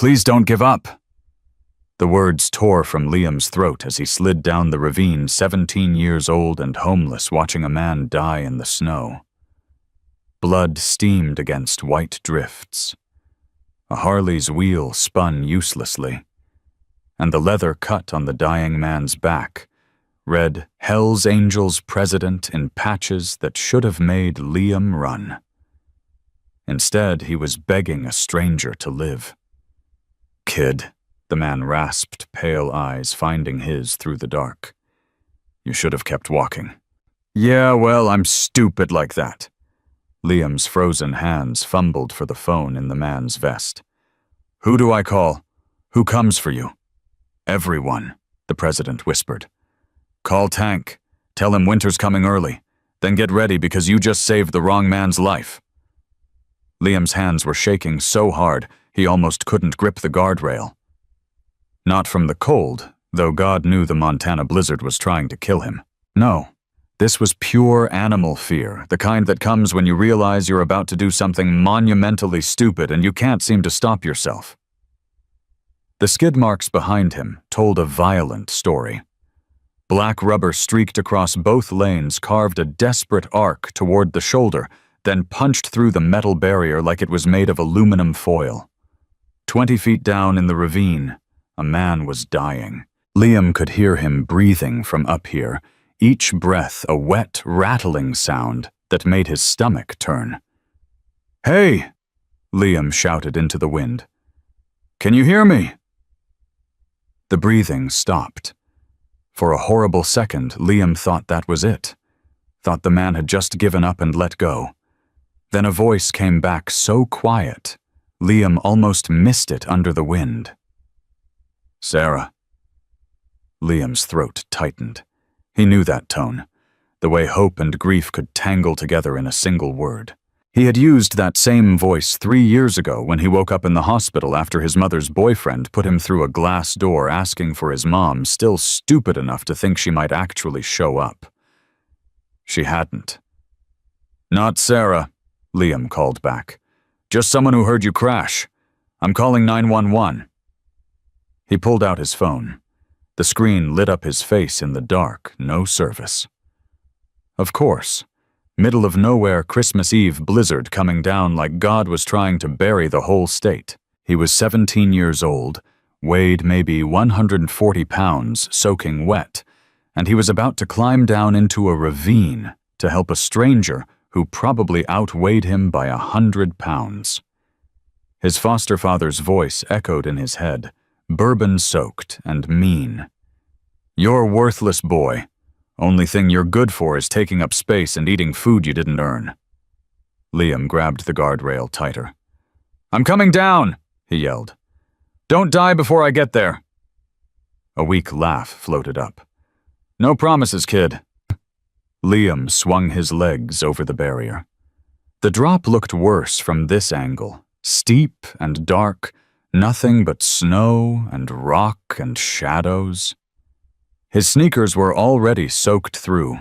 Please don't give up." The words tore from Liam's throat as he slid down the ravine, 17 years old and homeless, watching a man die in the snow. Blood steamed against white drifts. A Harley's wheel spun uselessly, and the leather cut on the dying man's back read "Hell's Angels President" in patches that should have made Liam run. Instead, he was begging a stranger to live. "Kid," the man rasped, pale eyes finding his through the dark. "You should have kept walking." "Yeah, well, I'm stupid like that." Liam's frozen hands fumbled for the phone in the man's vest. "Who do I call? Who comes for you?" "Everyone," the president whispered. "Call Tank. Tell him winter's coming early. Then get ready because you just saved the wrong man's life." Liam's hands were shaking so hard he almost couldn't grip the guardrail. Not from the cold, though God knew the Montana blizzard was trying to kill him. No, this was pure animal fear, the kind that comes when you realize you're about to do something monumentally stupid and you can't seem to stop yourself. The skid marks behind him told a violent story. Black rubber streaked across both lanes carved a desperate arc toward the shoulder, then punched through the metal barrier like it was made of aluminum foil. 20 feet down in the ravine, a man was dying. Liam could hear him breathing from up here, each breath a wet, rattling sound that made his stomach turn. "Hey!" Liam shouted into the wind. "Can you hear me?" The breathing stopped. For a horrible second, Liam thought that was it. Thought the man had just given up and let go. Then a voice came back so quiet, Liam almost missed it under the wind. "Sarah." Liam's throat tightened. He knew that tone, the way hope and grief could tangle together in a single word. He had used that same voice 3 years ago when he woke up in the hospital after his mother's boyfriend put him through a glass door asking for his mom, still stupid enough to think she might actually show up. She hadn't. "Not Sarah," Liam called back. "Just someone who heard you crash. I'm calling 911. He pulled out his phone. The screen lit up his face in the dark, no service. Of course. Middle of nowhere Christmas Eve blizzard coming down like God was trying to bury the whole state. He was 17 years old, weighed maybe 140 pounds, soaking wet, and he was about to climb down into a ravine to help a stranger who probably outweighed him by 100 pounds. His foster father's voice echoed in his head, bourbon-soaked and mean. "You're a worthless boy. Only thing you're good for is taking up space and eating food you didn't earn." Liam grabbed the guardrail tighter. "I'm coming down," he yelled. "Don't die before I get there." A weak laugh floated up. "No promises, kid." Liam swung his legs over the barrier. The drop looked worse from this angle, steep and dark, nothing but snow and rock and shadows. His sneakers were already soaked through.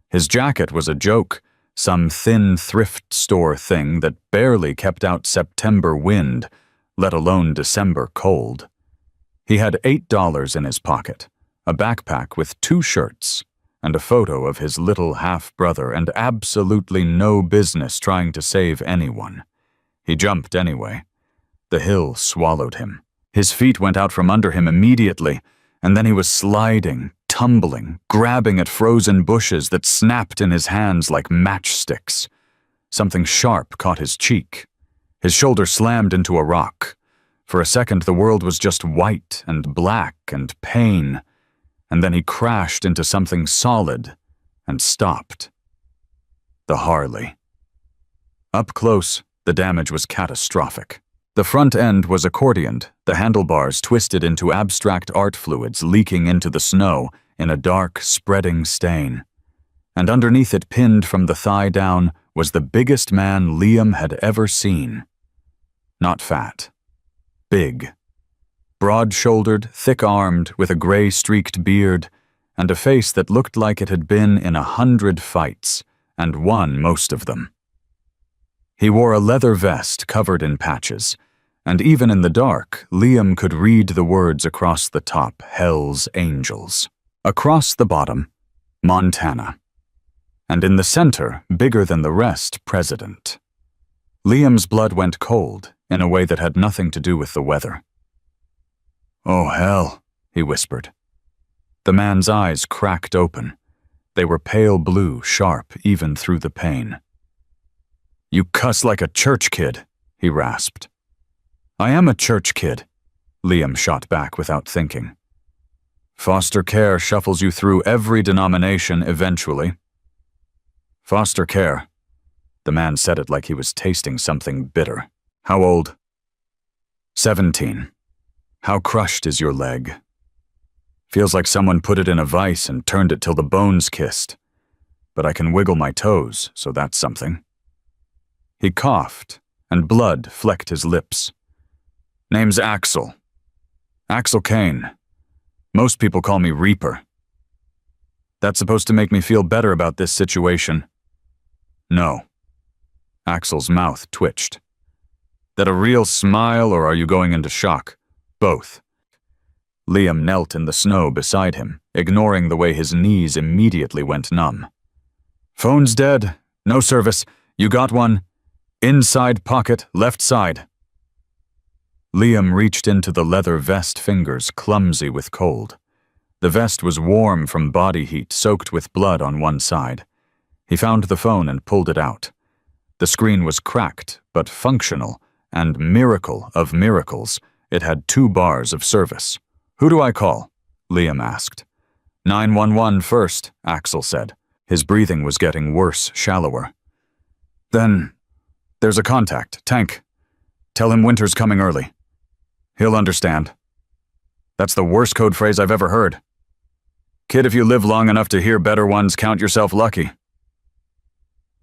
His jacket was a joke, some thin thrift store thing that barely kept out September wind, let alone December cold. He had $8 in his pocket, a backpack with 2 shirts, and a photo of his little half-brother, and absolutely no business trying to save anyone. He jumped anyway. The hill swallowed him. His feet went out from under him immediately, and then he was sliding, tumbling, grabbing at frozen bushes that snapped in his hands like matchsticks. Something sharp caught his cheek. His shoulder slammed into a rock. For a second, the world was just white and black and pain, and then he crashed into something solid and stopped. The Harley. Up close, the damage was catastrophic. The front end was accordioned, the handlebars twisted into abstract art fluids leaking into the snow in a dark, spreading stain. And underneath it, pinned from the thigh down, was the biggest man Liam had ever seen. Not fat. Big. Broad-shouldered, thick-armed, with a gray-streaked beard, and a face that looked like it had been in 100 fights, and won most of them. He wore a leather vest covered in patches, and even in the dark, Liam could read the words across the top, Hell's Angels. Across the bottom, Montana. And in the center, bigger than the rest, President. Liam's blood went cold in a way that had nothing to do with the weather. "Oh, hell," he whispered. The man's eyes cracked open. They were pale blue, sharp, even through the pain. "You cuss like a church kid," he rasped. "I am a church kid," Liam shot back without thinking. "Foster care shuffles you through every denomination eventually." "Foster care." The man said it like he was tasting something bitter. "How old?" 17. "How crushed is your leg?" "Feels like someone put it in a vice and turned it till the bones kissed. But I can wiggle my toes, so that's something." He coughed, and blood flecked his lips. "Name's Axel. Axel Kane. Most people call me Reaper." "That's supposed to make me feel better about this situation." "No." Axel's mouth twitched. "That a real smile, or are you going into shock?" "Both." Liam knelt in the snow beside him, ignoring the way his knees immediately went numb. "Phone's dead. No service. You got one? Inside pocket, left side." Liam reached into the leather vest, fingers clumsy with cold. The vest was warm from body heat, soaked with blood on one side. He found the phone and pulled it out. The screen was cracked, but functional, and miracle of miracles, it had 2 bars of service. "Who do I call?" Liam asked. 911 first, Axel said. His breathing was getting worse, shallower. "Then, there's a contact, Tank. Tell him Winter's coming early. He'll understand." "That's the worst code phrase I've ever heard." "Kid, if you live long enough to hear better ones, count yourself lucky."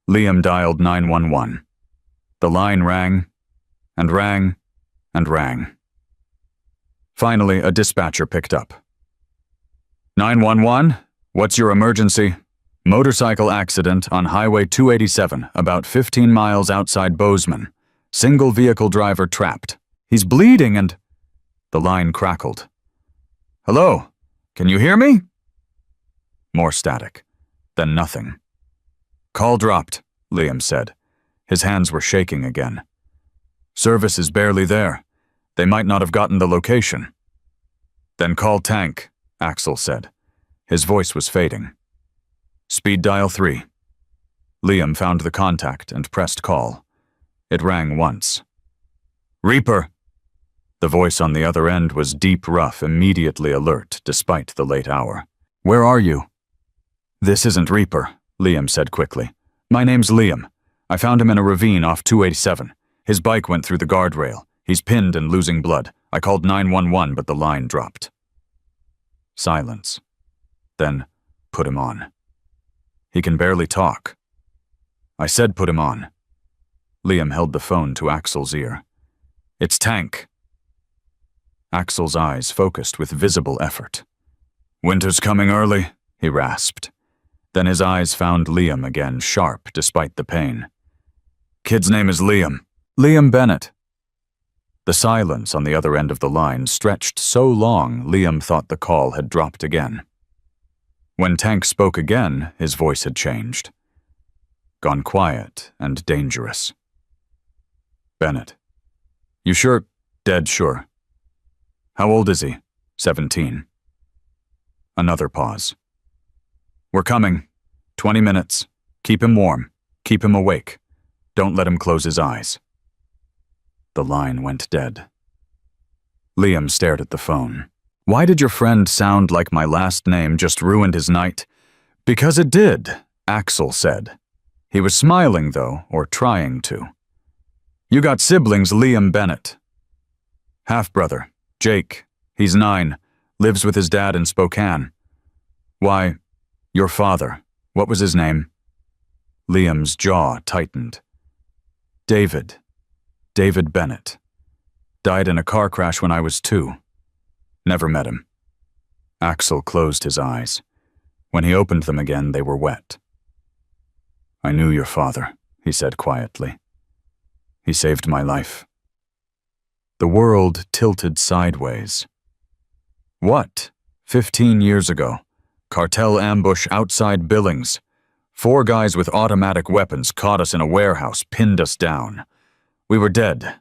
Liam dialed 911. The line rang, and rang, and rang. Finally, a dispatcher picked up. 911, what's your emergency? Motorcycle accident on Highway 287, about 15 miles outside Bozeman. Single vehicle driver trapped. He's bleeding and... The line crackled. "Hello? Can you hear me?" More static. Then nothing. "Call dropped," Liam said. His hands were shaking again. "Service is barely there. They might not have gotten the location." "Then call Tank," Axel said. His voice was fading. "Speed dial 3. Liam found the contact and pressed call. It rang once. "Reaper!" The voice on the other end was deep, rough, immediately alert, despite the late hour. "Where are you?" "This isn't Reaper," Liam said quickly. "My name's Liam. I found him in a ravine off 287. His bike went through the guardrail. He's pinned and losing blood. I called 911, but the line dropped." Silence. Then, "Put him on." "He can barely talk." "I said put him on." Liam held the phone to Axel's ear. "It's Tank." Axel's eyes focused with visible effort. "Winter's coming early," he rasped. Then his eyes found Liam again, sharp despite the pain. "Kid's name is Liam. Liam Bennett." The silence on the other end of the line stretched so long Liam thought the call had dropped again. When Tank spoke again, his voice had changed. Gone quiet and dangerous. "Bennett. You sure? Dead sure. How old is he? 17. Another pause. "We're coming. 20 minutes. Keep him warm. Keep him awake. Don't let him close his eyes." The line went dead. Liam stared at the phone. "Why did your friend sound like my last name just ruined his night?" "Because it did," Axel said. He was smiling, though, or trying to. "You got siblings, Liam Bennett." "Half-brother, Jake. He's 9. Lives with his dad in Spokane." "Why, your father. What was his name?" Liam's jaw tightened. "David. David Bennett. Died in a car crash when I was 2. Never met him." Axel closed his eyes. When he opened them again, they were wet. "I knew your father," he said quietly. "He saved my life." The world tilted sideways. What? 15 years ago. Cartel ambush outside Billings. 4 guys with automatic weapons caught us in a warehouse, pinned us down. We were dead.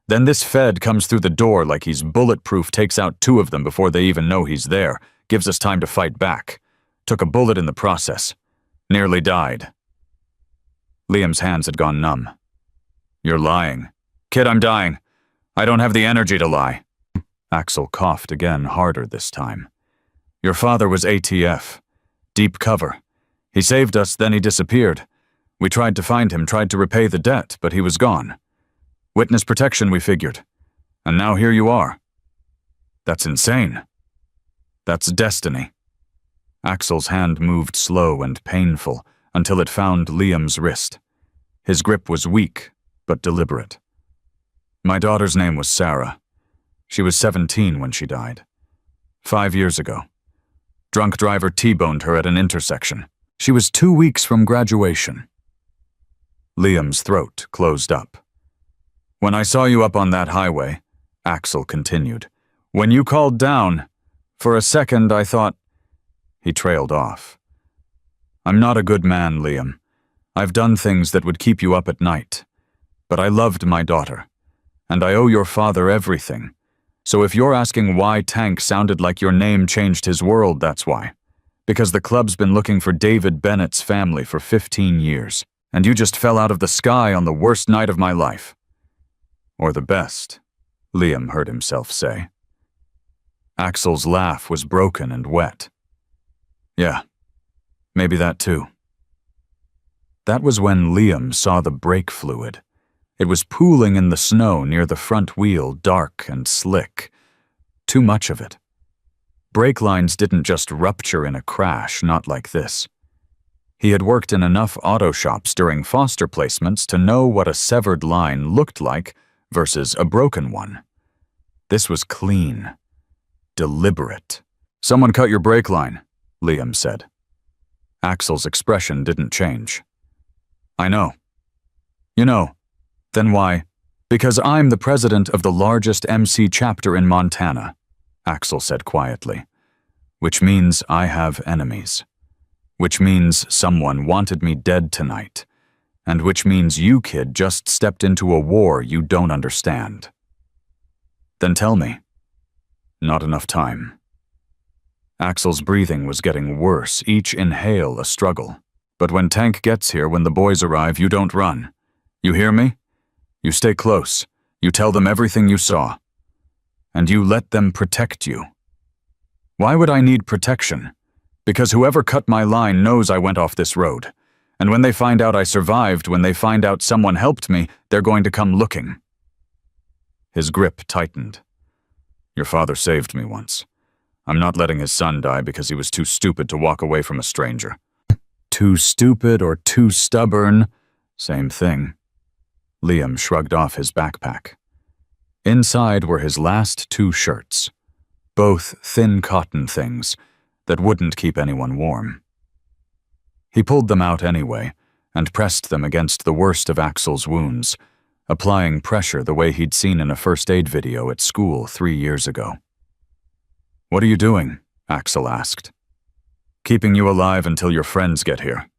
Then this Fed comes through the door like he's bulletproof, takes out 2 of them before they even know he's there, gives us time to fight back. Took a bullet in the process. Nearly died. Liam's hands had gone numb. You're lying. Kid, I'm dying. I don't have the energy to lie. Axel coughed again, harder this time. Your father was ATF. Deep cover. He saved us, then he disappeared. We tried to find him, tried to repay the debt, but he was gone. Witness protection, we figured. And now here you are. That's insane. That's destiny. Axel's hand moved slow and painful until it found Liam's wrist. His grip was weak, but deliberate. My daughter's name was Sarah. She was 17 when she died. 5 years ago. Drunk driver T-boned her at an intersection. She was 2 weeks from graduation. Liam's throat closed up. When I saw you up on that highway, Axel continued, when you called down, for a second I thought... He trailed off. I'm not a good man, Liam. I've done things that would keep you up at night. But I loved my daughter. And I owe your father everything. So if you're asking why Tank sounded like your name changed his world, that's why. Because the club's been looking for David Bennett's family for 15 years, and you just fell out of the sky on the worst night of my life. Or the best, Liam heard himself say. Axel's laugh was broken and wet. Yeah, maybe that too. That was when Liam saw the brake fluid. It was pooling in the snow near the front wheel, dark and slick. Too much of it. Brake lines didn't just rupture in a crash, not like this. He had worked in enough auto shops during foster placements to know what a severed line looked like versus a broken one. This was clean. Deliberate. Someone cut your brake line, Liam said. Axel's expression didn't change. I know. You know. Then why? Because I'm the president of the largest MC chapter in Montana, Axel said quietly. Which means I have enemies. Which means someone wanted me dead tonight. And which means you, kid, just stepped into a war you don't understand. Then tell me. Not enough time. Axel's breathing was getting worse, each inhale a struggle. But when Tank gets here, when the boys arrive, you don't run. You hear me? You stay close. You tell them everything you saw. And you let them protect you. Why would I need protection? Because whoever cut my line knows I went off this road. And when they find out I survived, when they find out someone helped me, they're going to come looking. His grip tightened. Your father saved me once. I'm not letting his son die because he was too stupid to walk away from a stranger. Too stupid or too stubborn? Same thing. Liam shrugged off his backpack. Inside were his last 2 shirts, both thin cotton things that wouldn't keep anyone warm. He pulled them out anyway and pressed them against the worst of Axel's wounds, applying pressure the way he'd seen in a first aid video at school 3 years ago. What are you doing? Axel asked. Keeping you alive until your friends get here.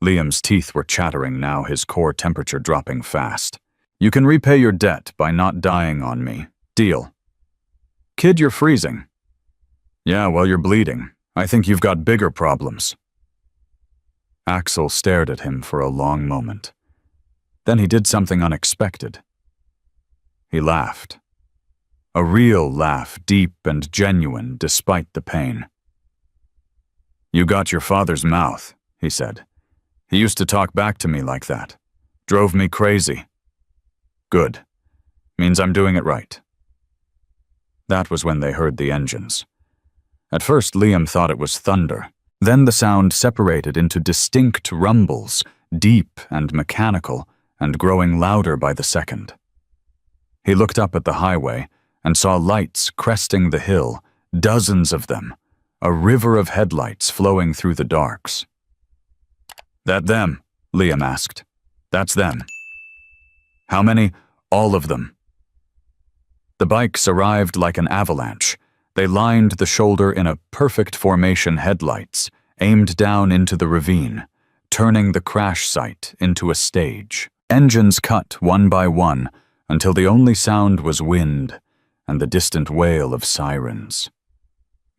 Liam's teeth were chattering now, his core temperature dropping fast. You can repay your debt by not dying on me. Deal. Kid, you're freezing. Yeah, well, you're bleeding. I think you've got bigger problems. Axel stared at him for a long moment. Then he did something unexpected. He laughed. A real laugh, deep and genuine despite the pain. You got your father's mouth, he said. He used to talk back to me like that. Drove me crazy. Good. Means I'm doing it right. That was when they heard the engines. At first, Liam thought it was thunder. Then the sound separated into distinct rumbles, deep and mechanical, and growing louder by the second. He looked up at the highway and saw lights cresting the hill, dozens of them, a river of headlights flowing through the darks. That them? Liam asked. That's them. How many? All of them. The bikes arrived like an avalanche. They lined the shoulder in a perfect formation headlights, aimed down into the ravine, turning the crash site into a stage. Engines cut one by one until the only sound was wind and the distant wail of sirens.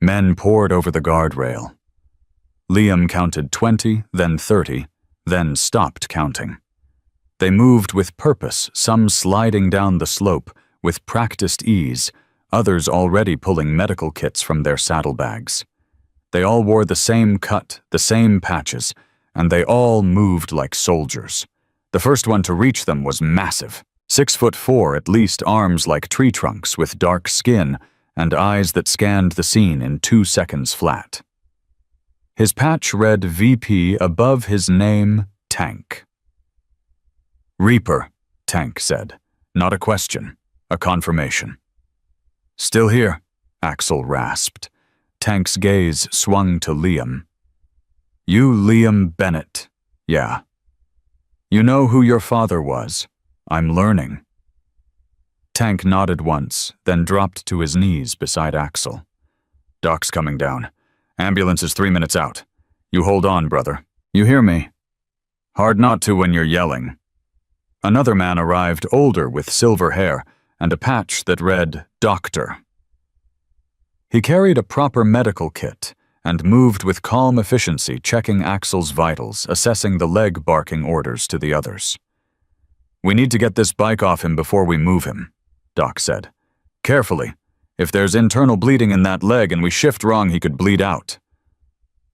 Men poured over the guardrail. Liam counted 20, then 30, then stopped counting. They moved with purpose, some sliding down the slope with practiced ease, others already pulling medical kits from their saddlebags. They all wore the same cut, the same patches, and they all moved like soldiers. The first one to reach them was massive. 6'4" at least, arms like tree trunks with dark skin and eyes that scanned the scene in 2 seconds flat. His patch read VP above his name, Tank. "Reaper," Tank said. Not a question, a confirmation. "Still here," Axel rasped. Tank's gaze swung to Liam. "You Liam Bennett, yeah. You know who your father was. I'm learning." Tank nodded once, then dropped to his knees beside Axel. "Doc's coming down. Ambulance is 3 minutes out. You hold on, brother. You hear me? Hard not to when you're yelling." Another man arrived, older, with silver hair and a patch that read Doctor. He carried a proper medical kit and moved with calm efficiency, checking Axel's vitals, assessing the leg barking orders to the others. "We need to get this bike off him before we move him," Doc said. "Carefully. If there's internal bleeding in that leg and we shift wrong, he could bleed out."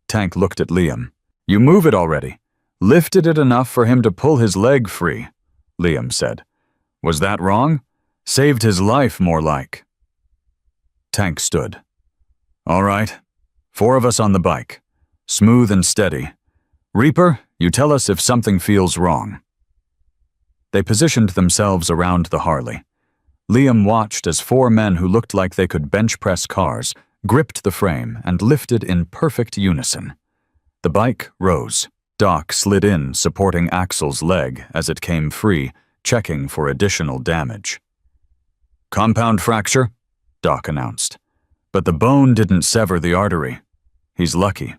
Tank looked at Liam. "You move it already. Lifted it enough for him to pull his leg free," Liam said. "Was that wrong? Saved his life, more like." Tank stood. "All right. 4 of us on the bike. Smooth and steady. Reaper, you tell us if something feels wrong." They positioned themselves around the Harley. Liam watched as 4 men who looked like they could bench press cars gripped the frame and lifted in perfect unison. The bike rose. Doc slid in, supporting Axel's leg as it came free, checking for additional damage. "Compound fracture," Doc announced. "But the bone didn't sever the artery. He's lucky."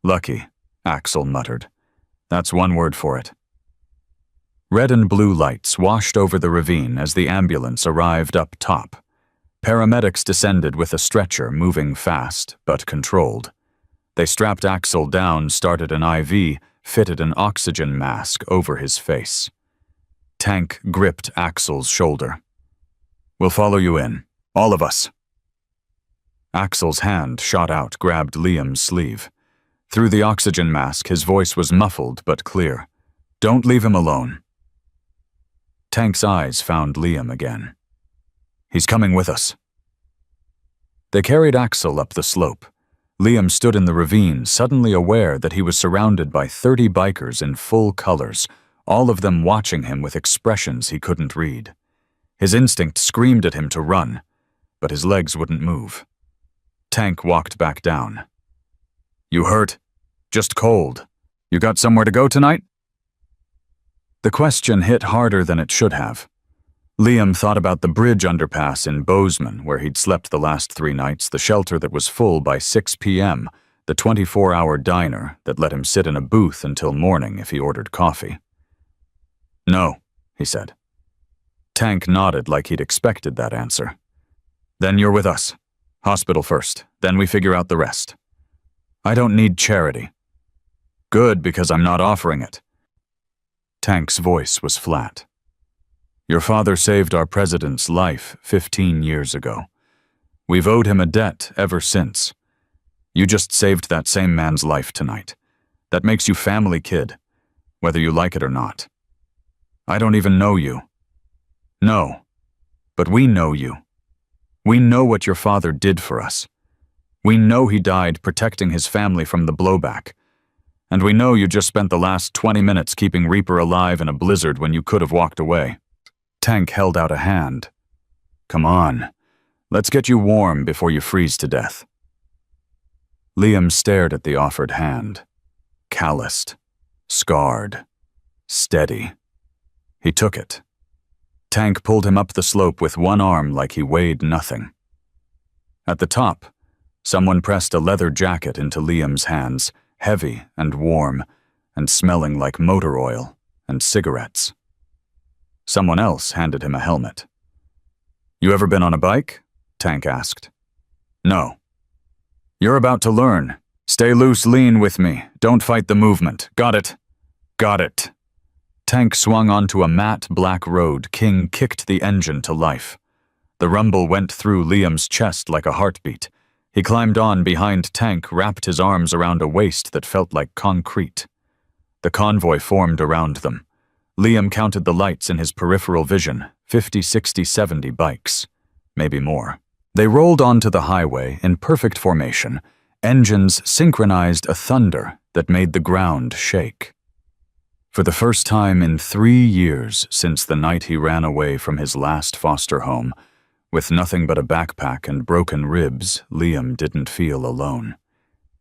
"Lucky," Axel muttered. "That's one word for it." Red and blue lights washed over the ravine as the ambulance arrived up top. Paramedics descended with a stretcher, moving fast but controlled. They strapped Axel down, started an IV, fitted an oxygen mask over his face. Tank gripped Axel's shoulder. "We'll follow you in, all of us." Axel's hand shot out, grabbed Liam's sleeve. Through the oxygen mask, his voice was muffled but clear. "Don't leave him alone." Tank's eyes found Liam again. "He's coming with us." They carried Axel up the slope. Liam stood in the ravine, suddenly aware that he was surrounded by 30 bikers in full colors, all of them watching him with expressions he couldn't read. His instinct screamed at him to run, but his legs wouldn't move. Tank walked back down. "You hurt? Just cold. You got somewhere to go tonight?" The question hit harder than it should have. Liam thought about the bridge underpass in Bozeman, where he'd slept the last 3 nights, the shelter that was full by 6 p.m., the 24-hour diner that let him sit in a booth until morning if he ordered coffee. "No," he said. Tank nodded like he'd expected that answer. "Then you're with us. Hospital first, then we figure out the rest." "I don't need charity." "Good, because I'm not offering it." Tank's voice was flat. "Your father saved our president's life 15 years ago. We've owed him a debt ever since. You just saved that same man's life tonight. That makes you family, kid, whether you like it or not. I don't even know you." "No, but we know you. We know what your father did for us. We know he died protecting his family from the blowback. And we know you just spent the last 20 minutes keeping Reaper alive in a blizzard when you could have walked away." Tank held out a hand. "Come on, let's get you warm before you freeze to death." Liam stared at the offered hand. Calloused, scarred, steady. He took it. Tank pulled him up the slope with one arm like he weighed nothing. At the top, someone pressed a leather jacket into Liam's hands, heavy and warm, and smelling like motor oil and cigarettes. Someone else handed him a helmet. "You ever been on a bike?" Tank asked. "No." "You're about to learn. Stay loose, lean with me. Don't fight the movement. Got it?" "Got it." Tank swung onto a matte black road. King kicked the engine to life. The rumble went through Liam's chest like a heartbeat. He climbed on behind Tank, wrapped his arms around a waist that felt like concrete. The convoy formed around them. Liam counted the lights in his peripheral vision, 50, 60, 70 bikes. Maybe more. They rolled onto the highway in perfect formation. Engines synchronized a thunder that made the ground shake. For the first time in 3 years since the night he ran away from his last foster home, with nothing but a backpack and broken ribs, Liam didn't feel alone.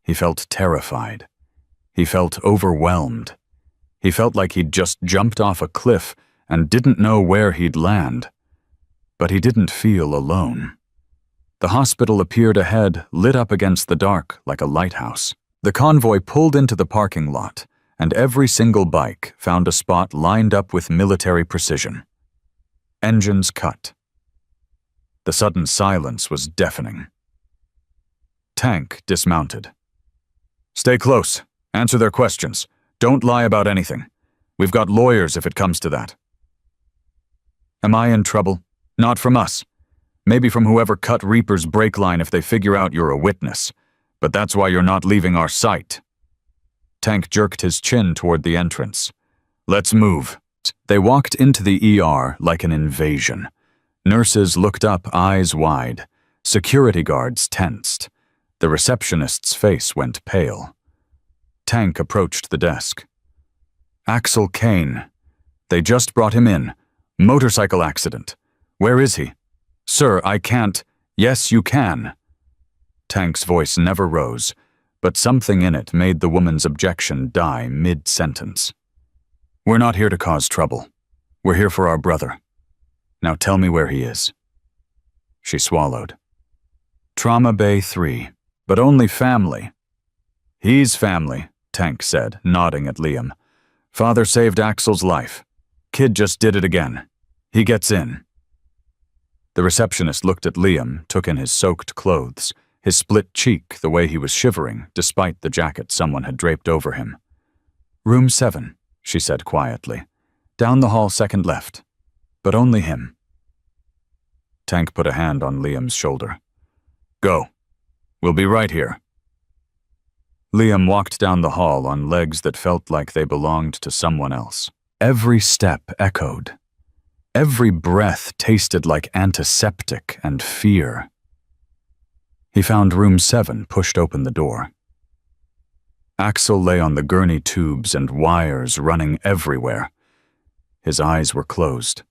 He felt terrified. He felt overwhelmed. He felt like he'd just jumped off a cliff and didn't know where he'd land. But he didn't feel alone. The hospital appeared ahead, lit up against the dark like a lighthouse. The convoy pulled into the parking lot, and every single bike found a spot lined up with military precision. Engines cut. The sudden silence was deafening. Tank dismounted. "Stay close. Answer their questions. Don't lie about anything. We've got lawyers if it comes to that." "Am I in trouble? Not from us. Maybe from whoever cut Reaper's brake line if they figure out you're a witness. But that's why you're not leaving our sight." Tank jerked his chin toward the entrance. "Let's move." They walked into the ER like an invasion. Nurses looked up, eyes wide. Security guards tensed. The receptionist's face went pale. Tank approached the desk. "Axel Kane. They just brought him in. Motorcycle accident. Where is he?" "Sir, I can't." "Yes, you can." Tank's voice never rose, but something in it made the woman's objection die mid-sentence. "We're not here to cause trouble. We're here for our brother. Now tell me where he is." She swallowed. "Trauma Bay 3, but only family." "He's family," Tank said, nodding at Liam. "Father saved Axel's life. Kid just did it again. He gets in." The receptionist looked at Liam, took in his soaked clothes, his split cheek, the way he was shivering, despite the jacket someone had draped over him. "Room 7, she said quietly. "Down the hall, second left. But only him." Tank put a hand on Liam's shoulder. "Go. We'll be right here." Liam walked down the hall on legs that felt like they belonged to someone else. Every step echoed. Every breath tasted like antiseptic and fear. He found room 7, pushed open the door. Axel lay on the gurney tubes and wires running everywhere. His eyes were closed.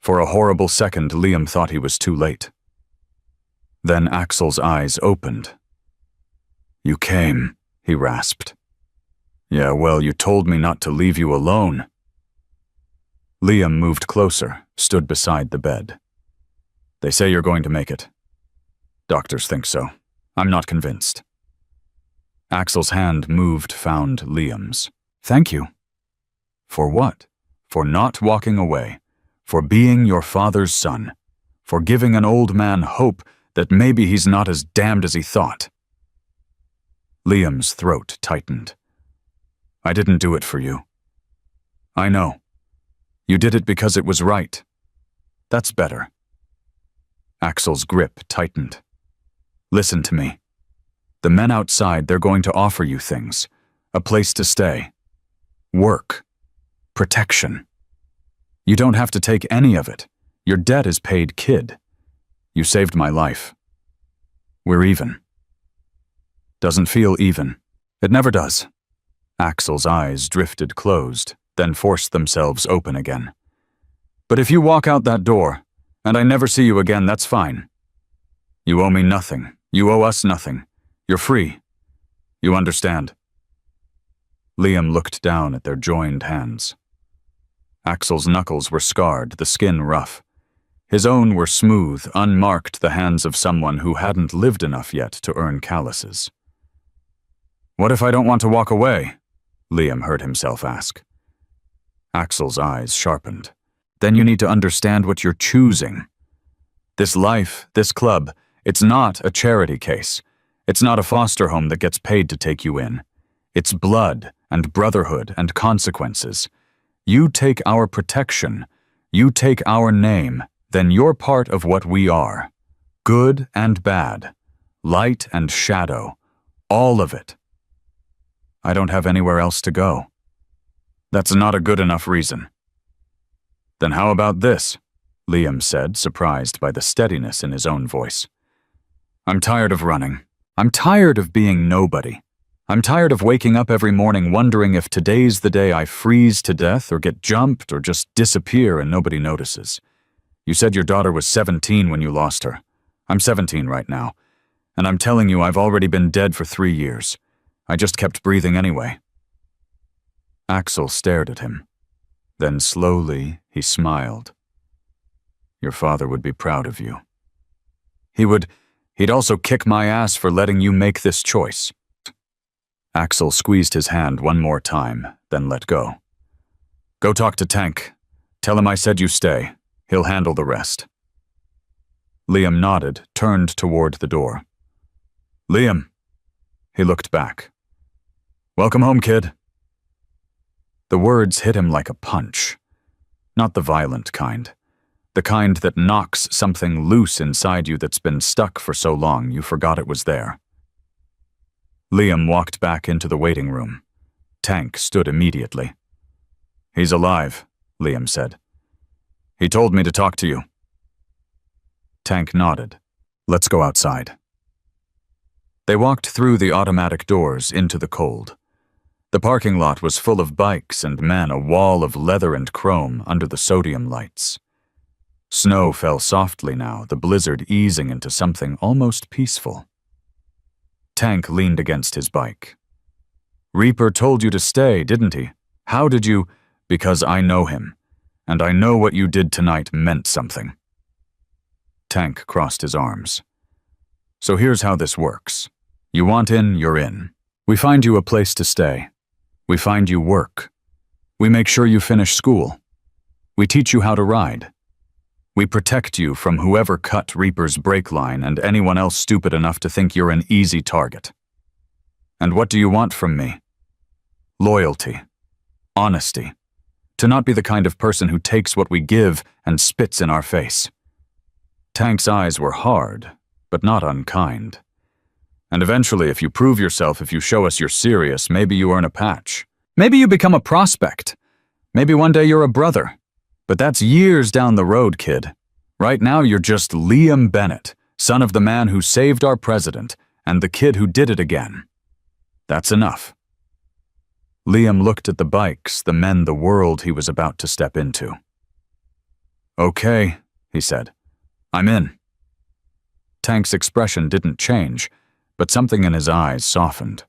For a horrible second, Liam thought he was too late. Then Axel's eyes opened. "You came," he rasped. "Yeah, well, you told me not to leave you alone." Liam moved closer, stood beside the bed. "They say you're going to make it. Doctors think so. I'm not convinced." Axel's hand moved, found Liam's. "Thank you." "For what?" "For not walking away. For being your father's son. For giving an old man hope that maybe he's not as damned as he thought." Liam's throat tightened. "I didn't do it for you." "I know. You did it because it was right. That's better." Axel's grip tightened. "Listen to me. The men outside, they're going to offer you things. A place to stay. Work. Protection. You don't have to take any of it. Your debt is paid, kid. You saved my life. We're even." "Doesn't feel even. It never does." Axel's eyes drifted closed, then forced themselves open again. "But if you walk out that door, and I never see you again, that's fine. You owe me nothing. You owe us nothing. You're free. You understand?" Liam looked down at their joined hands. Axel's knuckles were scarred, the skin rough. His own were smooth, unmarked, the hands of someone who hadn't lived enough yet to earn calluses. "What if I don't want to walk away?" Liam heard himself ask. Axel's eyes sharpened. "Then you need to understand what you're choosing. This life, this club, it's not a charity case. It's not a foster home that gets paid to take you in. It's blood and brotherhood and consequences. You take our protection, you take our name, then you're part of what we are. Good and bad, light and shadow, all of it. I don't have anywhere else to go." "That's not a good enough reason." "Then how about this?" Liam said, surprised by the steadiness in his own voice. "I'm tired of running. I'm tired of being nobody. I'm tired of waking up every morning wondering if today's the day I freeze to death or get jumped or just disappear and nobody notices. You said your daughter was 17 when you lost her. I'm 17 right now, and I'm telling you I've already been dead for 3 years. I just kept breathing anyway." Axel stared at him. Then slowly he smiled. "Your father would be proud of you. He'd also kick my ass for letting you make this choice." Axel squeezed his hand one more time, then let go. "Go talk to Tank. Tell him I said you stay. He'll handle the rest." Liam nodded, turned toward the door. "Liam." He looked back. "Welcome home, kid." The words hit him like a punch. Not the violent kind. The kind that knocks something loose inside you that's been stuck for so long you forgot it was there. Liam walked back into the waiting room. Tank stood immediately. "He's alive," Liam said. "He told me to talk to you." Tank nodded. "Let's go outside." They walked through the automatic doors into the cold. The parking lot was full of bikes and men, a wall of leather and chrome under the sodium lights. Snow fell softly now, the blizzard easing into something almost peaceful. Tank leaned against his bike. "Reaper told you to stay, didn't he? How did you?" "Because I know him, and I know what you did tonight meant something." Tank crossed his arms. "So here's how this works. You want in, you're in. We find you a place to stay. We find you work. We make sure you finish school. We teach you how to ride. We protect you from whoever cut Reaper's brake line and anyone else stupid enough to think you're an easy target. And what do you want from me? Loyalty. Honesty. To not be the kind of person who takes what we give and spits in our face." Tank's eyes were hard, but not unkind. "And eventually, if you prove yourself, if you show us you're serious, maybe you earn a patch. Maybe you become a prospect. Maybe one day you're a brother. But that's years down the road, kid. Right now you're just Liam Bennett, son of the man who saved our president, and the kid who did it again. That's enough." Liam looked at the bikes, the men, the world he was about to step into. "Okay," he said. "I'm in." Tank's expression didn't change, but something in his eyes softened.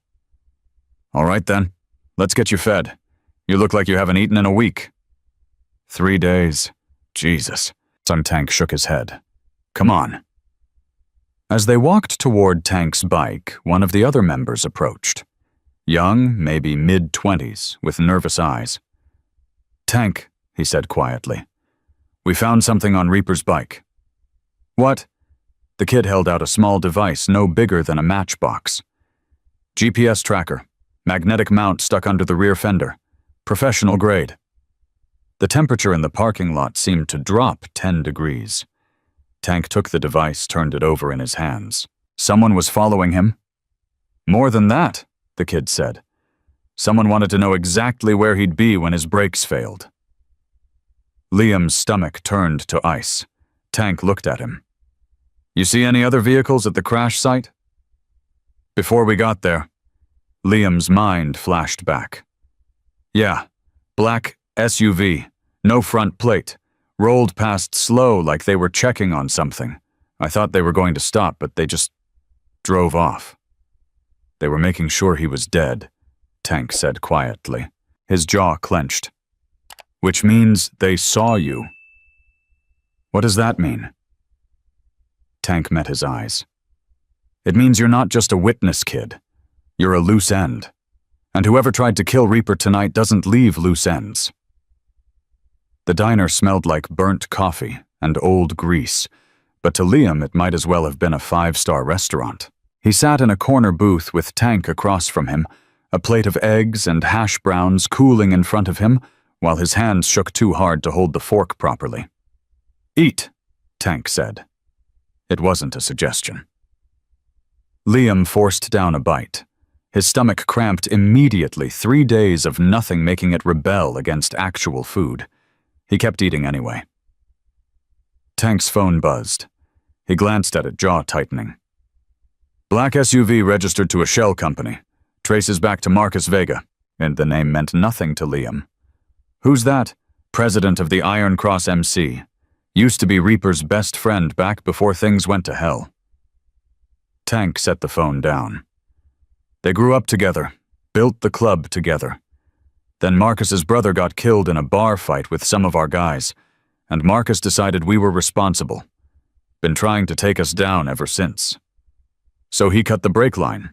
"All right then, let's get you fed. You look like you haven't eaten in a week." 3 days. Jesus. Tank shook his head. "Come on." As they walked toward Tank's bike, one of the other members approached. Young, maybe mid-20s, with nervous eyes. "Tank," he said quietly. "We found something on Reaper's bike." "What?" The kid held out a small device no bigger than a matchbox. "GPS tracker. Magnetic mount stuck under the rear fender. Professional grade." The temperature in the parking lot seemed to drop 10 degrees. Tank took the device, turned it over in his hands. "Someone was following him?" "More than that," the kid said. "Someone wanted to know exactly where he'd be when his brakes failed." Liam's stomach turned to ice. Tank looked at him. "You see any other vehicles at the crash site?" "Before we got there." Liam's mind flashed back. "Yeah, black SUV, no front plate, rolled past slow like they were checking on something. I thought they were going to stop, but they just drove off." "They were making sure he was dead," Tank said quietly. His jaw clenched. Which means they saw you. What does that mean? Tank met his eyes. It means you're not just a witness, kid. You're a loose end. And whoever tried to kill Reaper tonight doesn't leave loose ends. The diner smelled like burnt coffee and old grease, but to Liam it might as well have been a 5-star restaurant. He sat in a corner booth with Tank across from him, a plate of eggs and hash browns cooling in front of him, while his hands shook too hard to hold the fork properly. "Eat," Tank said. It wasn't a suggestion. Liam forced down a bite. His stomach cramped immediately, 3 days of nothing making it rebel against actual food. He kept eating anyway. Tank's phone buzzed. He glanced at it, jaw tightening. "Black SUV registered to a shell company. Traces back to Marcus Vega," and the name meant nothing to Liam. "Who's that?" "President of the Iron Cross MC. Used to be Reaper's best friend back before things went to hell." Tank set the phone down. They grew up together, built the club together. Then Marcus's brother got killed in a bar fight with some of our guys, and Marcus decided we were responsible. Been trying to take us down ever since. So he cut the brake line.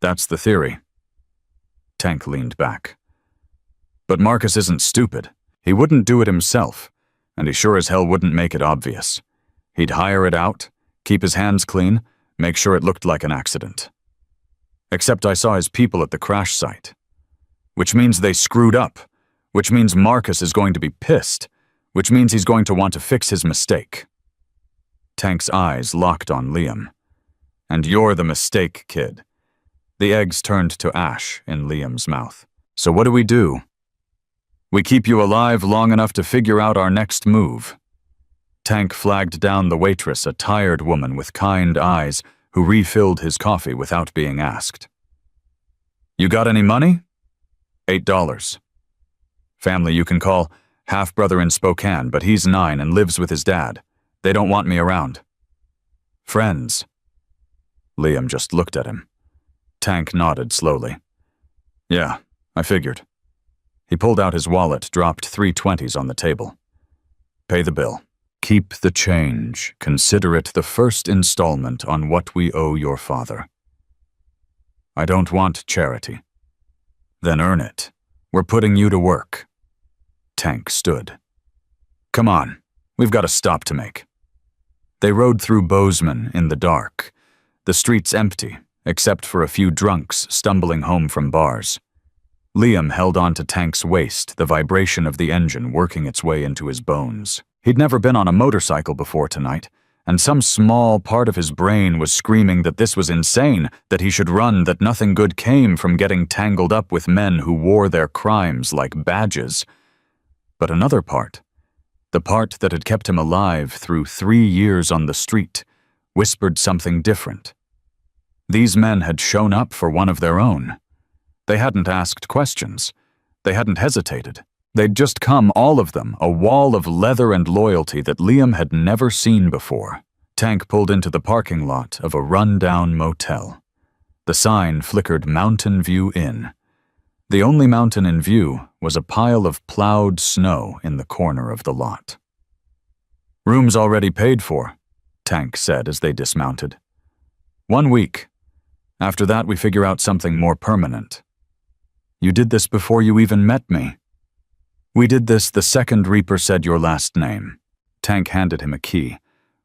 That's the theory. Tank leaned back. But Marcus isn't stupid. He wouldn't do it himself, and he sure as hell wouldn't make it obvious. He'd hire it out, keep his hands clean, make sure it looked like an accident. Except I saw his people at the crash site. Which means they screwed up. Which means Marcus is going to be pissed. Which means he's going to want to fix his mistake. Tank's eyes locked on Liam. "And you're the mistake, kid." The eggs turned to ash in Liam's mouth. "So what do? We keep you alive long enough to figure out our next move." Tank flagged down the waitress, a tired woman with kind eyes, who refilled his coffee without being asked. "You got any money?" $8. "Family you can call. Half-brother in Spokane, but he's 9 and lives with his dad. They don't want me around." "Friends." Liam just looked at him. Tank nodded slowly. "Yeah, I figured." He pulled out his wallet, dropped 3 20s on the table. "Pay the bill. Keep the change. Consider it the first installment on what we owe your father." "I don't want charity." "Then earn it. We're putting you to work." Tank stood. "Come on, we've got a stop to make." They rode through Bozeman in the dark. The streets empty, except for a few drunks stumbling home from bars. Liam held on to Tank's waist, the vibration of the engine working its way into his bones. He'd never been on a motorcycle before tonight, and some small part of his brain was screaming that this was insane, that he should run, that nothing good came from getting tangled up with men who wore their crimes like badges. But another part, the part that had kept him alive through 3 years on the street, whispered something different. These men had shown up for one of their own. They hadn't asked questions. They hadn't hesitated. They'd just come, all of them, a wall of leather and loyalty that Liam had never seen before. Tank pulled into the parking lot of a run-down motel. The sign flickered Mountain View Inn. The only mountain in view was a pile of plowed snow in the corner of the lot. "Room's already paid for," Tank said as they dismounted. "1 week. After that we figure out something more permanent." "You did this before you even met me." "We did this the second Reaper said your last name." Tank handed him a key.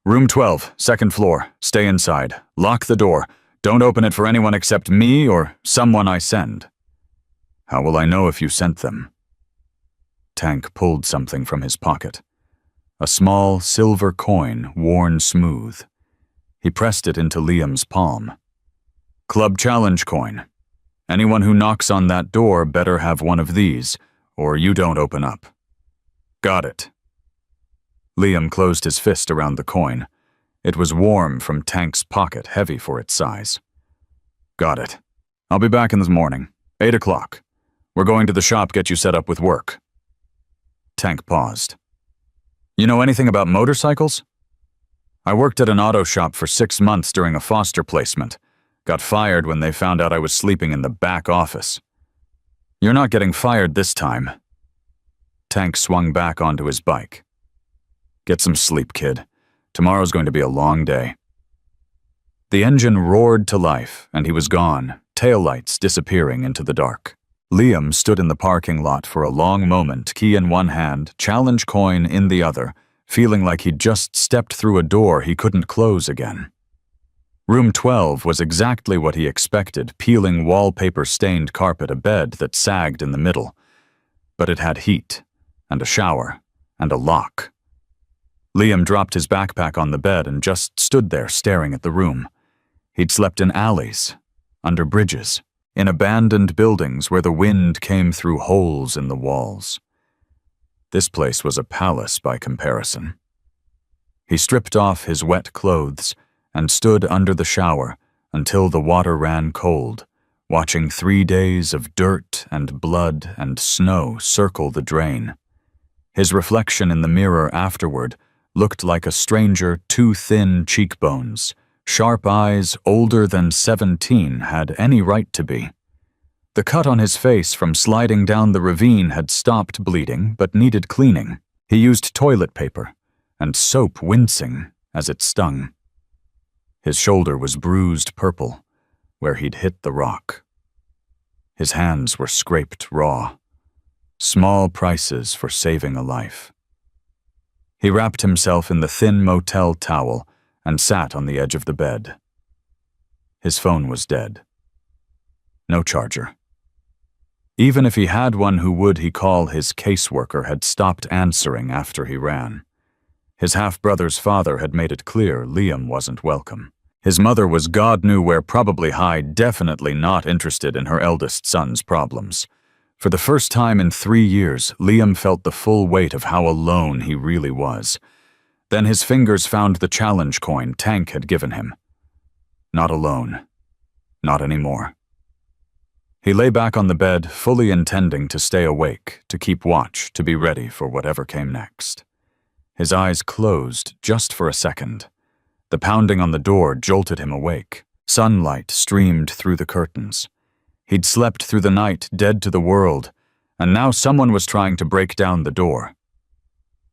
"Room 12, 2nd floor. Stay inside. Lock the door. Don't open it for anyone except me or someone I send." "How will I know if you sent them?" Tank pulled something from his pocket. A small silver coin, worn smooth. He pressed it into Liam's palm. "Club challenge coin. Anyone who knocks on that door better have one of these, or you don't open up." "Got it." Liam closed his fist around the coin. It was warm from Tank's pocket, heavy for its size. "Got it. I'll be back in the morning. 8 o'clock. We're going to the shop, get you set up with work." Tank paused. "You know anything about motorcycles?" "I worked at an auto shop for 6 months during a foster placement. Got fired when they found out I was sleeping in the back office." "You're not getting fired this time." Tank swung back onto his bike. "Get some sleep, kid. Tomorrow's going to be a long day." The engine roared to life, and he was gone, taillights disappearing into the dark. Liam stood in the parking lot for a long moment, key in one hand, challenge coin in the other, feeling like he'd just stepped through a door he couldn't close again. Room 12 was exactly what he expected, peeling wallpaper-stained carpet, a bed that sagged in the middle. But it had heat, and a shower, and a lock. Liam dropped his backpack on the bed and just stood there staring at the room. He'd slept in alleys, under bridges, in abandoned buildings where the wind came through holes in the walls. This place was a palace by comparison. He stripped off his wet clothes and stood under the shower until the water ran cold, watching 3 days of dirt and blood and snow circle the drain. His reflection in the mirror afterward looked like a stranger, too thin cheekbones, sharp eyes older than 17 had any right to be. The cut on his face from sliding down the ravine had stopped bleeding but needed cleaning. He used toilet paper and soap, wincing as it stung. His shoulder was bruised purple where he'd hit the rock. His hands were scraped raw. Small prices for saving a life. He wrapped himself in the thin motel towel and sat on the edge of the bed. His phone was dead. No charger. Even if he had one, who would he call? His caseworker had stopped answering after he ran. His half-brother's father had made it clear Liam wasn't welcome. His mother was God knew where, probably high, definitely not interested in her eldest son's problems. For the first time in 3 years, Liam felt the full weight of how alone he really was. Then his fingers found the challenge coin Tank had given him. Not alone. Not anymore. He lay back on the bed, fully intending to stay awake, to keep watch, to be ready for whatever came next. His eyes closed just for a second. The pounding on the door jolted him awake. Sunlight streamed through the curtains. He'd slept through the night, dead to the world, and now someone was trying to break down the door.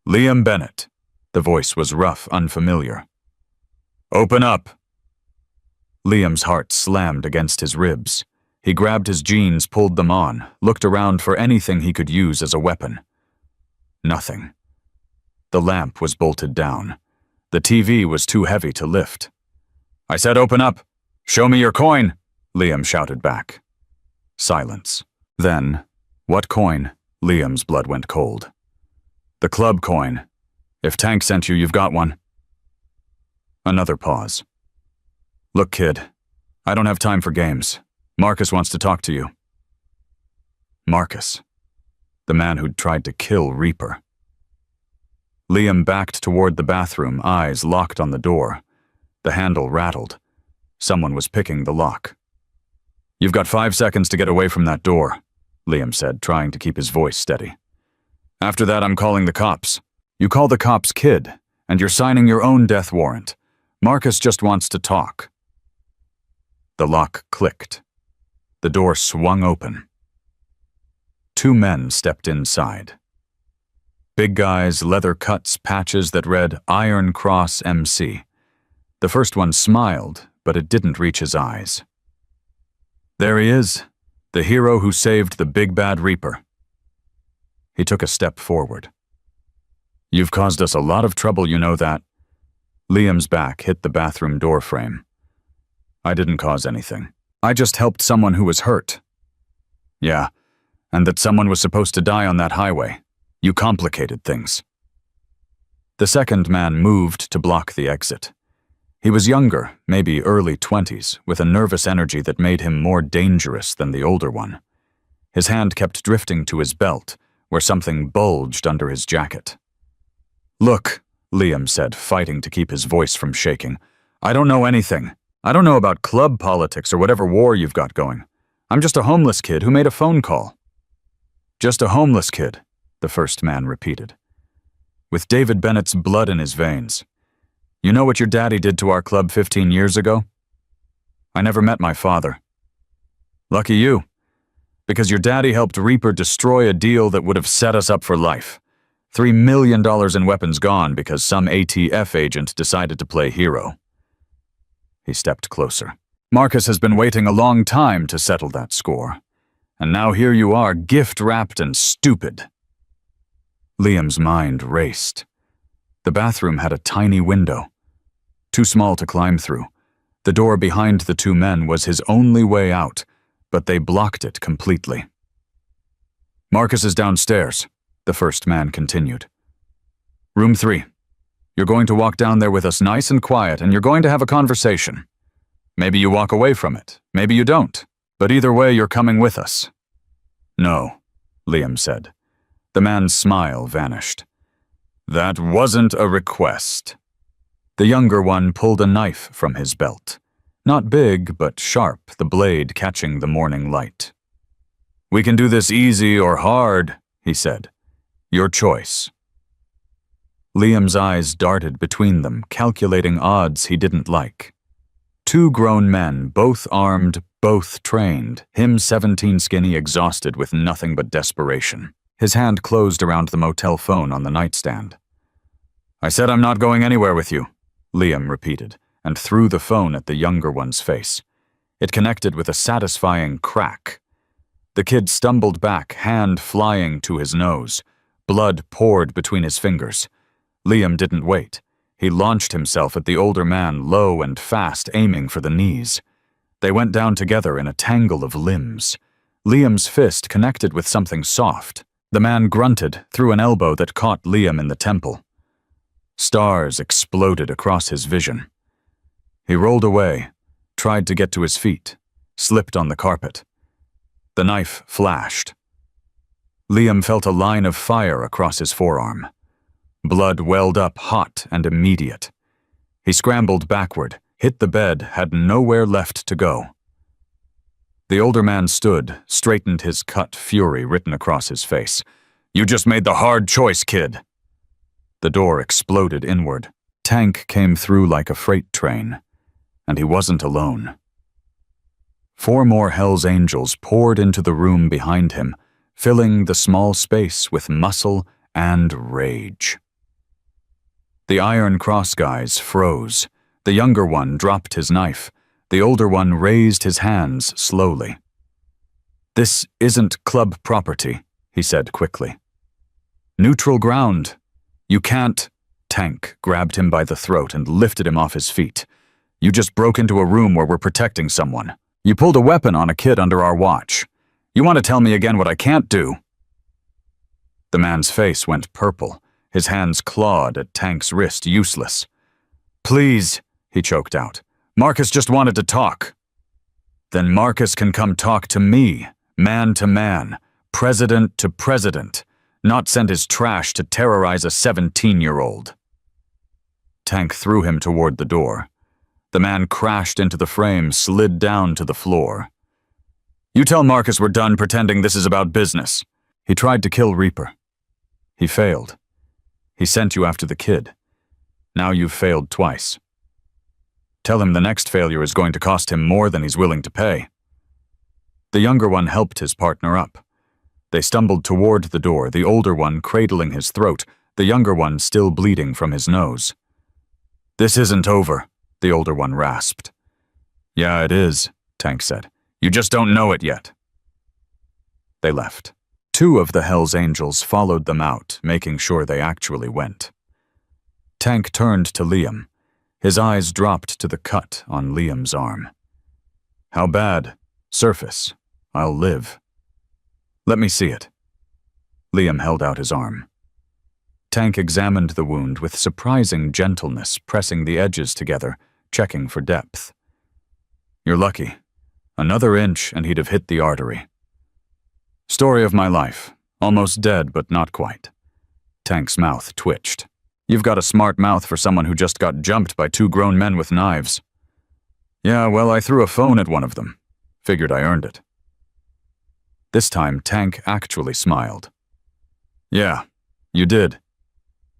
"Liam Bennett." The voice was rough, unfamiliar. "Open up." Liam's heart slammed against his ribs. He grabbed his jeans, pulled them on, looked around for anything he could use as a weapon. Nothing. The lamp was bolted down. The TV was too heavy to lift. "I said open up! Show me your coin!" Liam shouted back. Silence. Then, "What coin?" Liam's blood went cold. "The club coin. If Tank sent you, you've got one." Another pause. "Look, kid, I don't have time for games. Marcus wants to talk to you." Marcus. The man who'd tried to kill Reaper. Liam backed toward the bathroom, eyes locked on the door. The handle rattled. Someone was picking the lock. "You've got 5 seconds to get away from that door," Liam said, trying to keep his voice steady. "After that, I'm calling the cops." "You call the cops, kid, and you're signing your own death warrant. Marcus just wants to talk." The lock clicked. The door swung open. 2 men stepped inside. Big guys, leather cuts, patches that read Iron Cross MC. The first one smiled, but it didn't reach his eyes. "There he is, the hero who saved the big bad Reaper." He took a step forward. "You've caused us a lot of trouble, you know that." Liam's back hit the bathroom door frame. "I didn't cause anything. I just helped someone who was hurt." "Yeah, and that someone was supposed to die on that highway. You complicated things." The second man moved to block the exit. He was younger, maybe early 20s, with a nervous energy that made him more dangerous than the older one. His hand kept drifting to his belt, where something bulged under his jacket. "Look," Liam said, fighting to keep his voice from shaking. "I don't know anything. I don't know about club politics or whatever war you've got going. I'm just a homeless kid who made a phone call." "Just a homeless kid," the first man repeated, "with David Bennett's blood in his veins. You know what your daddy did to our club 15 years ago? I never met my father." "Lucky you. Because your daddy helped Reaper destroy a deal that would have set us up for life. $3 million in weapons gone because some ATF agent decided to play hero. He stepped closer. Marcus has been waiting a long time to settle that score. And now here you are, gift-wrapped and stupid. Liam's mind raced. The bathroom had a tiny window, too small to climb through. The door behind the two men was his only way out, but they blocked it completely. Marcus is downstairs, the first man continued. Room 3. You're going to walk down there with us nice and quiet, and you're going to have a conversation. Maybe you walk away from it, maybe you don't, but either way you're coming with us. No, Liam said. The man's smile vanished. That wasn't a request. The younger one pulled a knife from his belt. Not big, but sharp, the blade catching the morning light. We can do this easy or hard, he said. Your choice. Liam's eyes darted between them, calculating odds he didn't like. Two grown men, both armed, both trained, him 17 skinny, exhausted with nothing but desperation. His hand closed around the motel phone on the nightstand. I said I'm not going anywhere with you, Liam repeated, and threw the phone at the younger one's face. It connected with a satisfying crack. The kid stumbled back, hand flying to his nose. Blood poured between his fingers. Liam didn't wait. He launched himself at the older man, low and fast, aiming for the knees. They went down together in a tangle of limbs. Liam's fist connected with something soft. The man grunted, threw an elbow that caught Liam in the temple. Stars exploded across his vision. He rolled away, tried to get to his feet, slipped on the carpet. The knife flashed. Liam felt a line of fire across his forearm. Blood welled up hot and immediate. He scrambled backward, hit the bed, had nowhere left to go. The older man stood, straightened his cut, fury written across his face. You just made the hard choice, kid. The door exploded inward. Tank came through like a freight train, and he wasn't alone. 4 more Hell's Angels poured into the room behind him, filling the small space with muscle and rage. The Iron Cross guys froze. The younger one dropped his knife. The older one raised his hands slowly. This isn't club property, he said quickly. Neutral ground. You can't. Tank grabbed him by the throat and lifted him off his feet. You just broke into a room where we're protecting someone. You pulled a weapon on a kid under our watch. You want to tell me again what I can't do? The man's face went purple. His hands clawed at Tank's wrist, useless. Please, he choked out. Marcus just wanted to talk. Then Marcus can come talk to me, man to man, president to president, not send his trash to terrorize a 17-year-old. Tank threw him toward the door. The man crashed into the frame, slid down to the floor. You tell Marcus we're done pretending this is about business. He tried to kill Reaper. He failed. He sent you after the kid. Now you've failed twice. Tell him the next failure is going to cost him more than he's willing to pay. The younger one helped his partner up. They stumbled toward the door, the older one cradling his throat, the younger one still bleeding from his nose. This isn't over, the older one rasped. Yeah, it is, Tank said. You just don't know it yet. They left. 2 of the Hell's Angels followed them out, making sure they actually went. Tank turned to Liam. His eyes dropped to the cut on Liam's arm. How bad? Surface. I'll live. Let me see it. Liam held out his arm. Tank examined the wound with surprising gentleness, pressing the edges together, checking for depth. You're lucky. Another inch and he'd have hit the artery. Story of my life. Almost dead, but not quite. Tank's mouth twitched. You've got a smart mouth for someone who just got jumped by 2 grown men with knives. Yeah, well, I threw a phone at one of them. Figured I earned it. This time, Tank actually smiled. Yeah, you did.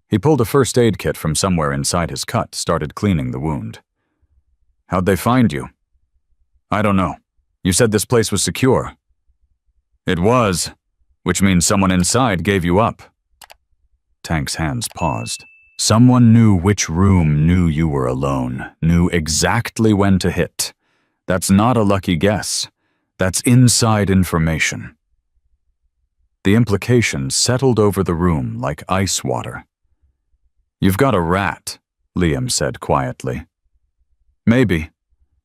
He pulled a first aid kit from somewhere inside his cut, started cleaning the wound. How'd they find you? I don't know. You said this place was secure. It was, which means someone inside gave you up. Tank's hands paused. Someone knew which room knew you were alone, knew exactly when to hit. That's not a lucky guess. That's inside information. The implication settled over the room like ice water. You've got a rat, Liam said quietly. Maybe,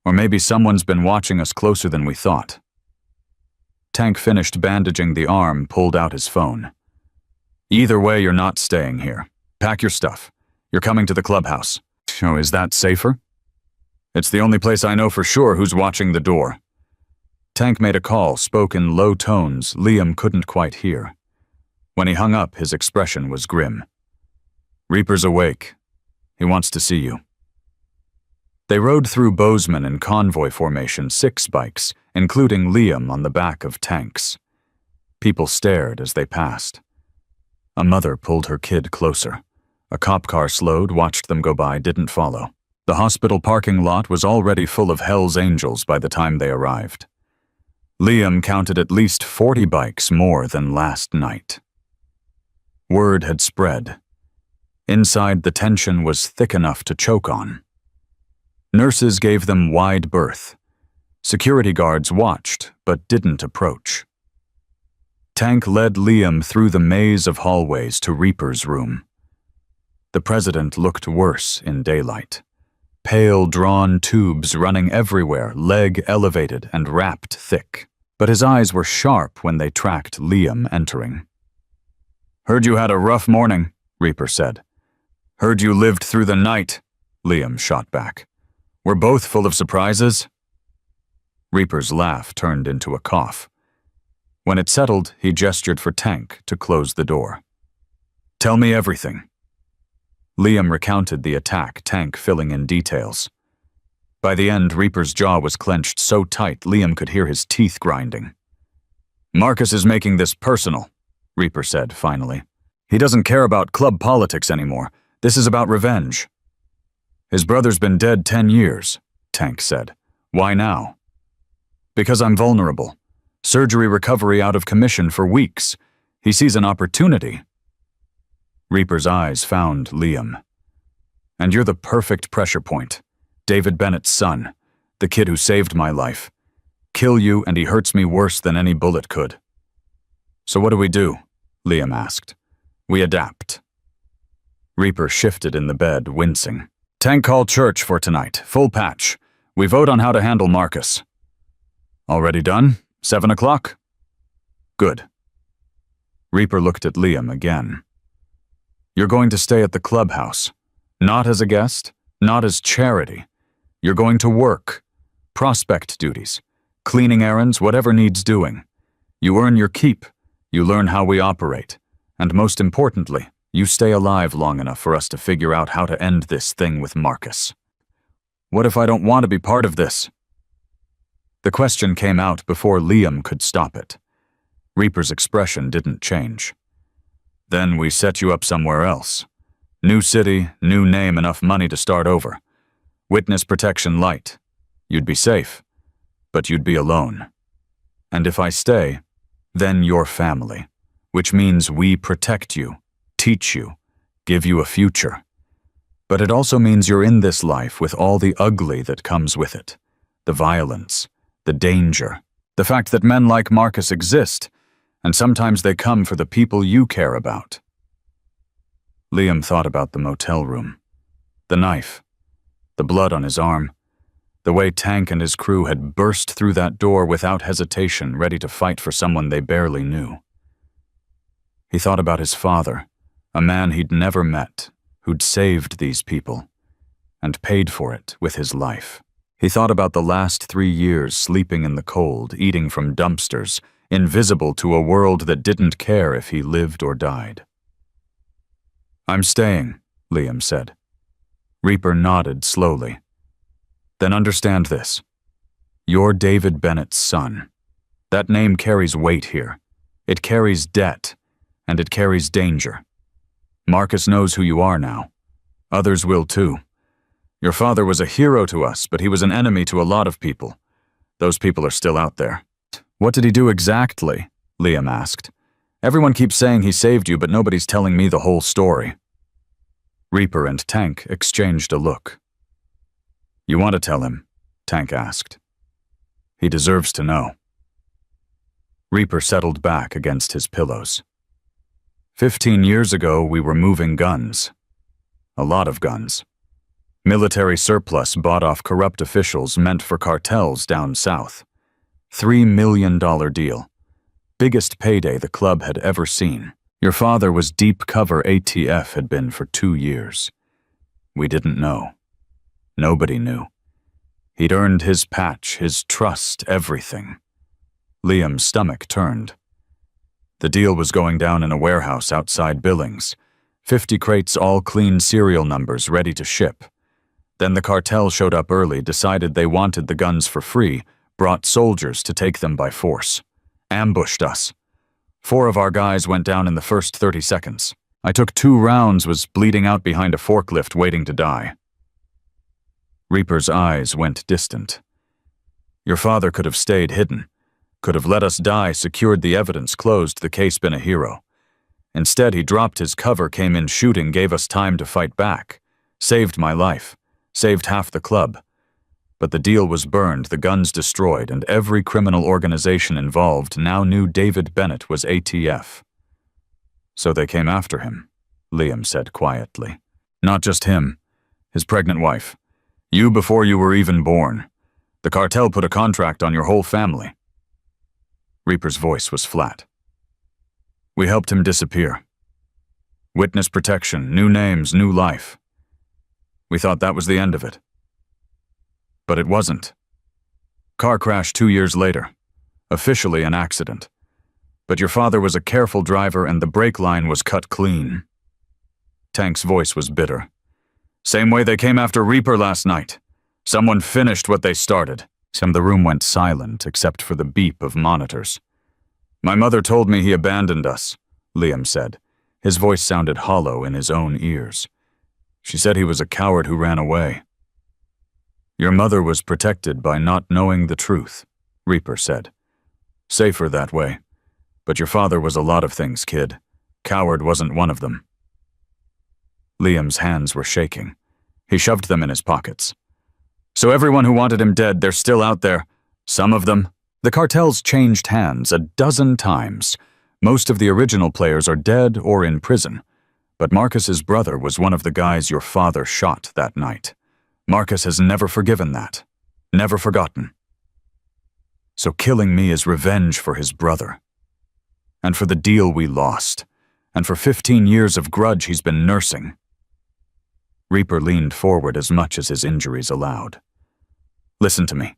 or maybe someone's been watching us closer than we thought. Tank finished bandaging the arm, pulled out his phone. Either way, you're not staying here. Pack your stuff. You're coming to the clubhouse. Oh, is that safer? It's the only place I know for sure who's watching the door. Tank made a call, spoke in low tones Liam couldn't quite hear. When he hung up, his expression was grim. Reaper's awake. He wants to see you. They rode through Bozeman in convoy formation, 6 bikes, including Liam on the back of Tank's. People stared as they passed. A mother pulled her kid closer. A cop car slowed, watched them go by, didn't follow. The hospital parking lot was already full of Hell's Angels by the time they arrived. Liam counted at least 40 bikes more than last night. Word had spread. Inside, the tension was thick enough to choke on. Nurses gave them wide berth. Security guards watched, but didn't approach. Tank led Liam through the maze of hallways to Reaper's room. The president looked worse in daylight. Pale, drawn tubes running everywhere, leg elevated and wrapped thick. But his eyes were sharp when they tracked Liam entering. Heard you had a rough morning, Reaper said. Heard you lived through the night, Liam shot back. We're both full of surprises. Reaper's laugh turned into a cough. When it settled, he gestured for Tank to close the door. Tell me everything. Liam recounted the attack, Tank filling in details. By the end, Reaper's jaw was clenched so tight Liam could hear his teeth grinding. Marcus is making this personal, Reaper said finally. He doesn't care about club politics anymore. This is about revenge. His brother's been dead 10 years, Tank said. Why now? Because I'm vulnerable. Surgery recovery out of commission for weeks. He sees an opportunity. Reaper's eyes found Liam. And you're the perfect pressure point. David Bennett's son, the kid who saved my life. Kill you and he hurts me worse than any bullet could. So what do we do? Liam asked. We adapt. Reaper shifted in the bed, wincing. Tank call church for tonight, full patch. We vote on how to handle Marcus. Already done? 7 o'clock? Good. Reaper looked at Liam again. You're going to stay at the clubhouse. Not as a guest, not as charity. You're going to work. Prospect duties. Cleaning errands, whatever needs doing. You earn your keep. You learn how we operate. And most importantly, you stay alive long enough for us to figure out how to end this thing with Marcus. What if I don't want to be part of this? The question came out before Liam could stop it. Reaper's expression didn't change. Then we set you up somewhere else. New city, new name, enough money to start over. Witness protection light. You'd be safe, but you'd be alone. And if I stay, then you're family, which means we protect you, teach you, give you a future. But it also means you're in this life with all the ugly that comes with it. The violence, the danger, the fact that men like Marcus exist, and sometimes they come for the people you care about. Liam thought about the motel room, the knife, the blood on his arm, the way Tank and his crew had burst through that door without hesitation, ready to fight for someone they barely knew. He thought about his father, a man he'd never met, who'd saved these people, and paid for it with his life. He thought about the last 3 years sleeping in the cold, eating from dumpsters, invisible to a world that didn't care if he lived or died. I'm staying, Liam said. Reaper nodded slowly. Then understand this. You're David Bennett's son. That name carries weight here. It carries debt, and it carries danger. Marcus knows who you are now. Others will too. Your father was a hero to us, but he was an enemy to a lot of people. Those people are still out there. What did he do exactly? Liam asked. "Everyone keeps saying he saved you, but nobody's telling me the whole story." Reaper and Tank exchanged a look. "You want to tell him?" Tank asked. "He deserves to know." Reaper settled back against his pillows. 15 years ago, we were moving guns. A lot of guns. Military surplus bought off corrupt officials meant for cartels down south. $3 million deal. Biggest payday the club had ever seen. Your father was deep cover ATF had been for 2 years. We didn't know. Nobody knew. He'd earned his patch, his trust, everything. Liam's stomach turned. The deal was going down in a warehouse outside Billings. 50 crates, all clean serial numbers, ready to ship. Then the cartel showed up early, decided they wanted the guns for free, brought soldiers to take them by force. Ambushed us. 4 of our guys went down in the first 30 seconds. I took 2 rounds, was bleeding out behind a forklift waiting to die. Reaper's eyes went distant. Your father could have stayed hidden. Could have let us die, secured the evidence, closed the case, been a hero. Instead, he dropped his cover, came in shooting, gave us time to fight back. Saved my life. Saved half the club. But the deal was burned, the guns destroyed, and every criminal organization involved now knew David Bennett was ATF. So they came after him, Liam said quietly. Not just him. His pregnant wife. You before you were even born. The cartel put a contract on your whole family. Reaper's voice was flat. We helped him disappear. Witness protection, new names, new life. We thought that was the end of it. But it wasn't. Car crash 2 years later. Officially an accident. But your father was a careful driver and the brake line was cut clean. Tank's voice was bitter. Same way they came after Reaper last night. Someone finished what they started. The room went silent except for the beep of monitors. My mother told me he abandoned us, Liam said. His voice sounded hollow in his own ears. She said he was a coward who ran away. Your mother was protected by not knowing the truth, Reaper said. Safer that way. But your father was a lot of things, kid. Coward wasn't one of them. Liam's hands were shaking. He shoved them in his pockets. So everyone who wanted him dead, they're still out there. Some of them. The cartels changed hands 12 times. Most of the original players are dead or in prison. But Marcus's brother was one of the guys your father shot that night. Marcus has never forgiven that. Never forgotten. So killing me is revenge for his brother. And for the deal we lost. And for 15 years of grudge he's been nursing. Reaper leaned forward as much as his injuries allowed. Listen to me.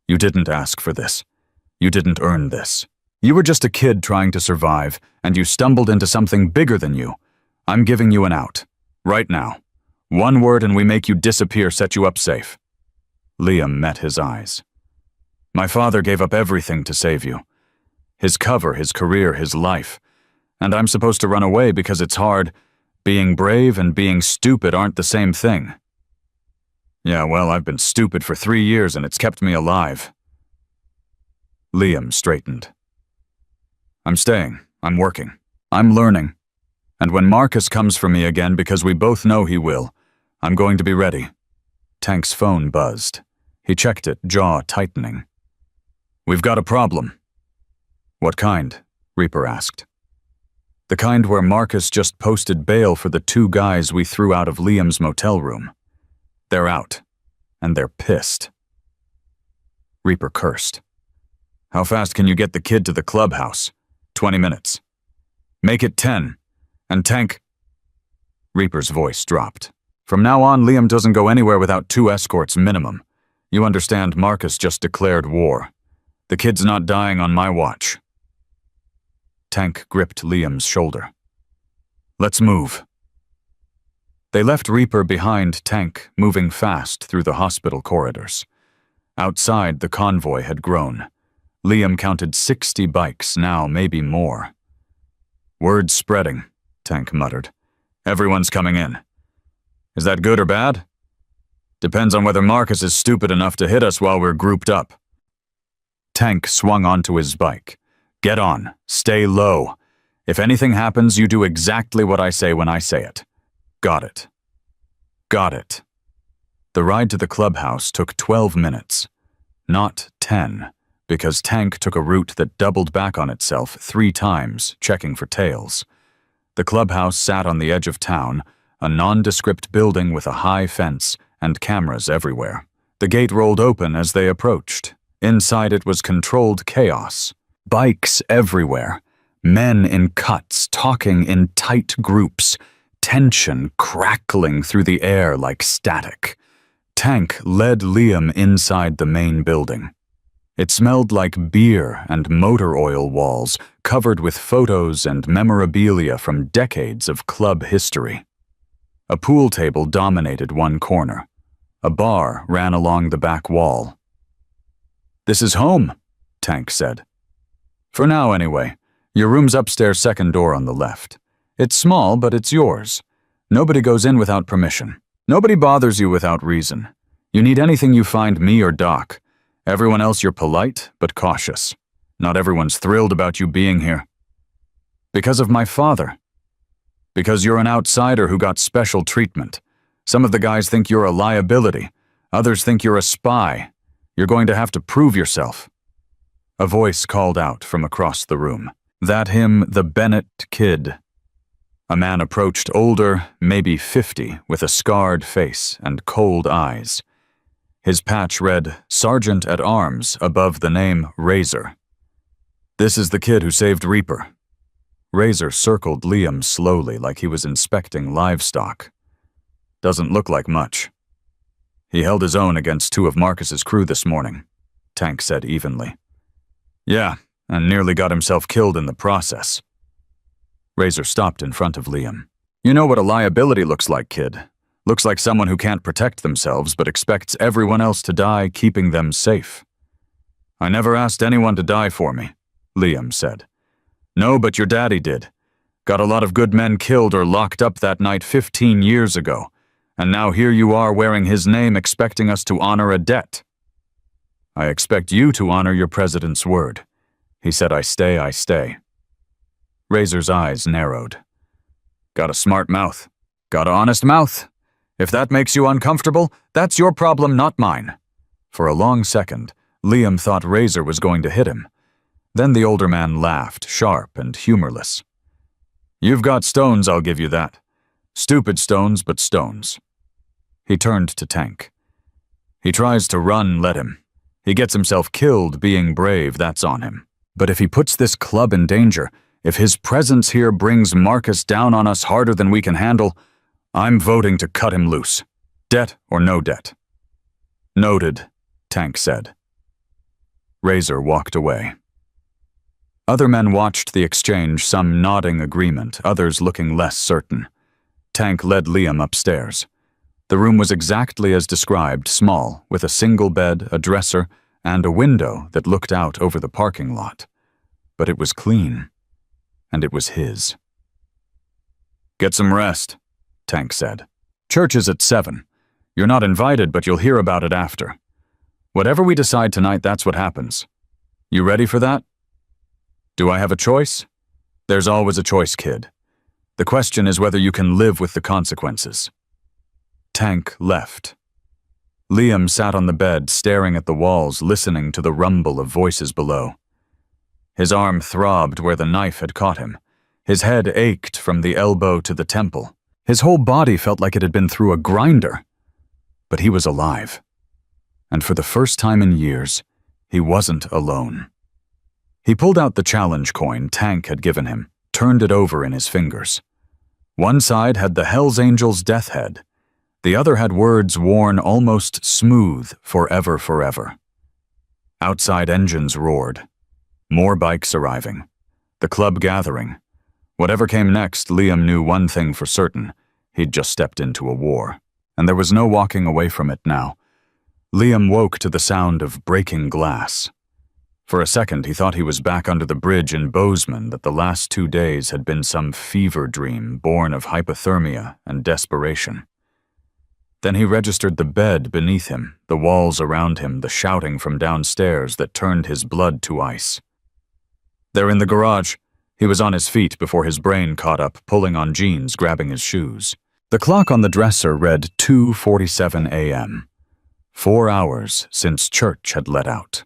You didn't ask for this. You didn't earn this. You were just a kid trying to survive, and you stumbled into something bigger than you. I'm giving you an out. Right now. 1 word and we make you disappear, set you up safe. Liam met his eyes. My father gave up everything to save you. His cover, his career, his life. And I'm supposed to run away because it's hard. Being brave and being stupid aren't the same thing. Yeah, well, I've been stupid for 3 years and it's kept me alive. Liam straightened. I'm staying. I'm working. I'm learning. And when Marcus comes for me again, because we both know he will, I'm going to be ready. Tank's phone buzzed. He checked it, jaw tightening. We've got a problem. What kind? Reaper asked. The kind where Marcus just posted bail for the 2 guys we threw out of Liam's motel room. They're out, and they're pissed. Reaper cursed. How fast can you get the kid to the clubhouse? 20 minutes. Make it 10. And Tank... Reaper's voice dropped. From now on, Liam doesn't go anywhere without 2 escorts minimum. You understand, Marcus just declared war. The kid's not dying on my watch. Tank gripped Liam's shoulder. Let's move. They left Reaper behind Tank, moving fast through the hospital corridors. Outside, the convoy had grown. Liam counted 60 bikes, now maybe more. Word's spreading, Tank muttered. Everyone's coming in. Is that good or bad? Depends on whether Marcus is stupid enough to hit us while we're grouped up. Tank swung onto his bike. Get on. Stay low. If anything happens, you do exactly what I say when I say it. Got it. Got it. The ride to the clubhouse took 12 minutes. Not 10, because Tank took a route that doubled back on itself 3 times, checking for tails. The clubhouse sat on the edge of town, a nondescript building with a high fence and cameras everywhere. The gate rolled open as they approached. Inside it was controlled chaos. Bikes everywhere. Men in cuts, talking in tight groups. Tension crackling through the air like static. Tank led Liam inside the main building. It smelled like beer and motor oil walls, covered with photos and memorabilia from decades of club history. A pool table dominated one corner. A bar ran along the back wall. "This is home," Tank said. "For now, anyway. Your room's upstairs, second door on the left. It's small, but it's yours. Nobody goes in without permission. Nobody bothers you without reason. You need anything, you find me or Doc. Everyone else, you're polite, but cautious. Not everyone's thrilled about you being here. Because of my father. Because you're an outsider who got special treatment. Some of the guys think you're a liability. Others think you're a spy. You're going to have to prove yourself." A voice called out from across the room. That him, the Bennett kid. A man approached, older, maybe 50, with a scarred face and cold eyes. His patch read Sergeant at Arms above the name Razor. "This is the kid who saved Reaper." Razor circled Liam slowly like he was inspecting livestock. "Doesn't look like much." "He held his own against 2 of Marcus's crew this morning," Tank said evenly. "Yeah, and nearly got himself killed in the process." Razor stopped in front of Liam. "You know what a liability looks like, kid. Looks like someone who can't protect themselves but expects everyone else to die, keeping them safe." "I never asked anyone to die for me," Liam said. "No, but your daddy did. Got a lot of good men killed or locked up that night 15 years ago, and now here you are wearing his name expecting us to honor a debt." "I expect you to honor your president's word. He said I stay, I stay." Razor's eyes narrowed. "Got a smart mouth. Got a honest mouth. If that makes you uncomfortable, that's your problem, not mine." For a long second, Liam thought Razor was going to hit him. Then the older man laughed, sharp and humorless. "You've got stones, I'll give you that. Stupid stones, but stones." He turned to Tank. "He tries to run, let him. He gets himself killed being brave, that's on him. But if he puts this club in danger, if his presence here brings Marcus down on us harder than we can handle, I'm voting to cut him loose. Debt or no debt." "Noted," Tank said. Razor walked away. Other men watched the exchange, some nodding agreement, others looking less certain. Tank led Liam upstairs. The room was exactly as described, small, with a single bed, a dresser, and a window that looked out over the parking lot. But it was clean, and it was his. "Get some rest," Tank said. "Church is at 7. You're not invited, but you'll hear about it after. Whatever we decide tonight, that's what happens. You ready for that?" "Do I have a choice?" "There's always a choice, kid. The question is whether you can live with the consequences." Tank left. Liam sat on the bed, staring at the walls, listening to the rumble of voices below. His arm throbbed where the knife had caught him. His head ached from the elbow to the temple. His whole body felt like it had been through a grinder. But he was alive. And for the first time in years, he wasn't alone. He pulled out the challenge coin Tank had given him, turned it over in his fingers. One side had the Hells Angels' death head. The other had words worn almost smooth, forever, forever. Outside engines roared. More bikes arriving. The club gathering. Whatever came next, Liam knew one thing for certain. He'd just stepped into a war. And there was no walking away from it now. Liam woke to the sound of breaking glass. For a second, he thought he was back under the bridge in Bozeman, that the last 2 days had been some fever dream born of hypothermia and desperation. Then he registered the bed beneath him, the walls around him, the shouting from downstairs that turned his blood to ice. They're in the garage. He was on his feet before his brain caught up, pulling on jeans, grabbing his shoes. The clock on the dresser read 2:47 a.m. 4 hours since church had let out.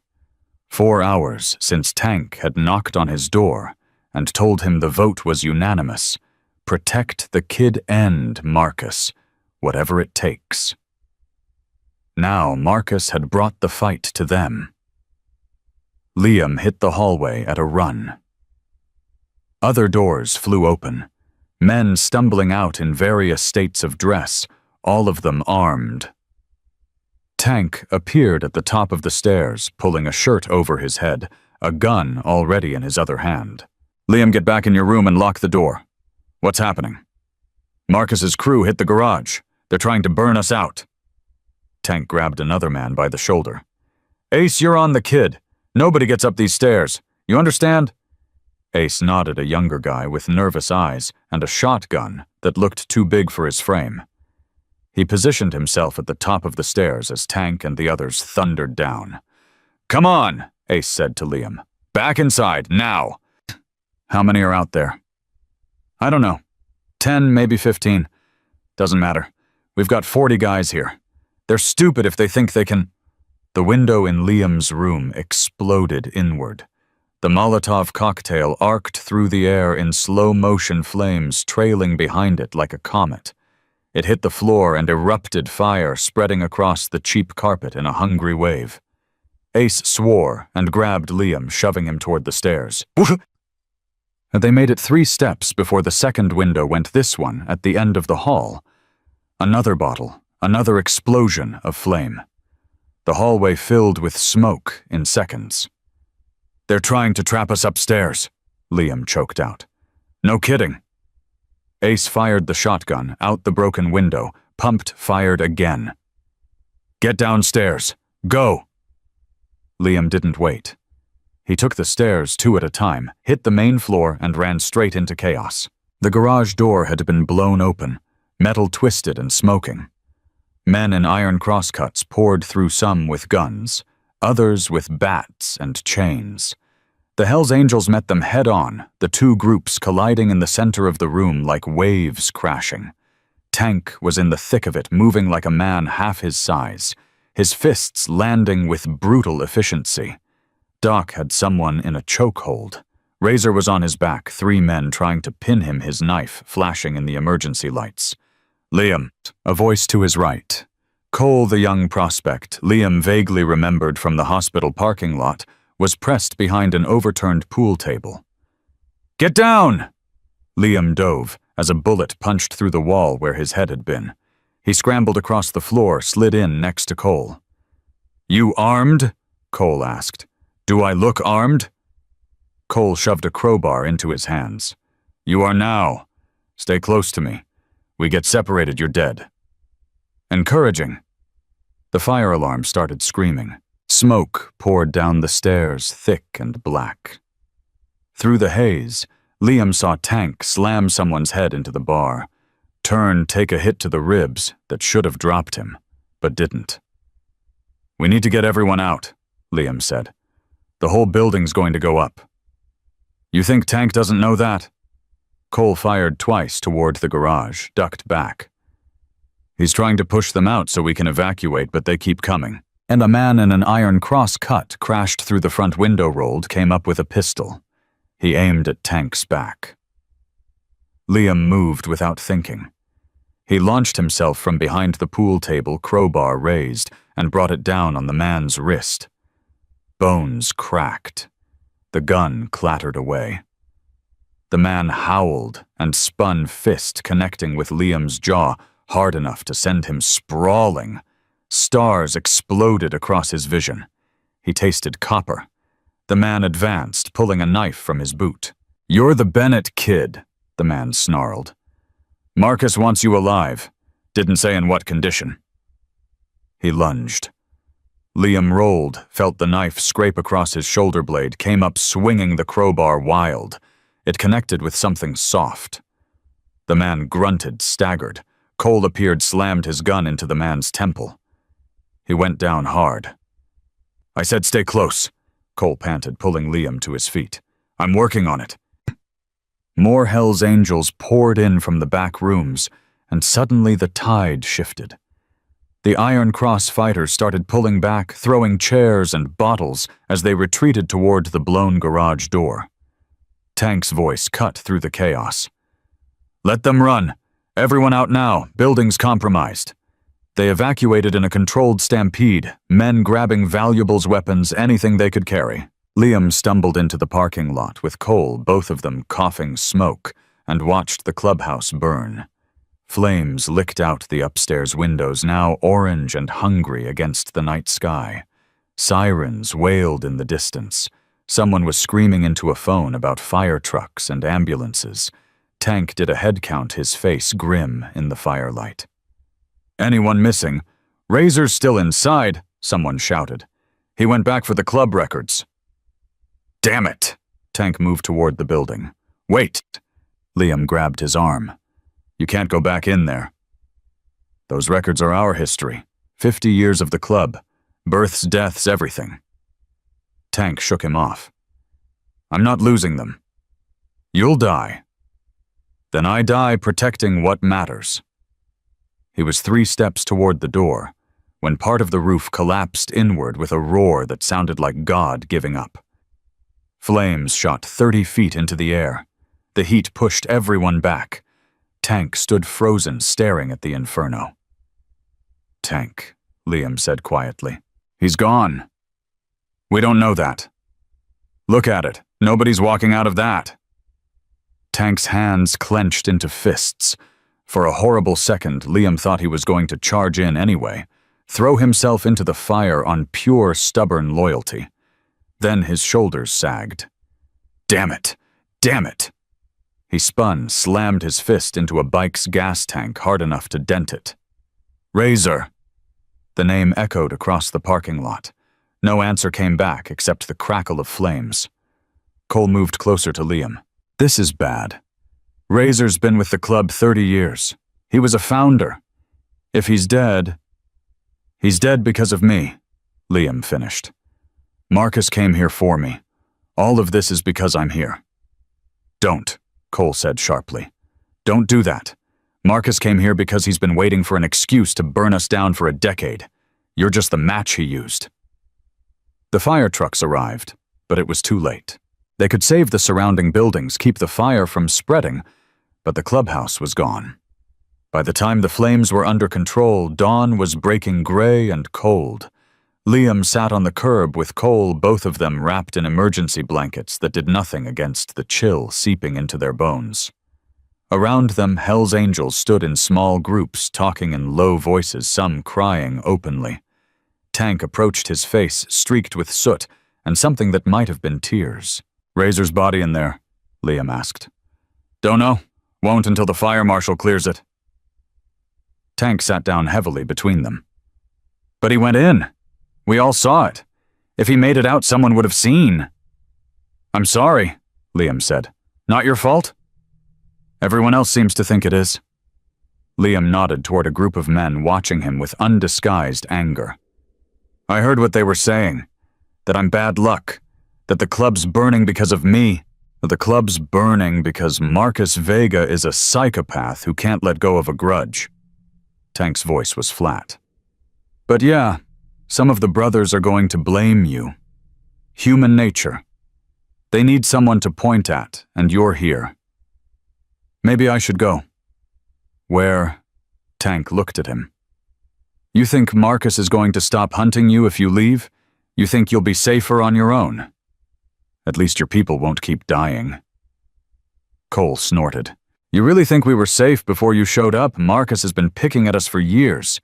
4 hours since Tank had knocked on his door and told him the vote was unanimous. Protect the kid and Marcus, whatever it takes. Now Marcus had brought the fight to them. Liam hit the hallway at a run. Other doors flew open, men stumbling out in various states of dress, all of them armed. Tank appeared at the top of the stairs, pulling a shirt over his head, a gun already in his other hand. Liam, get back in your room and lock the door. What's happening? Marcus's crew hit the garage. They're trying to burn us out. Tank grabbed another man by the shoulder. Ace, you're on the kid. Nobody gets up these stairs. You understand? Ace nodded, a younger guy with nervous eyes and a shotgun that looked too big for his frame. He positioned himself at the top of the stairs as Tank and the others thundered down. Come on, Ace said to Liam. Back inside, now. How many are out there? I don't know. 10, maybe 15. Doesn't matter. We've got 40 guys here. They're stupid if they think they can... The window in Liam's room exploded inward. The Molotov cocktail arced through the air in slow-motion flames, trailing behind it like a comet. It hit the floor and erupted fire, spreading across the cheap carpet in a hungry wave. Ace swore and grabbed Liam, shoving him toward the stairs. They made it 3 steps before the second window went this one at the end of the hall. Another bottle, another explosion of flame. The hallway filled with smoke in seconds. They're trying to trap us upstairs, Liam choked out. No kidding. Ace fired the shotgun out the broken window, pumped, fired again. Get downstairs. Go! Liam didn't wait. He took the stairs 2 at a time, hit the main floor, and ran straight into chaos. The garage door had been blown open, metal twisted and smoking. Men in iron crosscuts poured through, some with guns, others with bats and chains. The Hells Angels met them head-on, the 2 groups colliding in the center of the room like waves crashing. Tank was in the thick of it, moving like a man half his size, his fists landing with brutal efficiency. Doc had someone in a chokehold. Razor was on his back, 3 men trying to pin him, his knife flashing in the emergency lights. Liam, a voice to his right. Cole, the young prospect, Liam vaguely remembered from the hospital parking lot, was pressed behind an overturned pool table. Get down! Liam dove as a bullet punched through the wall where his head had been. He scrambled across the floor, slid in next to Cole. You armed? Cole asked. Do I look armed? Cole shoved a crowbar into his hands. You are now. Stay close to me. We get separated, you're dead. Encouraging. The fire alarm started screaming. Smoke poured down the stairs, thick and black. Through the haze, Liam saw Tank slam someone's head into the bar, turn, take a hit to the ribs that should have dropped him, but didn't. We need to get everyone out, Liam said. The whole building's going to go up. You think Tank doesn't know that? Cole fired twice toward the garage, ducked back. He's trying to push them out so we can evacuate, but they keep coming. And a man in an iron cross-cut crashed through the front window, rolled, came up with a pistol. He aimed at Tank's back. Liam moved without thinking. He launched himself from behind the pool table, crowbar raised, and brought it down on the man's wrist. Bones cracked. The gun clattered away. The man howled and spun, fist connecting with Liam's jaw, hard enough to send him sprawling. Stars exploded across his vision. He tasted copper. The man advanced, pulling a knife from his boot. You're the Bennett kid, the man snarled. Marcus wants you alive. Didn't say in what condition. He lunged. Liam rolled, felt the knife scrape across his shoulder blade, came up swinging the crowbar wild. It connected with something soft. The man grunted, staggered. Cole appeared, slammed his gun into the man's temple. He went down hard. I said stay close, Cole panted, pulling Liam to his feet. I'm working on it. More Hell's Angels poured in from the back rooms, and suddenly the tide shifted. The Iron Cross fighters started pulling back, throwing chairs and bottles as they retreated toward the blown garage door. Tank's voice cut through the chaos. Let them run. Everyone out now. Building's compromised. They evacuated in a controlled stampede, men grabbing valuables, weapons, anything they could carry. Liam stumbled into the parking lot with Cole, both of them coughing smoke, and watched the clubhouse burn. Flames licked out the upstairs windows, now orange and hungry against the night sky. Sirens wailed in the distance. Someone was screaming into a phone about fire trucks and ambulances. Tank did a head count, his face grim in the firelight. Anyone missing? Razor's still inside, someone shouted. He went back for the club records. Damn it! Tank moved toward the building. Wait! Liam grabbed his arm. You can't go back in there. Those records are our history. 50 years of the club. Births, deaths, everything. Tank shook him off. I'm not losing them. You'll die. Then I die protecting what matters. He was 3 steps toward the door when part of the roof collapsed inward with a roar that sounded like God giving up. Flames shot 30 feet into the air. The heat pushed everyone back. Tank stood frozen, staring at the inferno. Tank, Liam said quietly. He's gone. We don't know that. Look at it. Nobody's walking out of that. Tank's hands clenched into fists. For a horrible second, Liam thought he was going to charge in anyway, throw himself into the fire on pure, stubborn loyalty. Then his shoulders sagged. Damn it! Damn it! He spun, slammed his fist into a bike's gas tank hard enough to dent it. Razor! The name echoed across the parking lot. No answer came back except the crackle of flames. Cole moved closer to Liam. This is bad. Razor's been with the club 30 years. He was a founder. If he's dead because of me, Liam finished. Marcus came here for me. All of this is because I'm here. Don't, Cole said sharply. Don't do that. Marcus came here because he's been waiting for an excuse to burn us down for a decade. You're just the match he used. The fire trucks arrived, but it was too late. They could save the surrounding buildings, keep the fire from spreading, but the clubhouse was gone. By the time the flames were under control, dawn was breaking gray and cold. Liam sat on the curb with Cole, both of them wrapped in emergency blankets that did nothing against the chill seeping into their bones. Around them, Hell's Angels stood in small groups, talking in low voices, some crying openly. Tank approached his face, streaked with soot, and something that might have been tears. Razor's body in there? Liam asked. Don't know. Won't until the fire marshal clears it. Tank sat down heavily between them. But he went in. We all saw it. If he made it out, someone would have seen. I'm sorry, Liam said. Not your fault? Everyone else seems to think it is. Liam nodded toward a group of men watching him with undisguised anger. I heard what they were saying. That I'm bad luck. That the club's burning because of me. That the club's burning because Marcus Vega is a psychopath who can't let go of a grudge. Tank's voice was flat. But yeah, some of the brothers are going to blame you. Human nature. They need someone to point at, and you're here. Maybe I should go. Where? Tank looked at him. You think Marcus is going to stop hunting you if you leave? You think you'll be safer on your own? At least your people won't keep dying. Cole snorted. You really think we were safe before you showed up? Marcus has been picking at us for years.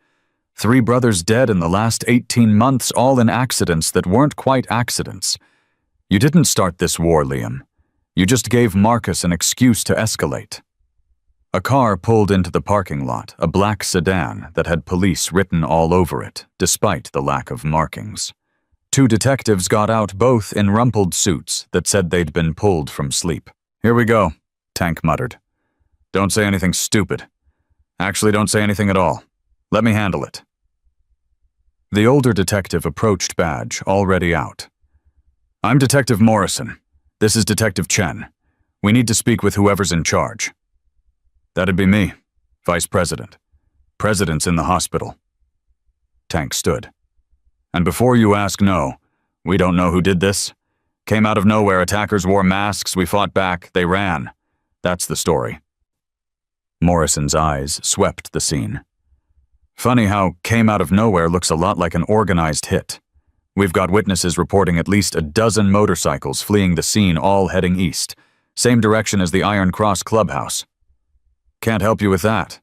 3 brothers dead in the last 18 months, all in accidents that weren't quite accidents. You didn't start this war, Liam. You just gave Marcus an excuse to escalate. A car pulled into the parking lot, a black sedan that had police written all over it, despite the lack of markings. 2 detectives got out, both in rumpled suits that said they'd been pulled from sleep. Here we go, Tank muttered. Don't say anything stupid. Actually, don't say anything at all. Let me handle it. The older detective approached Badge, already out. I'm Detective Morrison. This is Detective Chen. We need to speak with whoever's in charge. That'd be me, Vice President. President's in the hospital. Tank stood. And before you ask, no, we don't know who did this. Came out of nowhere, attackers wore masks, we fought back, they ran. That's the story. Morrison's eyes swept the scene. Funny how came out of nowhere looks a lot like an organized hit. We've got witnesses reporting at least a dozen motorcycles fleeing the scene, all heading east. Same direction as the Iron Cross clubhouse. Can't help you with that.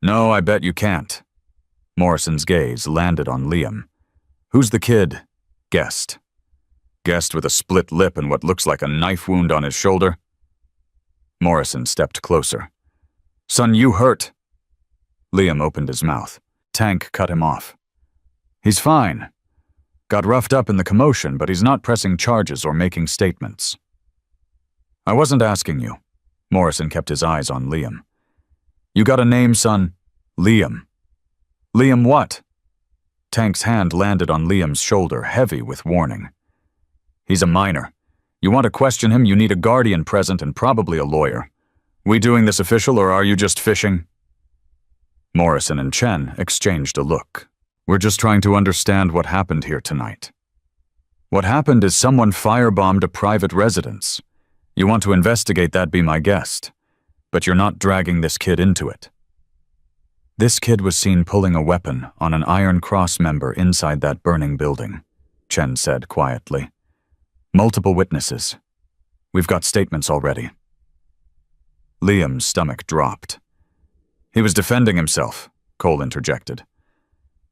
No, I bet you can't. Morrison's gaze landed on Liam. Who's the kid? Guessed. Guessed with a split lip and what looks like a knife wound on his shoulder. Morrison stepped closer. Son, you hurt. Liam opened his mouth. Tank cut him off. He's fine. Got roughed up in the commotion, but he's not pressing charges or making statements. I wasn't asking you. Morrison kept his eyes on Liam. You got a name, son? Liam. Liam what? Tank's hand landed on Liam's shoulder, heavy with warning. He's a minor. You want to question him, you need a guardian present and probably a lawyer. We doing this official or are you just fishing? Morrison and Chen exchanged a look. We're just trying to understand what happened here tonight. What happened is someone firebombed a private residence. You want to investigate that, be my guest. But you're not dragging this kid into it. This kid was seen pulling a weapon on an Iron Cross member inside that burning building, Chen said quietly. Multiple witnesses. We've got statements already. Liam's stomach dropped. He was defending himself, Cole interjected.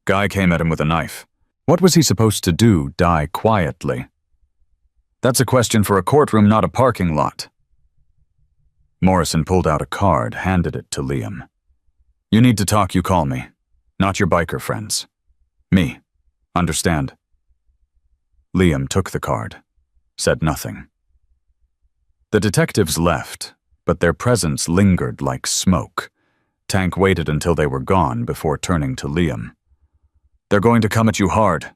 Guy came at him with a knife. What was he supposed to do, die quietly? That's a question for a courtroom, not a parking lot. Morrison pulled out a card, handed it to Liam. You need to talk, you call me. Not your biker friends. Me. Understand? Liam took the card, said nothing. The detectives left, but their presence lingered like smoke. Tank waited until they were gone before turning to Liam. They're going to come at you hard.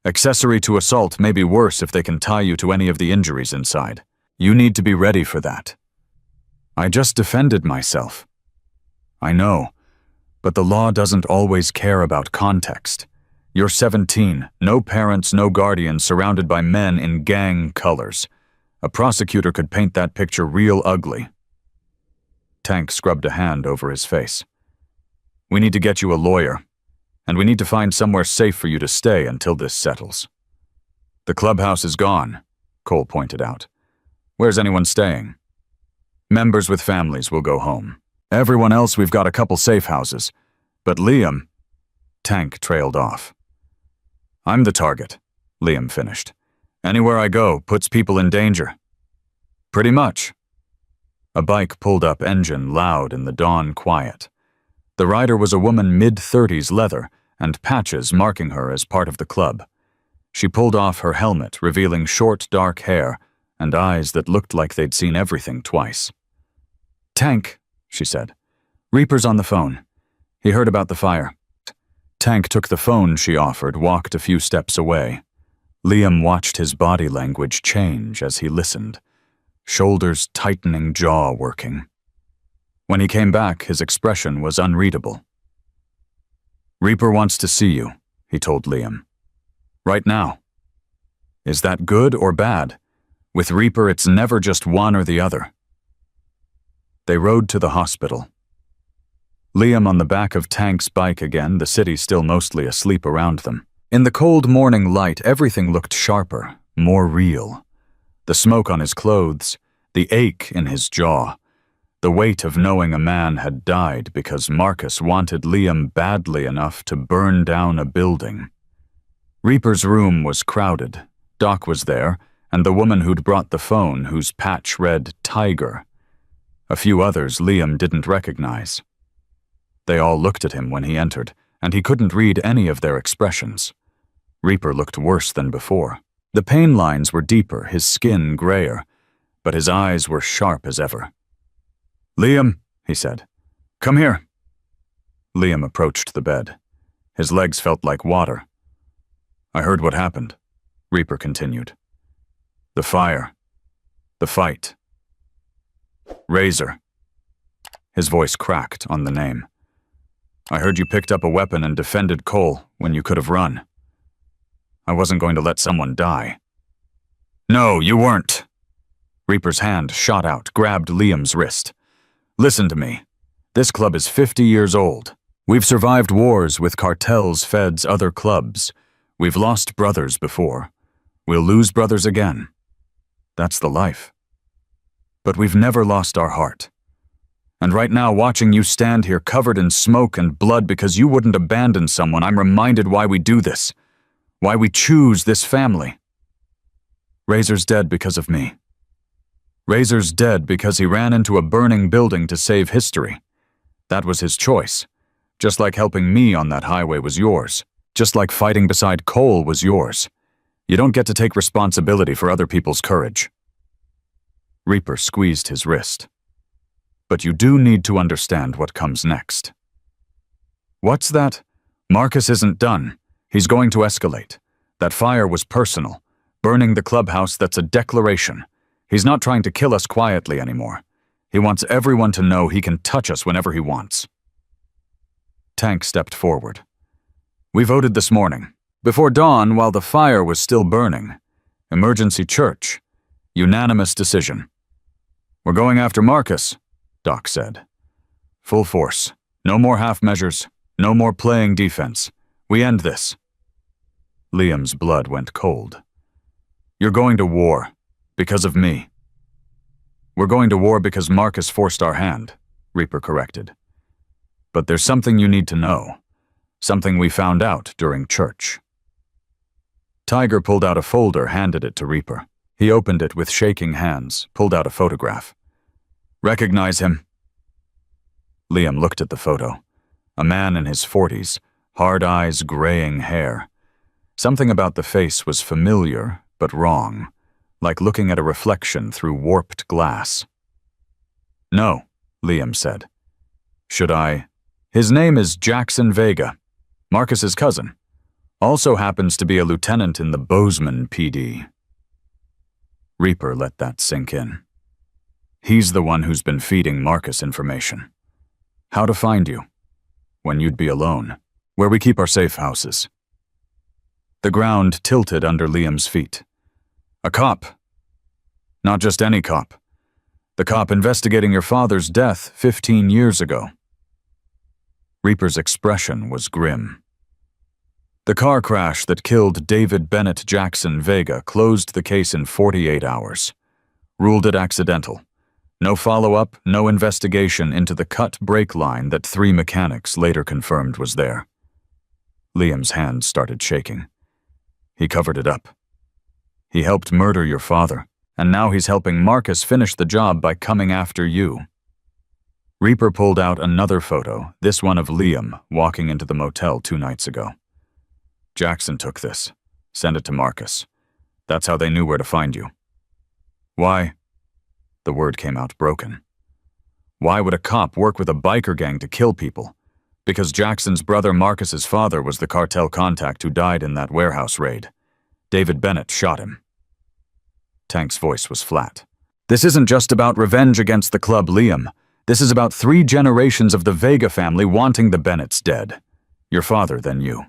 Accessory to assault may be worse if they can tie you to any of the injuries inside. You need to be ready for that. I just defended myself. I know, but the law doesn't always care about context. You're 17, no parents, no guardians, surrounded by men in gang colors. A prosecutor could paint that picture real ugly. Tank scrubbed a hand over his face. We need to get you a lawyer, and we need to find somewhere safe for you to stay until this settles. The clubhouse is gone, Cole pointed out. Where's anyone staying? Members with families will go home. Everyone else, we've got a couple safe houses. But Liam... Tank trailed off. I'm the target, Liam finished. Anywhere I go puts people in danger. Pretty much. A bike pulled up, engine loud in the dawn quiet. The rider was a woman mid-30s, leather, and patches marking her as part of the club. She pulled off her helmet, revealing short, dark hair and eyes that looked like they'd seen everything twice. Tank, she said. Reaper's on the phone. He heard about the fire. Tank took the phone she offered, walked a few steps away. Liam watched his body language change as he listened. Shoulders tightening, jaw working. When he came back, his expression was unreadable. Reaper wants to see you, he told Liam. Right now. Is that good or bad? With Reaper, it's never just one or the other. They rode to the hospital. Liam on the back of Tank's bike again, the city still mostly asleep around them. In the cold morning light, everything looked sharper, more real. The smoke on his clothes, the ache in his jaw, the weight of knowing a man had died because Marcus wanted Liam badly enough to burn down a building. Reaper's room was crowded. Doc was there, and the woman who'd brought the phone, whose patch read Tiger. A few others Liam didn't recognize. They all looked at him when he entered, and he couldn't read any of their expressions. Reaper looked worse than before. The pain lines were deeper, his skin grayer, but his eyes were sharp as ever. Liam, he said, come here. Liam approached the bed. His legs felt like water. I heard what happened, Reaper continued. The fire. The fight. Razor. His voice cracked on the name. I heard you picked up a weapon and defended Cole when you could have run. I wasn't going to let someone die. No, you weren't. Reaper's hand shot out, grabbed Liam's wrist. Listen to me. This club is 50 years old. We've survived wars with cartels, feds, other clubs. We've lost brothers before. We'll lose brothers again. That's the life. But we've never lost our heart. And right now, watching you stand here covered in smoke and blood because you wouldn't abandon someone, I'm reminded why we do this. Why we choose this family. Razor's dead because of me. Razor's dead because he ran into a burning building to save history. That was his choice. Just like helping me on that highway was yours. Just like fighting beside Cole was yours. You don't get to take responsibility for other people's courage. Reaper squeezed his wrist. But you do need to understand what comes next. What's that? Marcus isn't done. He's going to escalate. That fire was personal. Burning the clubhouse, that's a declaration. He's not trying to kill us quietly anymore. He wants everyone to know he can touch us whenever he wants. Tank stepped forward. We voted this morning. Before dawn, while the fire was still burning. Emergency church. Unanimous decision. We're going after Marcus, Doc said. Full force. No more half measures. No more playing defense. We end this. Liam's blood went cold. You're going to war. Because of me. We're going to war because Marcus forced our hand, Reaper corrected. But there's something you need to know. Something we found out during church. Tiger pulled out a folder, handed it to Reaper. He opened it with shaking hands, pulled out a photograph. Recognize him? Liam looked at the photo. A man in his 40s, hard eyes, graying hair. Something about the face was familiar, but wrong. Like looking at a reflection through warped glass. No, Liam said. Should I? His name is Jackson Vega, Marcus's cousin. Also happens to be a lieutenant in the Bozeman PD. Reaper let that sink in. He's the one who's been feeding Marcus information. How to find you. When you'd be alone. Where we keep our safe houses. The ground tilted under Liam's feet. A cop. Not just any cop. The cop investigating your father's death 15 years ago. Reaper's expression was grim. The car crash that killed David Bennett Jackson Vega closed the case in 48 hours. Ruled it accidental. No follow-up, no investigation into the cut brake line that 3 mechanics later confirmed was there. Liam's hand started shaking. He covered it up. He helped murder your father, and now he's helping Marcus finish the job by coming after you. Reaper pulled out another photo, this one of Liam, walking into the motel 2 nights ago. Jackson took this, sent it to Marcus. That's how they knew where to find you. Why? The word came out broken. Why would a cop work with a biker gang to kill people? Because Jackson's brother Marcus's father was the cartel contact who died in that warehouse raid. David Bennett shot him. Tank's voice was flat. This isn't just about revenge against the club, Liam. This is about 3 generations of the Vega family wanting the Bennetts dead. Your father, then you.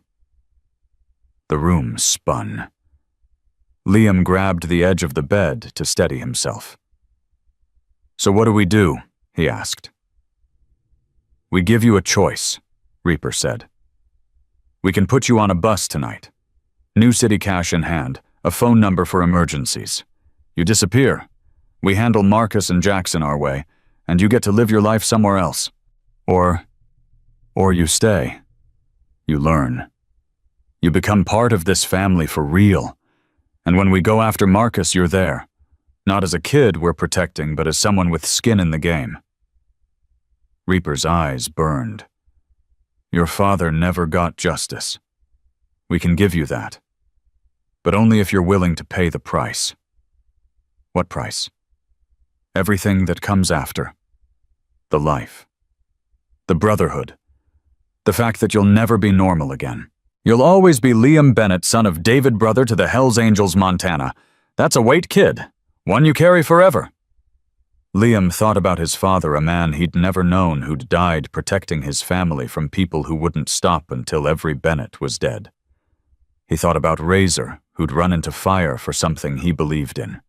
The room spun. Liam grabbed the edge of the bed to steady himself. So what do we do? He asked. We give you a choice, Reaper said. We can put you on a bus tonight. New city cash in hand, a phone number for emergencies. You disappear. We handle Marcus and Jackson our way, and you get to live your life somewhere else. Or you stay. You learn. You become part of this family for real. And when we go after Marcus, you're there. Not as a kid we're protecting, but as someone with skin in the game. Reaper's eyes burned. Your father never got justice. We can give you that. But only if you're willing to pay the price. What price? Everything that comes after. The life. The brotherhood. The fact that you'll never be normal again. You'll always be Liam Bennett, son of David, brother to the Hells Angels, Montana. That's a weight, kid. One you carry forever. Liam thought about his father, a man he'd never known who'd died protecting his family from people who wouldn't stop until every Bennett was dead. He thought about Razor, who'd run into fire for something he believed in.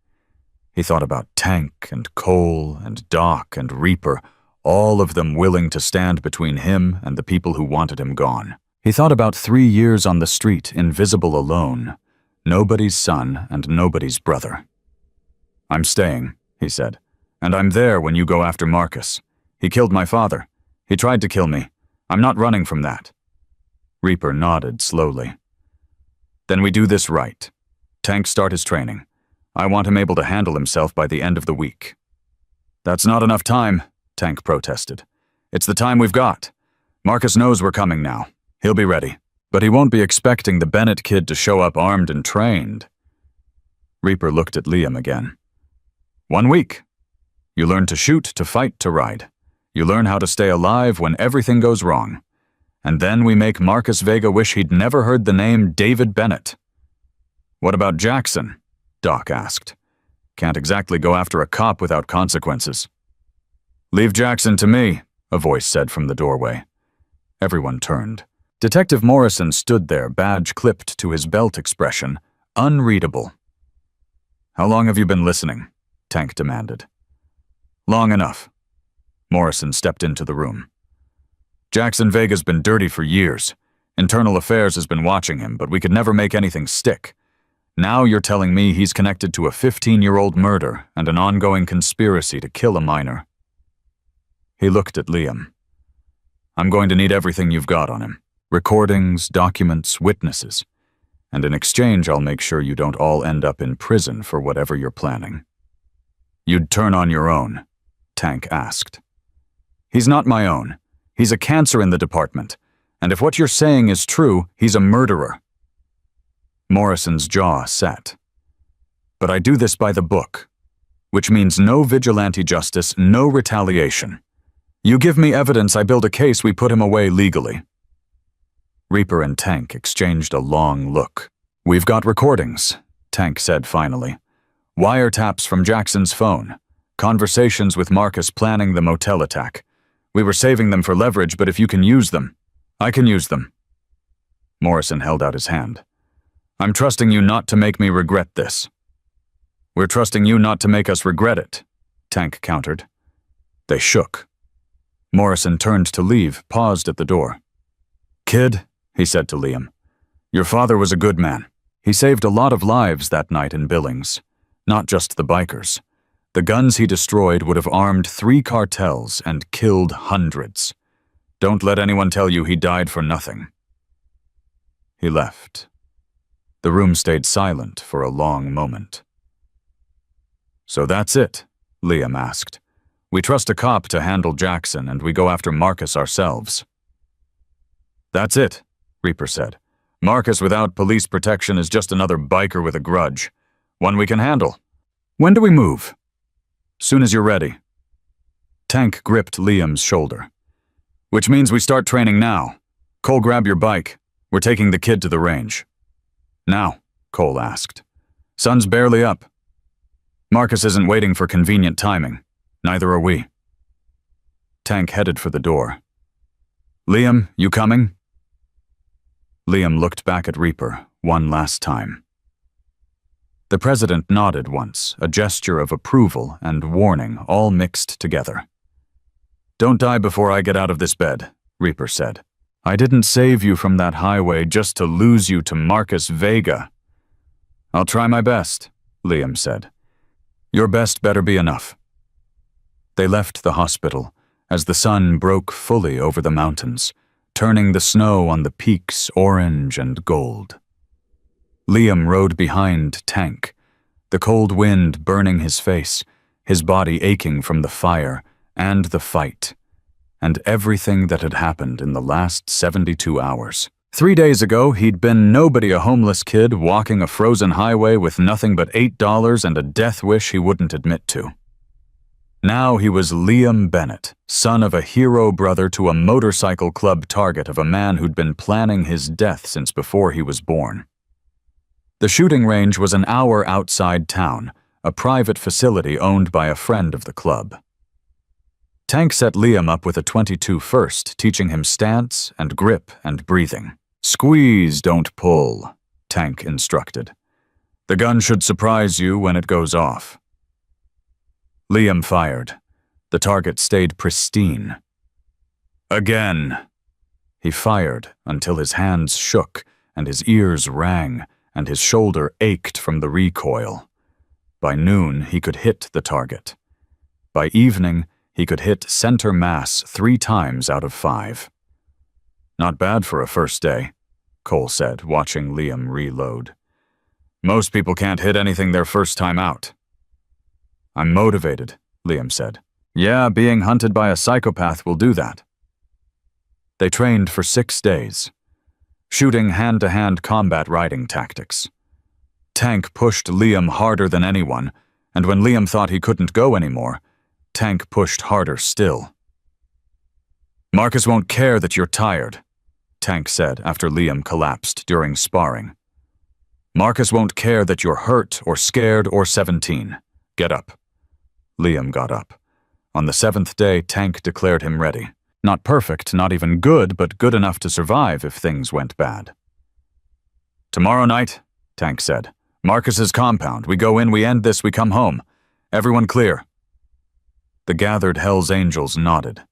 He thought about Tank and Cole and Doc and Reaper, all of them willing to stand between him and the people who wanted him gone. He thought about 3 years on the street, invisible alone, nobody's son and nobody's brother. "I'm staying," he said, "and I'm there when you go after Marcus. He killed my father. He tried to kill me. I'm not running from that." Reaper nodded slowly. "Then we do this right. Tank start his training. I want him able to handle himself by the end of the week." "That's not enough time," Tank protested. "It's the time we've got. Marcus knows we're coming now. He'll be ready. But he won't be expecting the Bennett kid to show up armed and trained." Reaper looked at Liam again. 1 week. You learn to shoot, to fight, to ride. You learn how to stay alive when everything goes wrong. And then we make Marcus Vega wish he'd never heard the name David Bennett." "What about Jackson?" Doc asked. "Can't exactly go after a cop without consequences." "Leave Jackson to me," a voice said from the doorway. Everyone turned. Detective Morrison stood there, badge clipped to his belt expression, unreadable. "How long have you been listening?" Tank demanded. "Long enough." Morrison stepped into the room. "Jackson Vega's been dirty for years. Internal Affairs has been watching him, but we could never make anything stick. Now you're telling me he's connected to a 15-year-old murder and an ongoing conspiracy to kill a minor." He looked at Liam. "I'm going to need everything you've got on him. Recordings, documents, witnesses. And in exchange, I'll make sure you don't all end up in prison for whatever you're planning." "You'd turn on your own?" Tank asked. "He's not my own. He's a cancer in the department. And if what you're saying is true, he's a murderer." Morrison's jaw set. "But I do this by the book, which means no vigilante justice, no retaliation. You give me evidence, I build a case, we put him away legally." Reaper and Tank exchanged a long look. "We've got recordings," Tank said finally. "Wiretaps from Jackson's phone. Conversations with Marcus planning the motel attack. We were saving them for leverage, but if you can use them, I can use them." Morrison held out his hand. "I'm trusting you not to make me regret this." "We're trusting you not to make us regret it," Tank countered. They shook. Morrison turned to leave, paused at the door. "Kid," he said to Liam, "your father was a good man. He saved a lot of lives that night in Billings, not just the bikers. The guns he destroyed would have armed 3 cartels and killed hundreds. Don't let anyone tell you he died for nothing." He left. The room stayed silent for a long moment. "So that's it?" Liam asked. "We trust a cop to handle Jackson and we go after Marcus ourselves." "That's it," Reaper said. "Marcus without police protection is just another biker with a grudge. One we can handle. When do we move?" "Soon as you're ready." Tank gripped Liam's shoulder. "Which means we start training now. Cole, grab your bike. We're taking the kid to the range." "Now?" Cole asked. "Sun's barely up." "Marcus isn't waiting for convenient timing. Neither are we." Tank headed for the door. "Liam, you coming?" Liam looked back at Reaper one last time. The president nodded once, a gesture of approval and warning all mixed together. "Don't die before I get out of this bed," Reaper said. "I didn't save you from that highway just to lose you to Marcus Vega." "I'll try my best," Liam said. "Your best better be enough." They left the hospital as the sun broke fully over the mountains, turning the snow on the peaks orange and gold. Liam rode behind Tank, the cold wind burning his face, his body aching from the fire and the fight, and everything that had happened in the last 72 hours. 3 days ago, he'd been nobody, a homeless kid walking a frozen highway with nothing but $8 and a death wish he wouldn't admit to. Now he was Liam Bennett, son of a hero brother to a motorcycle club target of a man who'd been planning his death since before he was born. The shooting range was an hour outside town, a private facility owned by a friend of the club. Tank set Liam up with a .22 first, teaching him stance and grip and breathing. "Squeeze, don't pull," Tank instructed. "The gun should surprise you when it goes off." Liam fired. The target stayed pristine. "Again." He fired until his hands shook and his ears rang and his shoulder ached from the recoil. By noon, he could hit the target. By evening, he could hit center mass 3 times out of 5. "Not bad for a first day," Cole said, watching Liam reload. "Most people can't hit anything their first time out." "I'm motivated," Liam said. "Yeah, being hunted by a psychopath will do that." They trained for 6 days, shooting hand-to-hand combat riding tactics. Tank pushed Liam harder than anyone, and when Liam thought he couldn't go anymore, Tank pushed harder still. "Marcus won't care that you're tired," Tank said after Liam collapsed during sparring. "Marcus won't care that you're hurt or scared or 17. Get up." Liam got up. On the 7th day, Tank declared him ready. Not perfect, not even good, but good enough to survive if things went bad. "Tomorrow night," Tank said. "Marcus's compound. We go in, we end this, we come home. Everyone clear." The gathered Hell's Angels nodded.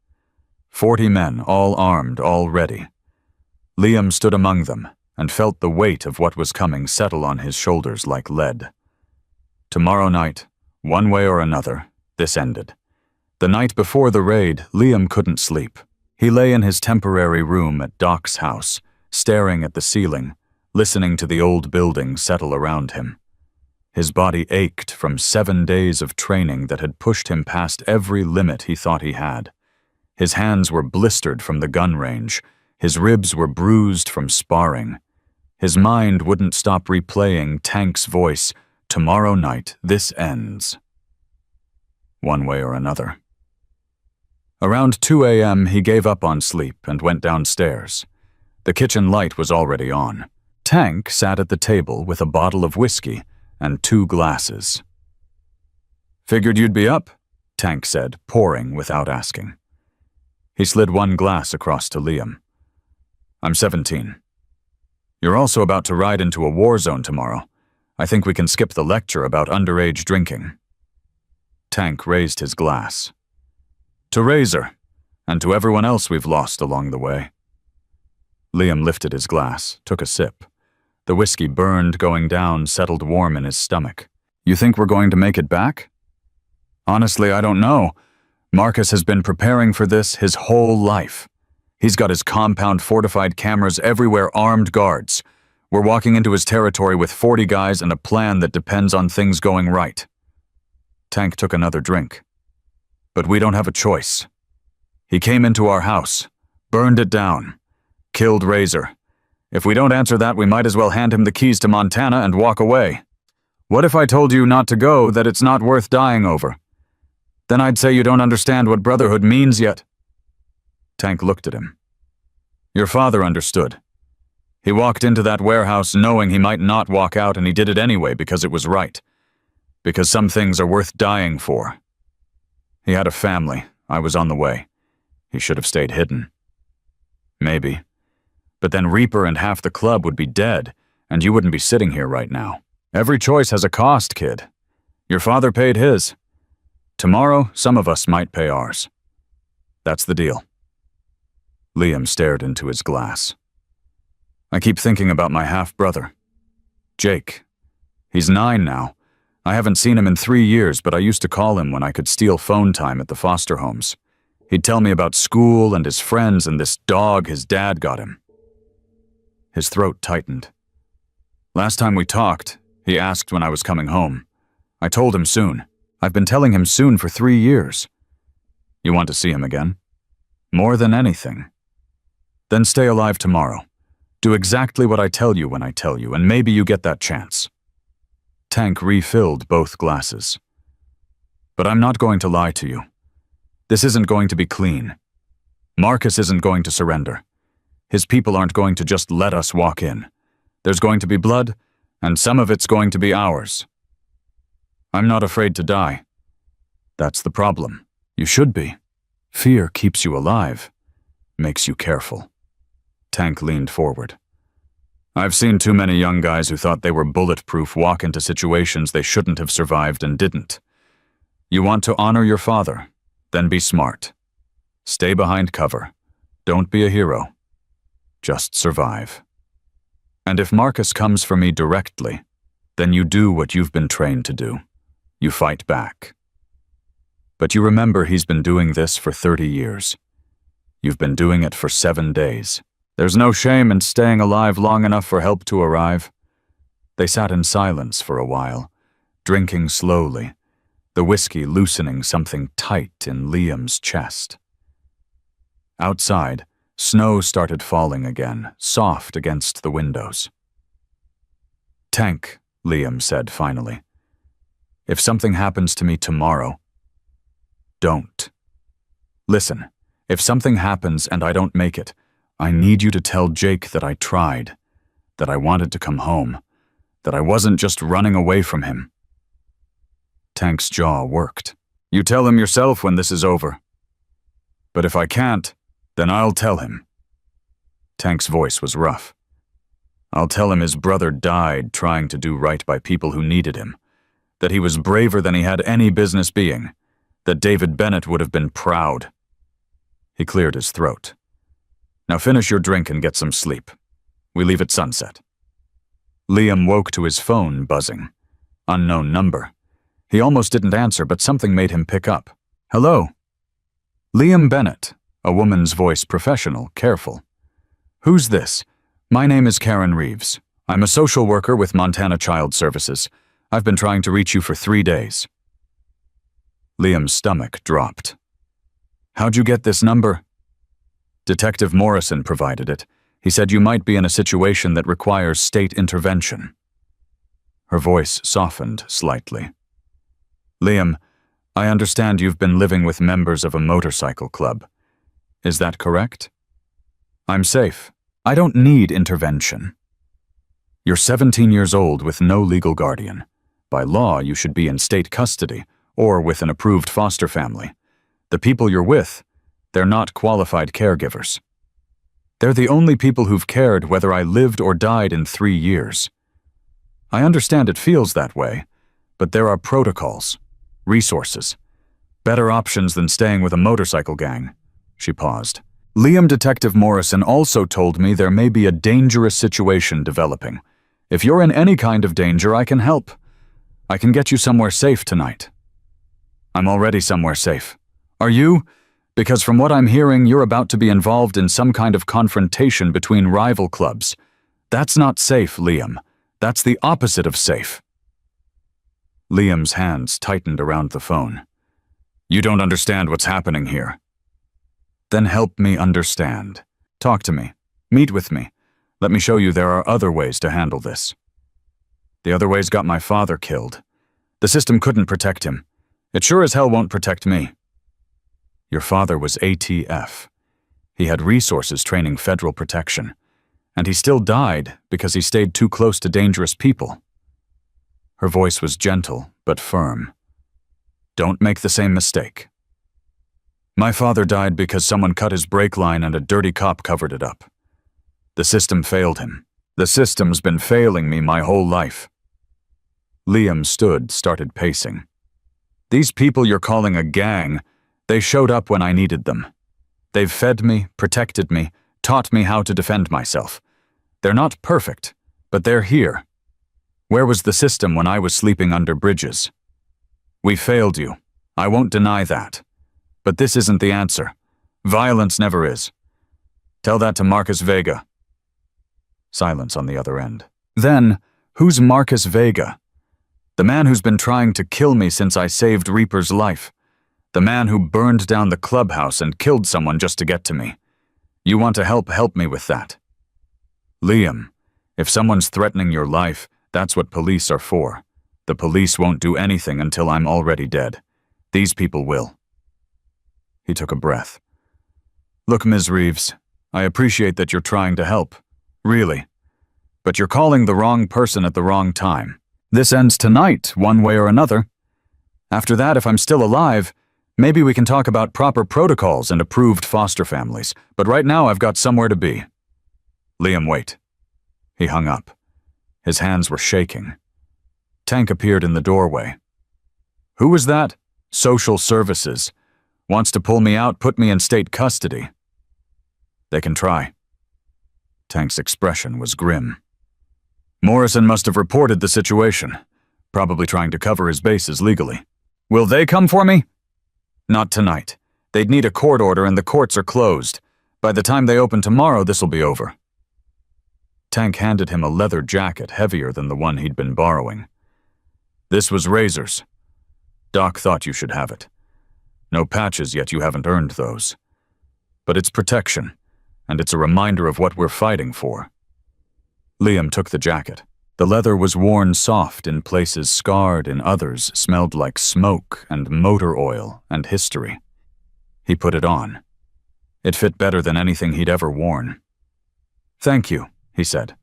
40 men, all armed, all ready. Liam stood among them and felt the weight of what was coming settle on his shoulders like lead. Tomorrow night, one way or another, this ended. The night before the raid, Liam couldn't sleep. He lay in his temporary room at Doc's house, staring at the ceiling, listening to the old building settle around him. His body ached from 7 days of training that had pushed him past every limit he thought he had. His hands were blistered from the gun range. His ribs were bruised from sparring. His mind wouldn't stop replaying Tank's voice, "Tomorrow night, this ends." One way or another. Around 2 a.m., he gave up on sleep and went downstairs. The kitchen light was already on. Tank sat at the table with a bottle of whiskey and 2 glasses. "Figured you'd be up," Tank said, pouring without asking. He slid 1 glass across to Liam. "I'm 17. You're also about to ride into a war zone tomorrow. I think we can skip the lecture about underage drinking." Tank raised his glass. "To Razor, and to everyone else we've lost along the way." Liam lifted his glass, took a sip. The whiskey burned going down, settled warm in his stomach. "You think we're going to make it back?" "Honestly, I don't know. Marcus has been preparing for this his whole life. He's got his compound fortified cameras everywhere, armed guards. We're walking into his territory with 40 guys and a plan that depends on things going right." Tank took another drink. "But we don't have a choice. He came into our house, burned it down, killed Razor. If we don't answer that, we might as well hand him the keys to Montana and walk away. What if I told you not to go, that it's not worth dying over? Then I'd say you don't understand what brotherhood means yet." Tank looked at him. "Your father understood. He walked into that warehouse knowing he might not walk out, and he did it anyway because it was right. Because some things are worth dying for. He had a family. I was on the way. He should have stayed hidden." "Maybe. But then Reaper and half the club would be dead, and you wouldn't be sitting here right now. Every choice has a cost, kid. Your father paid his. Tomorrow, some of us might pay ours. That's the deal." Liam stared into his glass. "I keep thinking about my half-brother, Jake. He's 9 now. I haven't seen him in 3 years, but I used to call him when I could steal phone time at the foster homes. He'd tell me about school and his friends and this dog his dad got him." His throat tightened. "Last time we talked, he asked when I was coming home. I told him soon. I've been telling him soon for 3 years. You want to see him again? More than anything. Then stay alive tomorrow. Do exactly what I tell you when I tell you, and maybe you get that chance." Tank refilled both glasses. "But I'm not going to lie to you. This isn't going to be clean. Marcus isn't going to surrender. His people aren't going to just let us walk in. There's going to be blood, and some of it's going to be ours. I'm not afraid to die. That's the problem. You should be. Fear keeps you alive, makes you careful. Tank leaned forward. I've seen too many young guys who thought they were bulletproof walk into situations they shouldn't have survived and didn't. You want to honor your father, then be smart. Stay behind cover. Don't be a hero. Just survive. And if Marcus comes for me directly, then you do what you've been trained to do. You fight back. But you remember he's been doing this for 30 years. You've been doing it for 7 days. There's no shame in staying alive long enough for help to arrive. They sat in silence for a while, drinking slowly, the whiskey loosening something tight in Liam's chest. Outside, snow started falling again, soft against the windows. Tank, Liam said finally. If something happens to me tomorrow, don't. Listen, if something happens and I don't make it, I need you to tell Jake that I tried, that I wanted to come home, that I wasn't just running away from him. Tank's jaw worked. You tell him yourself when this is over. But if I can't, then I'll tell him. Tank's voice was rough. I'll tell him his brother died trying to do right by people who needed him, that he was braver than he had any business being, that David Bennett would have been proud. He cleared his throat. Now finish your drink and get some sleep. We leave at sunset. Liam woke to his phone buzzing. Unknown number. He almost didn't answer, but something made him pick up. Hello? Liam Bennett, a woman's voice professional, careful. Who's this? My name is Karen Reeves. I'm a social worker with Montana Child Services. I've been trying to reach you for 3 days. Liam's stomach dropped. How'd you get this number? Detective Morrison provided it. He said you might be in a situation that requires state intervention. Her voice softened slightly. Liam, I understand you've been living with members of a motorcycle club. Is that correct? I'm safe. I don't need intervention. You're 17 years old with no legal guardian. By law, you should be in state custody or with an approved foster family. The people you're with, they're not qualified caregivers. They're the only people who've cared whether I lived or died in 3 years. I understand it feels that way, but there are protocols, resources, better options than staying with a motorcycle gang. She paused. Liam, Detective Morrison also told me there may be a dangerous situation developing. If you're in any kind of danger, I can help. I can get you somewhere safe tonight. I'm already somewhere safe. Are you? Because from what I'm hearing, you're about to be involved in some kind of confrontation between rival clubs. That's not safe, Liam. That's the opposite of safe. Liam's hands tightened around the phone. You don't understand what's happening here. Then help me understand. Talk to me. Meet with me. Let me show you there are other ways to handle this. The other ways got my father killed. The system couldn't protect him. It sure as hell won't protect me. Your father was ATF. He had resources training federal protection. And he still died because he stayed too close to dangerous people. Her voice was gentle but firm. Don't make the same mistake. My father died because someone cut his brake line and a dirty cop covered it up. The system failed him. The system's been failing me my whole life. Liam started pacing. These people you're calling a gang, they showed up when I needed them. They've fed me, protected me, taught me how to defend myself. They're not perfect, but they're here. Where was the system when I was sleeping under bridges? We failed you. I won't deny that. But this isn't the answer. Violence never is. Tell that to Marcus Vega. Silence on the other end. Then, who's Marcus Vega? The man who's been trying to kill me since I saved Reaper's life. The man who burned down the clubhouse and killed someone just to get to me. You want to help me with that. Liam, if someone's threatening your life, that's what police are for. The police won't do anything until I'm already dead. These people will. He took a breath. Look, Ms. Reeves, I appreciate that you're trying to help. Really. But you're calling the wrong person at the wrong time. This ends tonight, one way or another. After that, if I'm still alive, maybe we can talk about proper protocols and approved foster families, but right now I've got somewhere to be. Liam, wait. He hung up. His hands were shaking. Tank appeared in the doorway. Who was that? Social services. Wants to pull me out, put me in state custody. They can try. Tank's expression was grim. Morrison must have reported the situation, probably trying to cover his bases legally. Will they come for me? Not tonight. They'd need a court order and the courts are closed. By the time they open tomorrow, this'll be over. Tank handed him a leather jacket heavier than the one he'd been borrowing. This was Razor's. Doc thought you should have it. No patches yet, you haven't earned those. But it's protection, and it's a reminder of what we're fighting for. Liam took the jacket. The leather was worn soft in places, scarred in others, smelled like smoke and motor oil and history. He put it on. It fit better than anything he'd ever worn. Thank you, he said.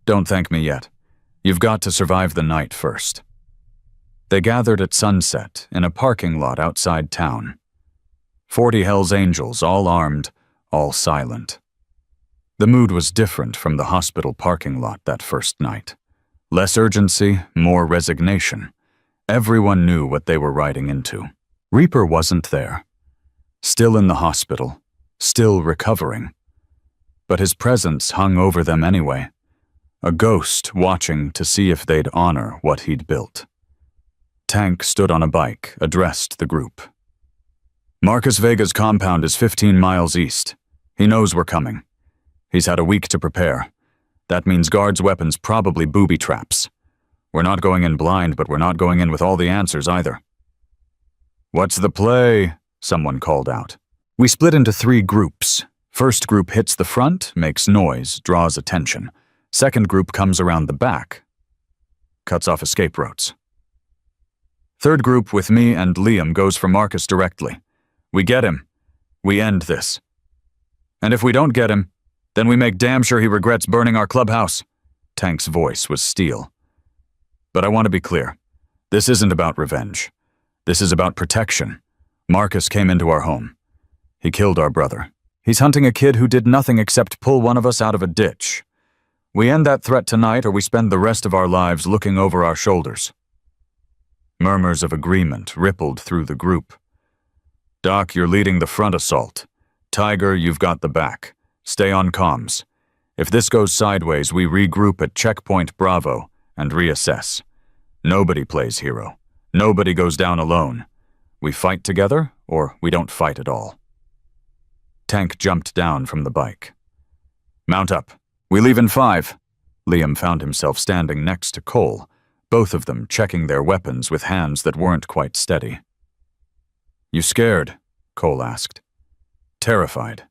Don't thank me yet. You've got to survive the night first. They gathered at sunset in a parking lot outside town. 40 Hells Angels, all armed, all silent. The mood was different from the hospital parking lot that first night. Less urgency, more resignation. Everyone knew what they were riding into. Reaper wasn't there. Still in the hospital, still recovering. But his presence hung over them anyway. A ghost watching to see if they'd honor what he'd built. Tank stood on a bike, addressed the group. Marcus Vega's compound is 15 miles east. He knows we're coming. He's had a week to prepare. That means guards' weapons probably booby traps. We're not going in blind, but we're not going in with all the answers either. What's the play? Someone called out. We split into 3 groups. First group hits the front, makes noise, draws attention. Second group comes around the back, cuts off escape routes. Third group with me and Liam goes for Marcus directly. We get him. We end this. And if we don't get him, then we make damn sure he regrets burning our clubhouse. Tank's voice was steel. But I want to be clear. This isn't about revenge. This is about protection. Marcus came into our home. He killed our brother. He's hunting a kid who did nothing except pull one of us out of a ditch. We end that threat tonight or we spend the rest of our lives looking over our shoulders. Murmurs of agreement rippled through the group. Doc, you're leading the front assault. Tiger, you've got the back. Stay on comms. If this goes sideways, we regroup at checkpoint Bravo and reassess. Nobody plays hero. Nobody goes down alone. We fight together, or we don't fight at all. Tank jumped down from the bike. Mount up. We leave in 5. Liam found himself standing next to Cole, both of them checking their weapons with hands that weren't quite steady. You scared? Cole asked. Terrified.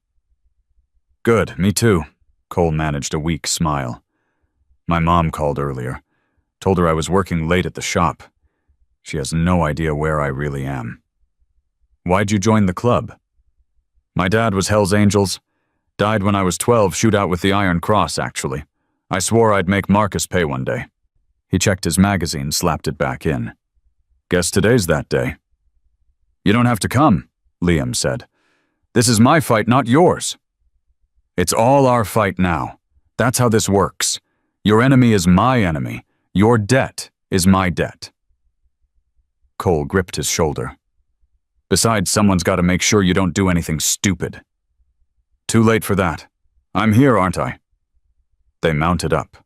Good, me too. Cole managed a weak smile. My mom called earlier. Told her I was working late at the shop. She has no idea where I really am. Why'd you join the club? My dad was Hell's Angels. Died when I was 12, shootout with the Iron Cross, actually. I swore I'd make Marcus pay one day. He checked his magazine, slapped it back in. Guess today's that day. You don't have to come, Liam said. This is my fight, not yours. It's all our fight now. That's how this works. Your enemy is my enemy. Your debt is my debt. Cole gripped his shoulder. Besides, someone's got to make sure you don't do anything stupid. Too late for that. I'm here, aren't I? They mounted up.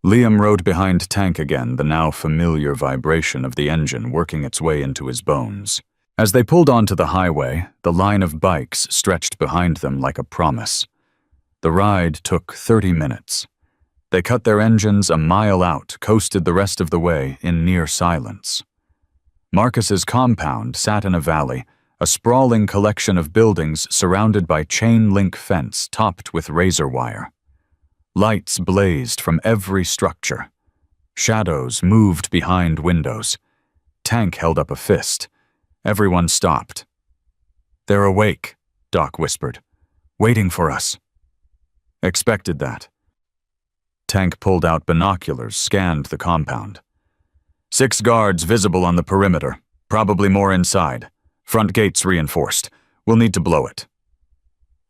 Liam rode behind Tank again, the now familiar vibration of the engine working its way into his bones. As they pulled onto the highway, the line of bikes stretched behind them like a promise. The ride took 30 minutes. They cut their engines a mile out, coasted the rest of the way in near silence. Marcus's compound sat in a valley, a sprawling collection of buildings surrounded by chain-link fence topped with razor wire. Lights blazed from every structure. Shadows moved behind windows. Tank held up a fist. Everyone stopped. They're awake, Doc whispered. Waiting for us. Expected that. Tank pulled out binoculars, scanned the compound. 6 guards visible on the perimeter. Probably more inside. Front gate's reinforced. We'll need to blow it.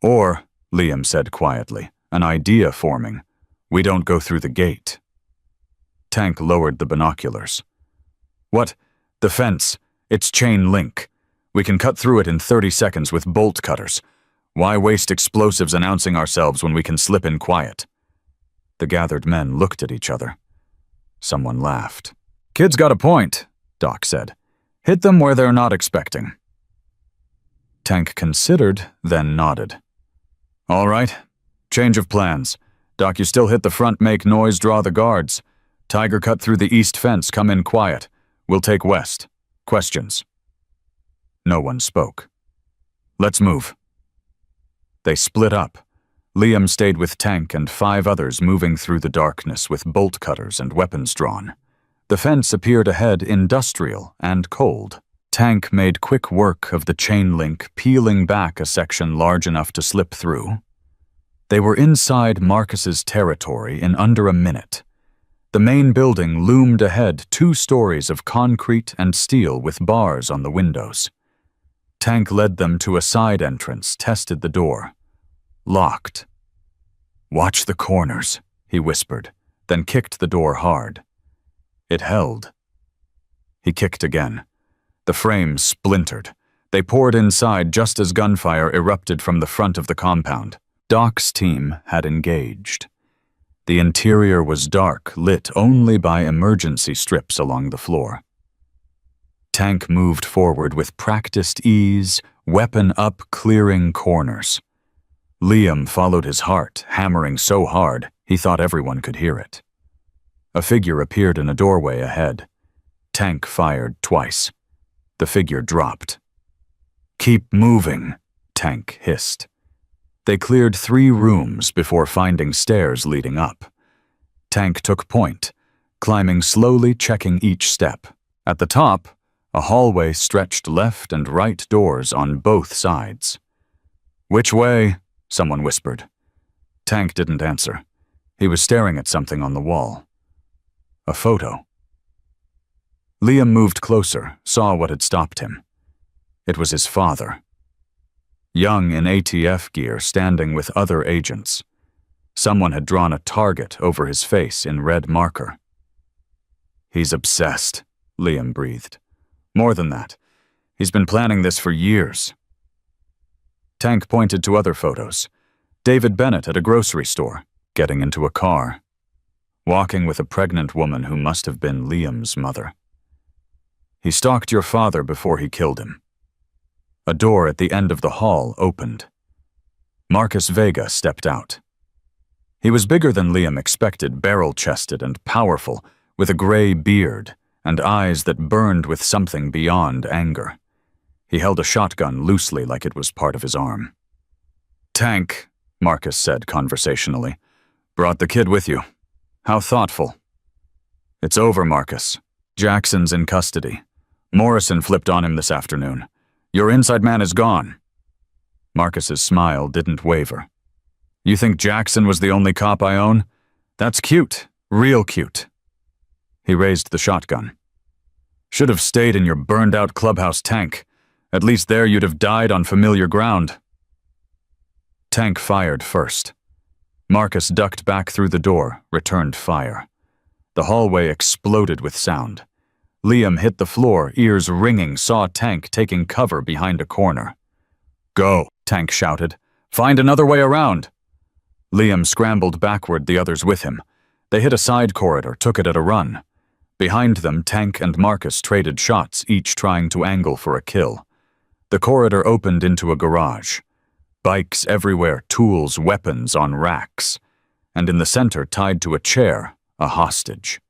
Or, Liam said quietly, an idea forming. We don't go through the gate. Tank lowered the binoculars. What? The fence. It's chain link. We can cut through it in 30 seconds with bolt cutters. Why waste explosives announcing ourselves when we can slip in quiet? The gathered men looked at each other. Someone laughed. Kid's got a point, Doc said. Hit them where they're not expecting. Tank considered, then nodded. All right. Change of plans. Doc, you still hit the front, make noise, draw the guards. Tiger cut through the east fence, come in quiet. We'll take west. Questions? No one spoke. Let's move. They split up. Liam stayed with Tank and 5 others moving through the darkness with bolt cutters and weapons drawn. The fence appeared ahead industrial and cold. Tank made quick work of the chain link, peeling back a section large enough to slip through. They were inside Marcus's territory in under a minute. The main building loomed ahead, 2 stories of concrete and steel with bars on the windows. Tank led them to a side entrance, tested the door. Locked. Watch the corners, he whispered, then kicked the door hard. It held. He kicked again. The frame splintered. They poured inside just as gunfire erupted from the front of the compound. Doc's team had engaged. The interior was dark, lit only by emergency strips along the floor. Tank moved forward with practiced ease, weapon up, clearing corners. Liam followed his heart, hammering so hard he thought everyone could hear it. A figure appeared in a doorway ahead. Tank fired twice. The figure dropped. Keep moving, Tank hissed. They cleared 3 rooms before finding stairs leading up. Tank took point, climbing slowly, checking each step. At the top, a hallway stretched left and right doors on both sides. Which way? Someone whispered. Tank didn't answer. He was staring at something on the wall. A photo. Liam moved closer, saw what had stopped him. It was his father. Young in ATF gear, standing with other agents. Someone had drawn a target over his face in red marker. He's obsessed, Liam breathed. More than that. He's been planning this for years. Tank pointed to other photos. David Bennett at a grocery store, getting into a car. Walking with a pregnant woman who must have been Liam's mother. He stalked your father before he killed him. A door at the end of the hall opened. Marcus Vega stepped out. He was bigger than Liam expected, barrel-chested and powerful, with a gray beard and eyes that burned with something beyond anger. He held a shotgun loosely like it was part of his arm. Tank, Marcus said conversationally. Brought the kid with you. How thoughtful. It's over, Marcus. Jackson's in custody. Morrison flipped on him this afternoon. Your inside man is gone. Marcus's smile didn't waver. You think Jackson was the only cop I own? That's cute. Real cute. He raised the shotgun. Should have stayed in your burned-out clubhouse, Tank. At least there you'd have died on familiar ground. Tank fired first. Marcus ducked back through the door, returned fire. The hallway exploded with sound. Liam hit the floor, ears ringing, saw Tank taking cover behind a corner. Go, Tank shouted. Find another way around. Liam scrambled backward, the others with him. They hit a side corridor, took it at a run. Behind them, Tank and Marcus traded shots, each trying to angle for a kill. The corridor opened into a garage. Bikes everywhere, tools, weapons on racks. And in the center, tied to a chair, a hostage.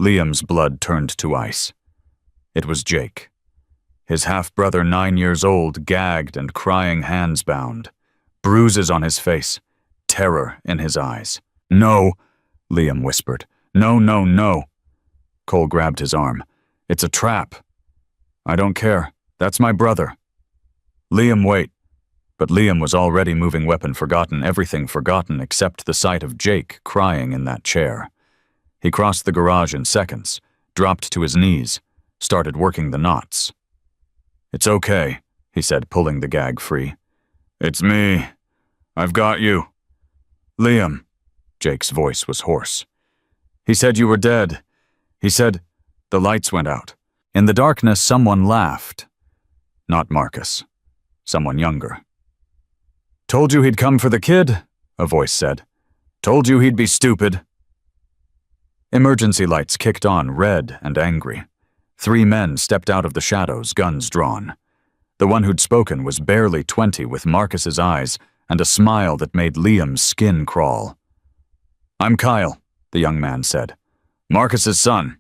Liam's blood turned to ice. It was Jake. His half-brother, 9 years old, gagged and crying, hands bound. Bruises on his face. Terror in his eyes. No, Liam whispered. No, no, no. Cole grabbed his arm. It's a trap. I don't care. That's my brother. Liam, wait. But Liam was already moving weapon forgotten, everything forgotten except the sight of Jake crying in that chair. He crossed the garage in seconds, dropped to his knees, started working the knots. "It's okay," he said, pulling the gag free. "It's me. I've got you." "Liam." Jake's voice was hoarse. "He said you were dead. He said—" The lights went out. In the darkness, someone laughed. Not Marcus. Someone younger. "Told you he'd come for the kid," a voice said. "Told you he'd be stupid." Emergency lights kicked on, red and angry. 3 men stepped out of the shadows, guns drawn. The one who'd spoken was barely 20, with Marcus's eyes and a smile that made Liam's skin crawl. "I'm Kyle," the young man said. "Marcus's son.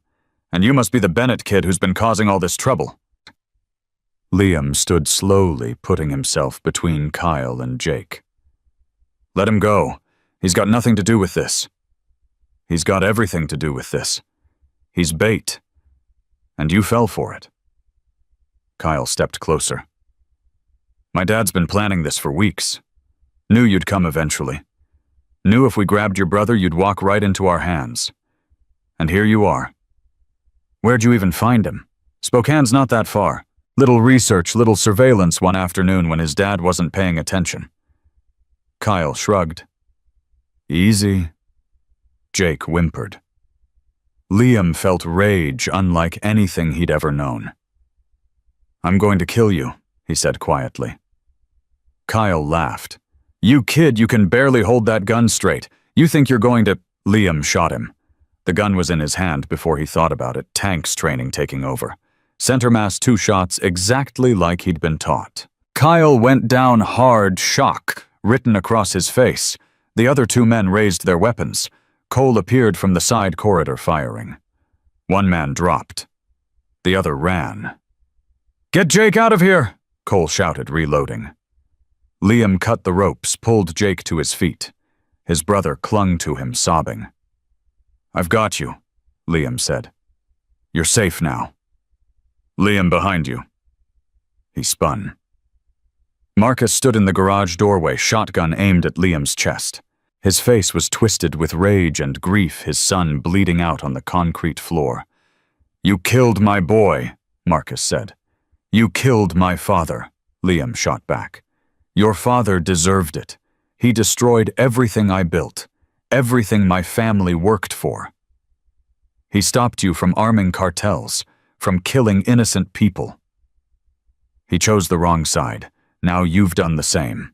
And you must be the Bennett kid who's been causing all this trouble." Liam stood slowly, putting himself between Kyle and Jake. "Let him go. He's got nothing to do with this." "He's got everything to do with this. He's bait. And you fell for it." Kyle stepped closer. "My dad's been planning this for weeks. Knew you'd come eventually. Knew if we grabbed your brother, you'd walk right into our hands. And here you are. Where'd you even find him? Spokane's not that far. Little research, little surveillance one afternoon when his dad wasn't paying attention." Kyle shrugged. "Easy." Jake whimpered. Liam felt rage unlike anything he'd ever known. "I'm going to kill you," he said quietly. Kyle laughed. "You kid, you can barely hold that gun straight. You think you're going to—" Liam shot him. The gun was in his hand before he thought about it, tanks training taking over. Center mass 2 shots exactly like he'd been taught. Kyle went down hard, shock written across his face. The other 2 men raised their weapons. Cole appeared from the side corridor firing. One man dropped. The other ran. "Get Jake out of here!" Cole shouted, reloading. Liam cut the ropes, pulled Jake to his feet. His brother clung to him, sobbing. "I've got you," Liam said. "You're safe now." "Liam, behind you." He spun. Marcus stood in the garage doorway, shotgun aimed at Liam's chest. His face was twisted with rage and grief, his son bleeding out on the concrete floor. "You killed my boy," Marcus said. "You killed my father," Liam shot back. "Your father deserved it. He destroyed everything I built, everything my family worked for. He stopped you from arming cartels, from killing innocent people. He chose the wrong side. Now you've done the same."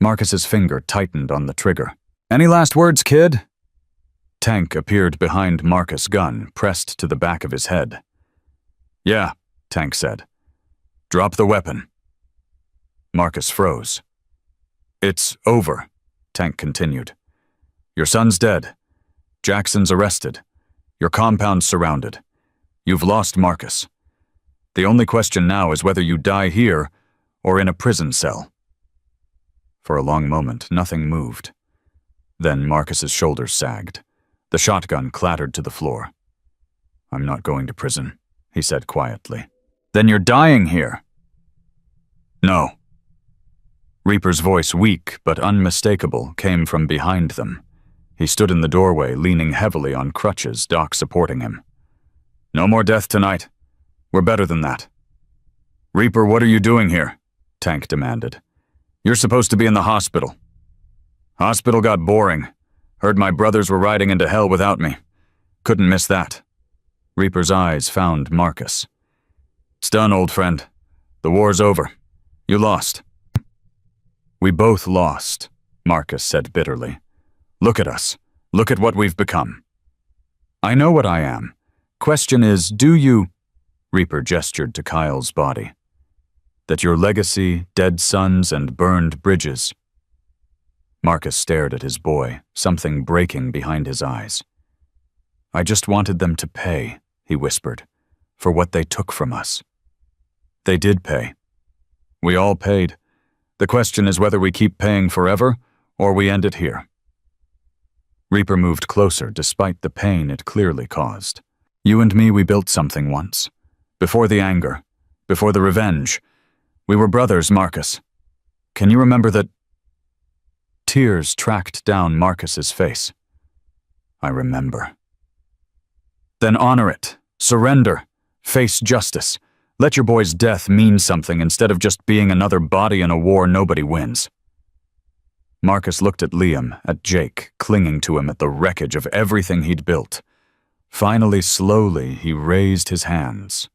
Marcus's finger tightened on the trigger. "Any last words, kid?" Tank appeared behind Marcus' gun, pressed to the back of his head. "Yeah," Tank said. "Drop the weapon." Marcus froze. "It's over," Tank continued. "Your son's dead. Jackson's arrested. Your compound's surrounded. You've lost Marcus. The only question now is whether you die here or in a prison cell." For a long moment, nothing moved. Then Marcus's shoulders sagged. The shotgun clattered to the floor. "I'm not going to prison," he said quietly. "Then you're dying here." "No." Reaper's voice, weak but unmistakable, came from behind them. He stood in the doorway, leaning heavily on crutches, Doc supporting him. "No more death tonight. We're better than that." "Reaper, what are you doing here?" Tank demanded. "You're supposed to be in the hospital." "Hospital got boring. Heard my brothers were riding into hell without me. Couldn't miss that." Reaper's eyes found Marcus. "It's done, old friend. The war's over. You lost." "We both lost," Marcus said bitterly. "Look at us. Look at what we've become." "I know what I am. Question is, do you—" Reaper gestured to Kyle's body. "That your legacy, dead sons and burned bridges." Marcus stared at his boy, something breaking behind his eyes. "I just wanted them to pay," he whispered, "for what they took from us. They did pay. We all paid. The question is whether we keep paying forever or we end it here." Reaper moved closer, despite the pain it clearly caused. "You and me, we built something once. Before the anger, before the revenge. We were brothers, Marcus. Can you remember that?" Tears tracked down Marcus's face. "I remember." "Then honor it. Surrender. Face justice. Let your boy's death mean something instead of just being another body in a war nobody wins." Marcus looked at Liam, at Jake, clinging to him at the wreckage of everything he'd built. Finally, slowly, he raised his hands.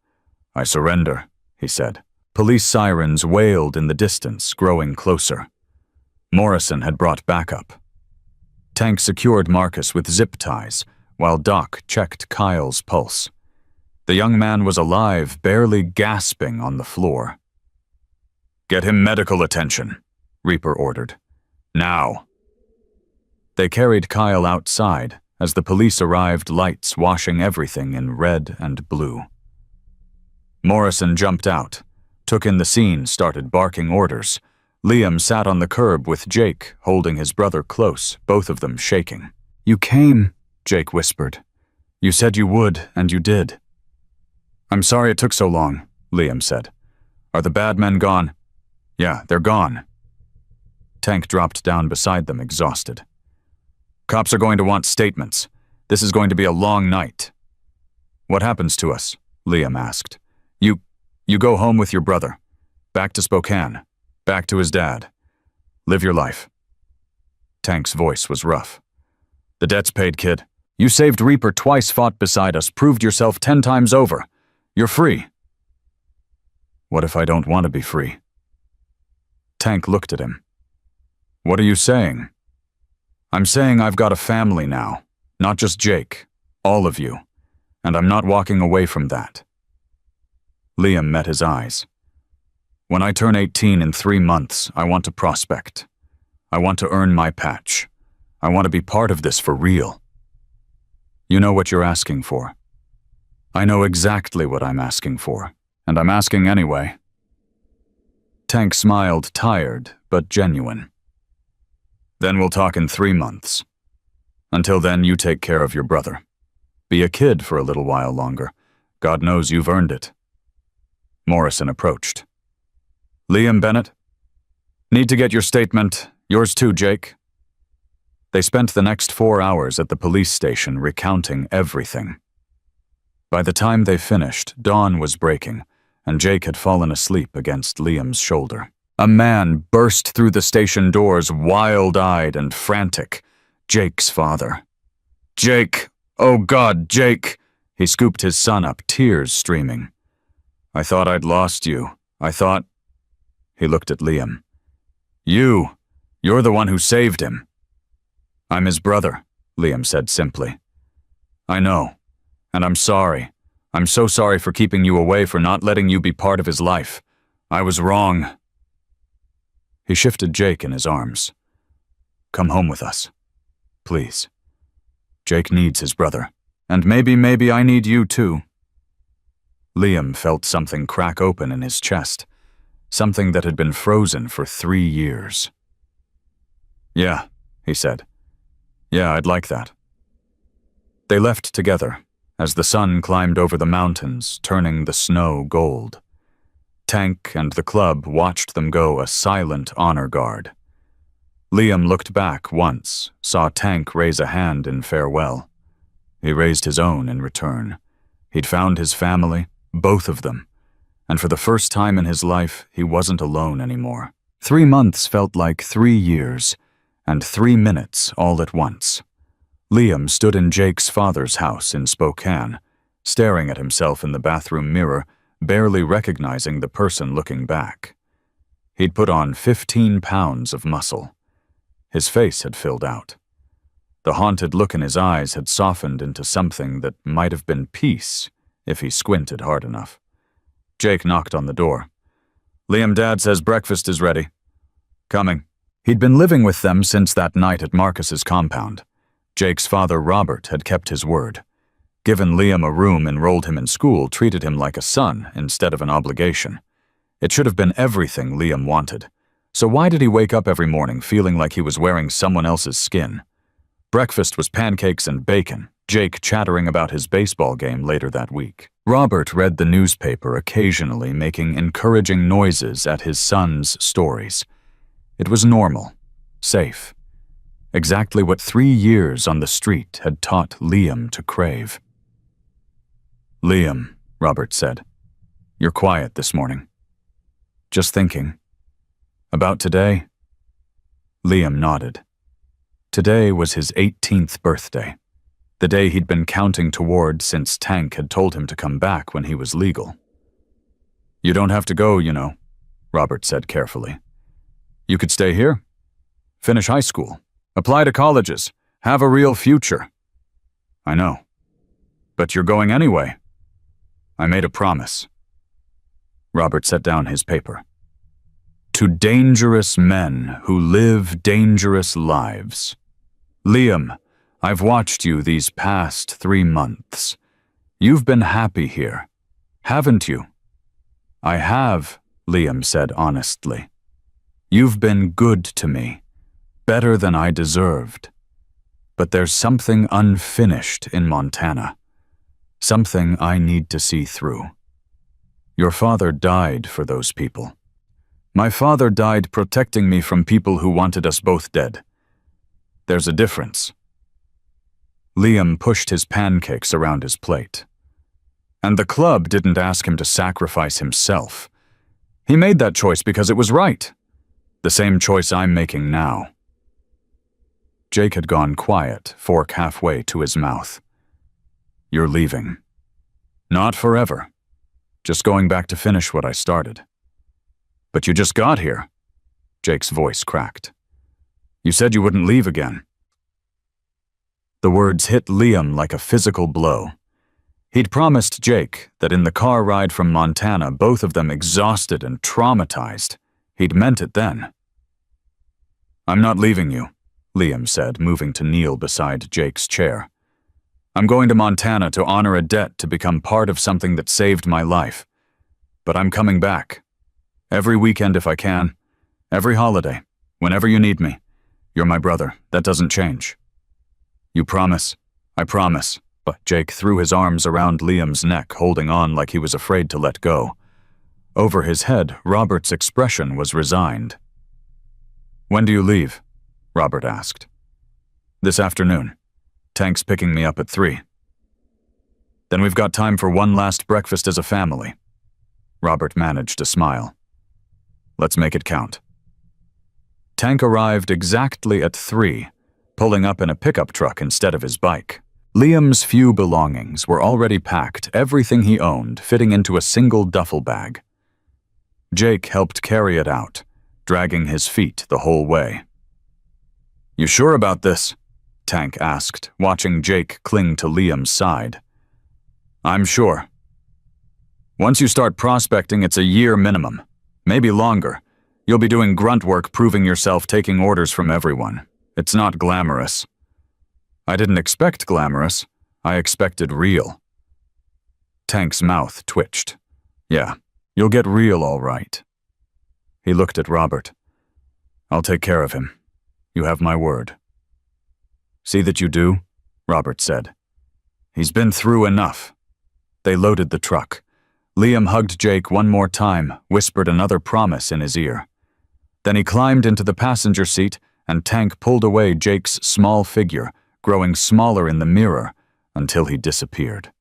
"I surrender," he said. Police sirens wailed in the distance, growing closer. Morrison had brought backup. Tank secured Marcus with zip ties, while Doc checked Kyle's pulse. The young man was alive, barely gasping on the floor. "Get him medical attention," Reaper ordered. "Now." They carried Kyle outside as the police arrived, lights washing everything in red and blue. Morrison jumped out, took in the scene, started barking orders. Liam sat on the curb with Jake, holding his brother close, both of them shaking. "You came," Jake whispered. "You said you would, and you did." "I'm sorry it took so long," Liam said. "Are the bad men gone?" "Yeah, they're gone." Tank dropped down beside them, exhausted. "Cops are going to want statements. This is going to be a long night." "What happens to us?" Liam asked. You go home with your brother. Back to Spokane. Back to his dad. Live your life." Tank's voice was rough. "The debt's paid, kid. You saved Reaper twice, fought beside us, proved yourself 10 times over. You're free." "What if I don't want to be free?" Tank looked at him. "What are you saying?" "I'm saying I've got a family now, not just Jake, all of you, and I'm not walking away from that." Liam met his eyes. "When I turn 18 in 3 months, I want to prospect. I want to earn my patch. I want to be part of this for real." "You know what you're asking for." "I know exactly what I'm asking for, and I'm asking anyway." Tank smiled, tired but genuine. "Then we'll talk in 3 months. Until then, you take care of your brother. Be a kid for a little while longer. God knows you've earned it." Morrison approached. "Liam Bennett? Need to get your statement. Yours too, Jake." They spent the next 4 hours at the police station recounting everything. By the time they finished, dawn was breaking, and Jake had fallen asleep against Liam's shoulder. A man burst through the station doors, wild-eyed and frantic. Jake's father. "Jake! Oh God, Jake!" He scooped his son up, tears streaming. "I thought I'd lost you. I thought—" He looked at Liam. You're the one who saved him." "I'm his brother," Liam said simply. "I know, and I'm sorry. I'm so sorry for keeping you away, for not letting you be part of his life. I was wrong." He shifted Jake in his arms. "Come home with us. Please. Jake needs his brother, and maybe I need you too." Liam felt something crack open in his chest, something that had been frozen for 3 years. "Yeah," he said. "Yeah, I'd like that." They left together as the sun climbed over the mountains, turning the snow gold. Tank and the club watched them go, a silent honor guard. Liam looked back once, saw Tank raise a hand in farewell. He raised his own in return. He'd found his family, both of them, and for the first time in his life, he wasn't alone anymore. 3 months felt like 3 years, and 3 minutes all at once. Liam stood in Jake's father's house in Spokane, staring at himself in the bathroom mirror, barely recognizing the person looking back. He'd put on 15 pounds of muscle. His face had filled out. The haunted look in his eyes had softened into something that might have been peace if he squinted hard enough. Jake knocked on the door. "Liam, Dad says breakfast is ready." "Coming." He'd been living with them since that night at Marcus's compound. Jake's father, Robert, had kept his word. Given Liam a room, enrolled him in school, treated him like a son instead of an obligation. It should have been everything Liam wanted. So why did he wake up every morning feeling like he was wearing someone else's skin? Breakfast was pancakes and bacon, Jake chattering about his baseball game later that week. Robert read the newspaper occasionally, making encouraging noises at his son's stories. It was normal, safe. Exactly what 3 years on the street had taught Liam to crave. "Liam," Robert said. "You're quiet this morning." "Just thinking. About today?" Liam nodded. Today was his 18th birthday, the day he'd been counting toward since Tank had told him to come back when he was legal. "You don't have to go, you know," Robert said carefully. "You could stay here, finish high school, apply to colleges, have a real future." "I know. But you're going anyway." "I made a promise." Robert set down his paper. "To dangerous men who live dangerous lives. Liam, I've watched you these past 3 months. You've been happy here, haven't you?" "I have," Liam said honestly. "You've been good to me, better than I deserved. But there's something unfinished in Montana, something I need to see through. Your father died for those people. My father died protecting me from people who wanted us both dead. There's a difference." Liam pushed his pancakes around his plate. "And the club didn't ask him to sacrifice himself. He made that choice because it was right. The same choice I'm making now." Jake had gone quiet, fork halfway to his mouth. "You're leaving." "Not forever. Just going back to finish what I started." "But you just got here." Jake's voice cracked. "You said you wouldn't leave again." The words hit Liam like a physical blow. He'd promised Jake that in the car ride from Montana, both of them exhausted and traumatized. He'd meant it then. "I'm not leaving you," Liam said, moving to kneel beside Jake's chair. "I'm going to Montana to honor a debt to become part of something that saved my life. But I'm coming back. Every weekend if I can. Every holiday. Whenever you need me. You're my brother. That doesn't change." "You promise?" "I promise." But Jake threw his arms around Liam's neck, holding on like he was afraid to let go. Over his head, Robert's expression was resigned. "When do you leave?" Robert asked. "This afternoon. Tank's picking me up at 3. "Then we've got time for one last breakfast as a family." Robert managed a smile. "Let's make it count." Tank arrived exactly at 3, pulling up in a pickup truck instead of his bike. Liam's few belongings were already packed, everything he owned fitting into a single duffel bag. Jake helped carry it out, dragging his feet the whole way. "You sure about this?" Tank asked, watching Jake cling to Liam's side. "I'm sure. Once you start prospecting, it's a year minimum, maybe longer. You'll be doing grunt work, proving yourself, taking orders from everyone. It's not glamorous." "I didn't expect glamorous. I expected real." Tank's mouth twitched. "Yeah, you'll get real all right." He looked at Robert. "I'll take care of him. You have my word." "See that you do," Robert said. "He's been through enough." They loaded the truck. Liam hugged Jake one more time, whispered another promise in his ear. Then he climbed into the passenger seat, and Tank pulled away Jake's small figure, growing smaller in the mirror, until he disappeared.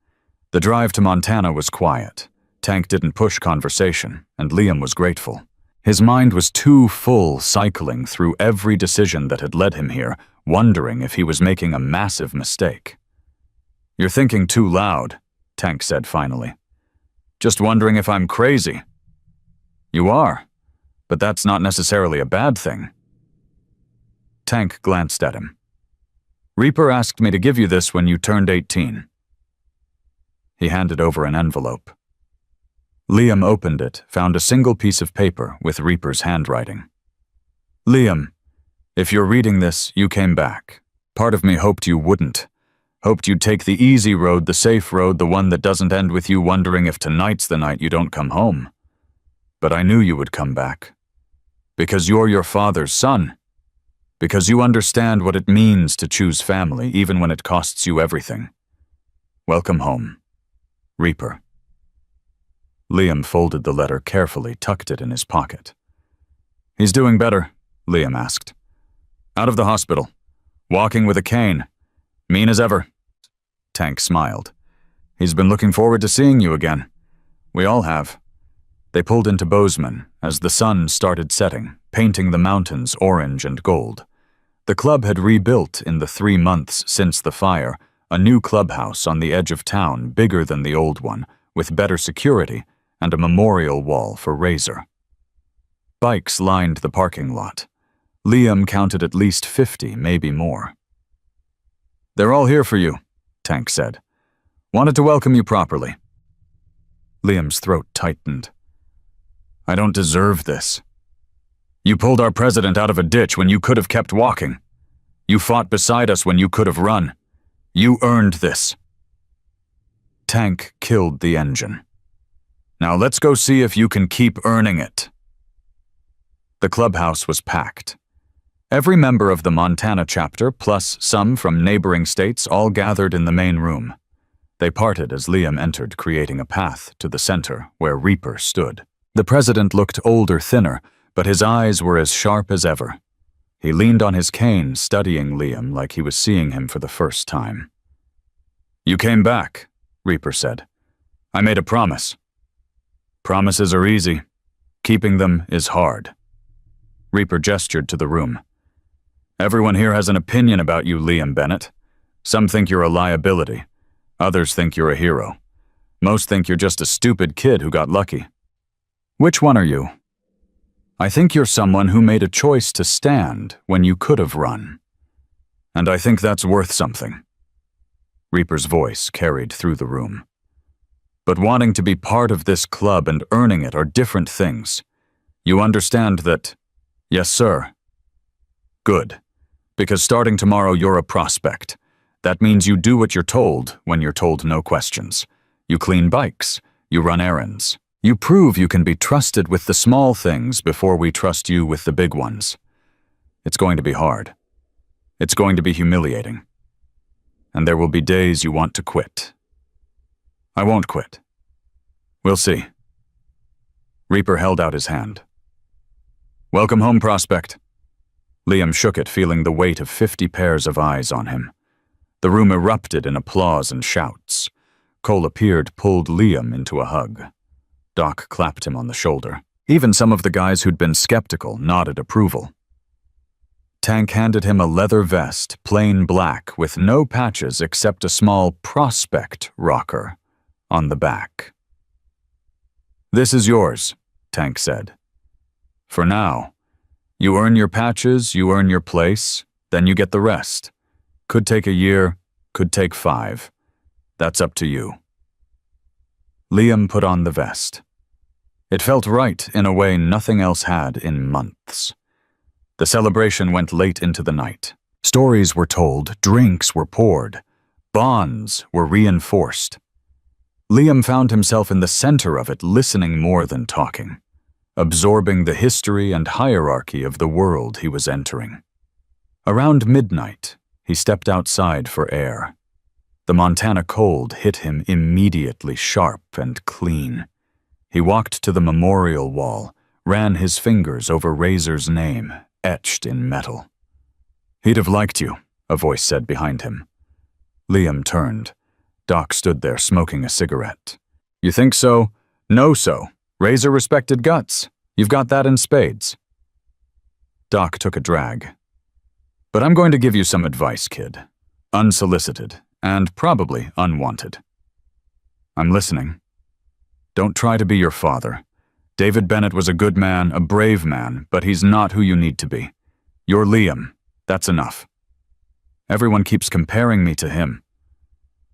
The drive to Montana was quiet. Tank didn't push conversation, and Liam was grateful. His mind was too full, cycling through every decision that had led him here, wondering if he was making a massive mistake. "You're thinking too loud," Tank said finally. "Just wondering if I'm crazy." "You are, but that's not necessarily a bad thing." Tank glanced at him. "Reaper asked me to give you this when you turned 18. He handed over an envelope. Liam opened it, found a single piece of paper with Reaper's handwriting. "Liam, if you're reading this, you came back. Part of me hoped you wouldn't. Hoped you'd take the easy road, the safe road, the one that doesn't end with you wondering if tonight's the night you don't come home. But I knew you would come back. Because you're your father's son. Because you understand what it means to choose family, even when it costs you everything. Welcome home. Reaper." Liam folded the letter carefully, tucked it in his pocket. "He's doing better," Liam asked. "Out of the hospital. Walking with a cane. Mean as ever." Tank smiled. "He's been looking forward to seeing you again. We all have. They pulled into Bozeman as the sun started setting, painting the mountains orange and gold. The club had rebuilt in the 3 months since the fire, a new clubhouse on the edge of town bigger than the old one, with better security and a memorial wall for Razor. Bikes lined the parking lot. Liam counted at least 50, maybe more. "They're all here for you," Tank said. "Wanted to welcome you properly." Liam's throat tightened. "I don't deserve this. You pulled our president out of a ditch when you could have kept walking. You fought beside us when you could have run. You earned this." Tank killed the engine. "Now let's go see if you can keep earning it." The clubhouse was packed. Every member of the Montana chapter, plus some from neighboring states, all gathered in the main room. They parted as Liam entered, creating a path to the center where Reaper stood. The president looked older, thinner, but his eyes were as sharp as ever. He leaned on his cane, studying Liam like he was seeing him for the first time. "You came back," Reaper said. "I made a promise." "Promises are easy. Keeping them is hard." Reaper gestured to the room. "Everyone here has an opinion about you, Liam Bennett. Some think you're a liability. Others think you're a hero. Most think you're just a stupid kid who got lucky. Which one are you?" "I think you're someone who made a choice to stand when you could have run. And I think that's worth something." Reaper's voice carried through the room. "But wanting to be part of this club and earning it are different things. You understand that?" "Yes, sir." "Good. Because starting tomorrow you're a prospect. That means you do what you're told when you're told no questions. You clean bikes. You run errands. You prove you can be trusted with the small things before we trust you with the big ones. It's going to be hard. It's going to be humiliating. And there will be days you want to quit. I won't quit. We'll see." Reaper held out his hand. "Welcome home, prospect." Liam shook it, feeling the weight of 50 pairs of eyes on him. The room erupted in applause and shouts. Cole appeared, pulled Liam into a hug. Doc clapped him on the shoulder. Even some of the guys who'd been skeptical nodded approval. Tank handed him a leather vest, plain black, with no patches except a small prospect rocker on the back. "This is yours," Tank said. "For now. You earn your patches, you earn your place, then you get the rest. Could take a year, could take 5. That's up to you." Liam put on the vest. It felt right in a way nothing else had in months. The celebration went late into the night. Stories were told, drinks were poured, bonds were reinforced. Liam found himself in the center of it, listening more than talking, absorbing the history and hierarchy of the world he was entering. Around midnight, he stepped outside for air. The Montana cold hit him immediately, sharp and clean. He walked to the memorial wall, ran his fingers over Razor's name, etched in metal. "He'd have liked you," a voice said behind him. Liam turned. Doc stood there smoking a cigarette. "You think so? No so. Razor respected guts. You've got that in spades." Doc took a drag. "But I'm going to give you some advice, kid. Unsolicited, and probably unwanted." "I'm listening." "Don't try to be your father. David Bennett was a good man, a brave man, but he's not who you need to be. You're Liam. That's enough. Everyone keeps comparing me to him.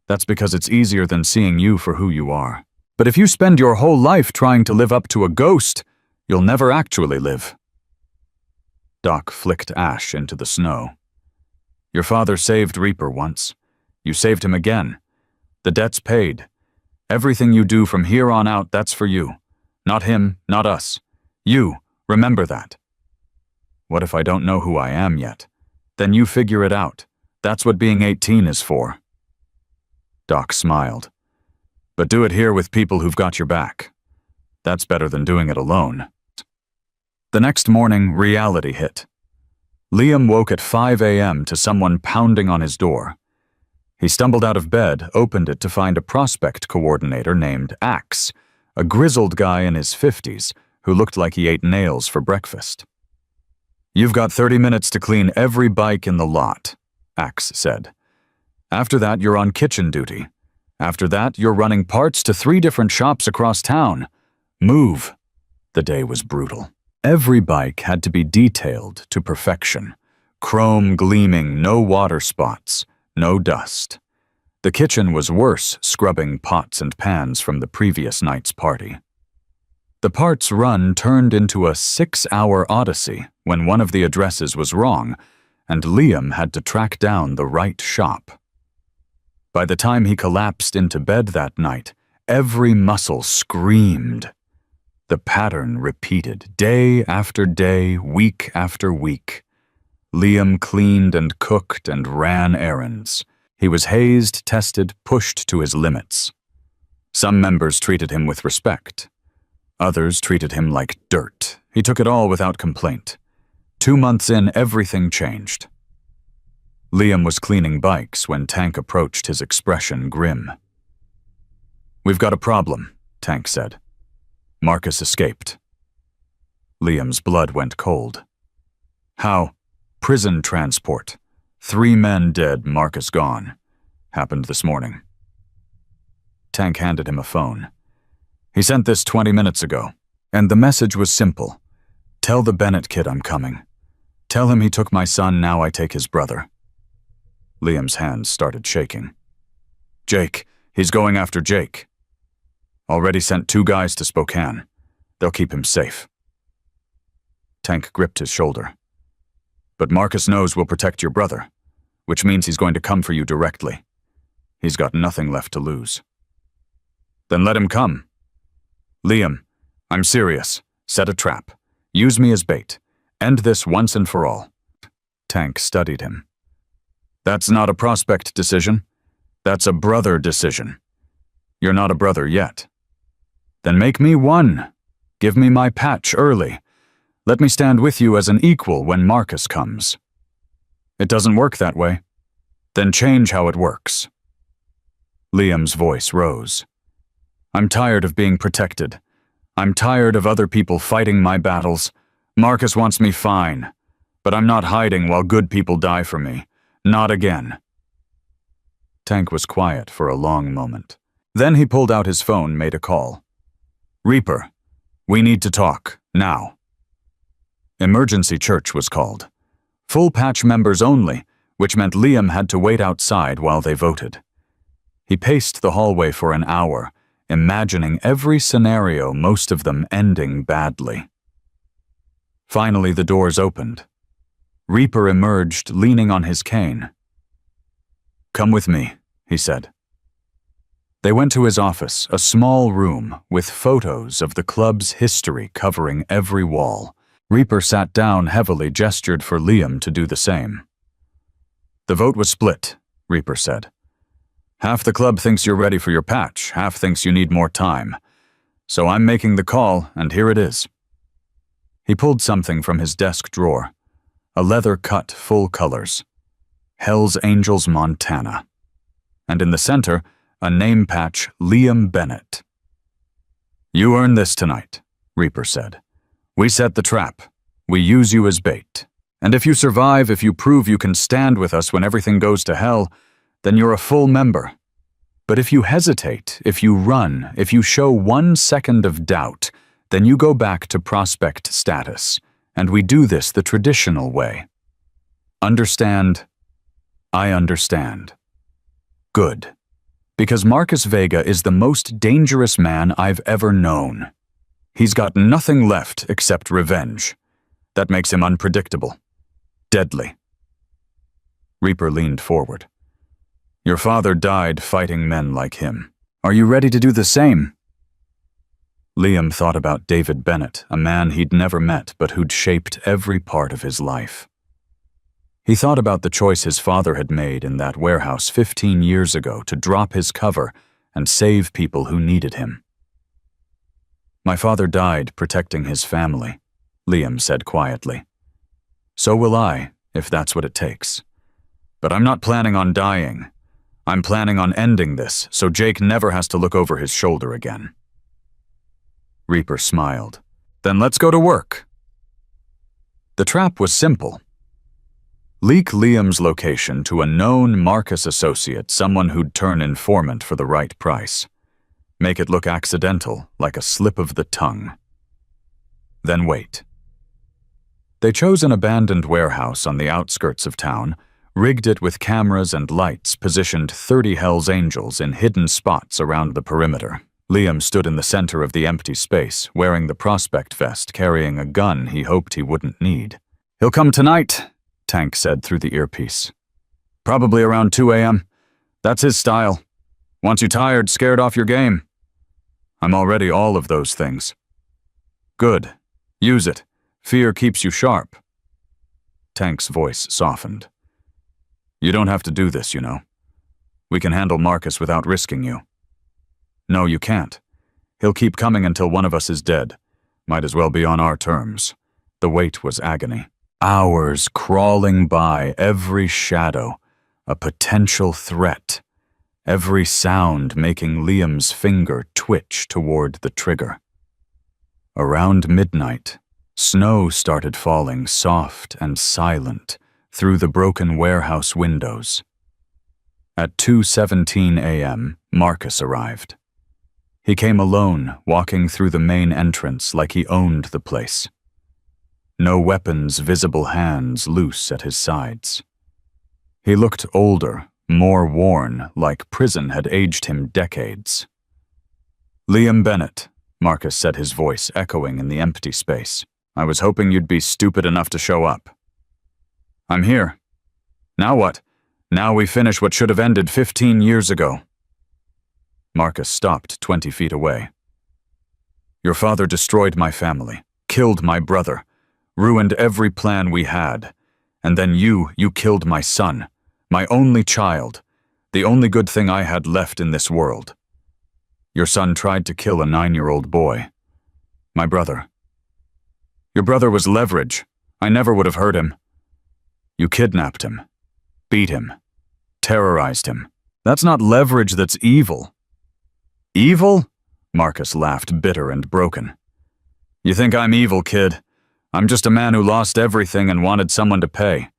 That's because it's easier than seeing you for who you are. But if you spend your whole life trying to live up to a ghost, you'll never actually live." Doc flicked ash into the snow. "Your father saved Reaper once. You saved him again. The debt's paid. Everything you do from here on out, that's for you. Not him, not us. You, remember that." "What if I don't know who I am yet? Then you figure it out. That's what being 18 is for." Doc smiled. "But do it here with people who've got your back. That's better than doing it alone." The next morning, reality hit. Liam woke at 5 a.m. to someone pounding on his door. He stumbled out of bed, opened it to find a prospect coordinator named Axe, a grizzled guy in his 50s who looked like he ate nails for breakfast. "You've got 30 minutes to clean every bike in the lot," Axe said. "After that, you're on kitchen duty. After that, you're running parts to 3 different shops across town. Move." The day was brutal. Every bike had to be detailed to perfection. Chrome gleaming, no water spots, no dust. The kitchen was worse, scrubbing pots and pans from the previous night's party. The parts run turned into a 6-hour odyssey when one of the addresses was wrong, and Liam had to track down the right shop. By the time he collapsed into bed that night, every muscle screamed. The pattern repeated, day after day, week after week. Liam cleaned and cooked and ran errands. He was hazed, tested, pushed to his limits. Some members treated him with respect. Others treated him like dirt. He took it all without complaint. 2 months in, everything changed. Liam was cleaning bikes when Tank approached, his expression grim. "We've got a problem," Tank said. "Marcus escaped." Liam's blood went cold. "How?" "Prison transport. 3 men dead, Marcus gone. Happened this morning." Tank handed him a phone. "He sent this 20 minutes ago, and the message was simple. Tell the Bennett kid I'm coming. Tell him he took my son, now I take his brother." Liam's hands started shaking. "Jake, he's going after Jake. Already sent 2 guys to Spokane. They'll keep him safe." Tank gripped his shoulder. "But Marcus knows we'll protect your brother, which means he's going to come for you directly. He's got nothing left to lose." "Then let him come." "Liam, I'm serious. Set a trap. Use me as bait. End this once and for all." Tank studied him. "That's not a prospect decision. That's a brother decision. You're not a brother yet. Then make me one. Give me my patch early. Let me stand with you as an equal when Marcus comes." "It doesn't work that way." "Then change how it works." Liam's voice rose. "I'm tired of being protected. I'm tired of other people fighting my battles. Marcus wants me fine, but I'm not hiding while good people die for me. Not again." Tank was quiet for a long moment. Then he pulled out his phone, made a call. "Reaper, we need to talk, now." Emergency church was called. Full patch members only, which meant Liam had to wait outside while they voted. He paced the hallway for an hour, imagining every scenario, most of them ending badly. Finally, the doors opened. Reaper emerged, leaning on his cane. "Come with me," he said. They went to his office, a small room with photos of the club's history covering every wall. Reaper sat down heavily, gestured for Liam to do the same. "The vote was split," Reaper said. "Half the club thinks you're ready for your patch, half thinks you need more time. So I'm making the call, and here it is." He pulled something from his desk drawer, a leather cut full colors. Hell's Angels, Montana. And in the center, a name patch, Liam Bennett. "You earned this tonight," Reaper said. "We set the trap. We use you as bait. And if you survive, if you prove you can stand with us when everything goes to hell, then you're a full member. But if you hesitate, if you run, if you show 1 second of doubt, then you go back to prospect status, and we do this the traditional way. Understand?" "I understand." "Good. Because Marcus Vega is the most dangerous man I've ever known. He's got nothing left except revenge. That makes him unpredictable. Deadly." Reaper leaned forward. "Your father died fighting men like him. Are you ready to do the same?" Liam thought about David Bennett, a man he'd never met but who'd shaped every part of his life. He thought about the choice his father had made in that warehouse 15 years ago to drop his cover and save people who needed him. "My father died protecting his family," Liam said quietly. "So will I, if that's what it takes. But I'm not planning on dying. I'm planning on ending this so Jake never has to look over his shoulder again." Reaper smiled. Then let's go to work. The trap was simple. Leak Liam's location to a known Marcus associate, someone who'd turn informant for the right price. Make it look accidental, like a slip of the tongue. Then wait. They chose an abandoned warehouse on the outskirts of town, rigged it with cameras and lights, positioned 30 Hell's Angels in hidden spots around the perimeter. Liam stood in the center of the empty space, wearing the prospect vest, carrying a gun he hoped he wouldn't need. "He'll come tonight," Tank said through the earpiece. "Probably around 2 a.m. That's his style. Wants you tired, scared off your game. I'm already all of those things." "Good. Use it. Fear keeps you sharp." Tank's voice softened. "You don't have to do this, you know. We can handle Marcus without risking you." "No, you can't. He'll keep coming until one of us is dead. Might as well be on our terms." The wait was agony. Hours crawling by, every shadow, a potential threat. Every sound making Liam's finger twitch toward the trigger. Around midnight, snow started falling soft and silent through the broken warehouse windows. At 2:17 a.m., Marcus arrived. He came alone, walking through the main entrance like he owned the place. No weapons, visible hands loose at his sides. He looked older, more worn, like prison had aged him decades. "Liam Bennett," Marcus said, his voice echoing in the empty space. "I was hoping you'd be stupid enough to show up." "I'm here. Now what? Now we finish what should have ended 15 years ago." Marcus stopped 20 feet away. "Your father destroyed my family, killed my brother, ruined every plan we had. And then you killed my son, my only child, the only good thing I had left in this world. Your son tried to kill a 9-year-old boy. My brother. Your brother was leverage. I never would have hurt him. You kidnapped him, beat him, terrorized him. That's not leverage, that's evil." "Evil?" Marcus laughed, bitter and broken. "You think I'm evil, kid? I'm just a man who lost everything and wanted someone to pay.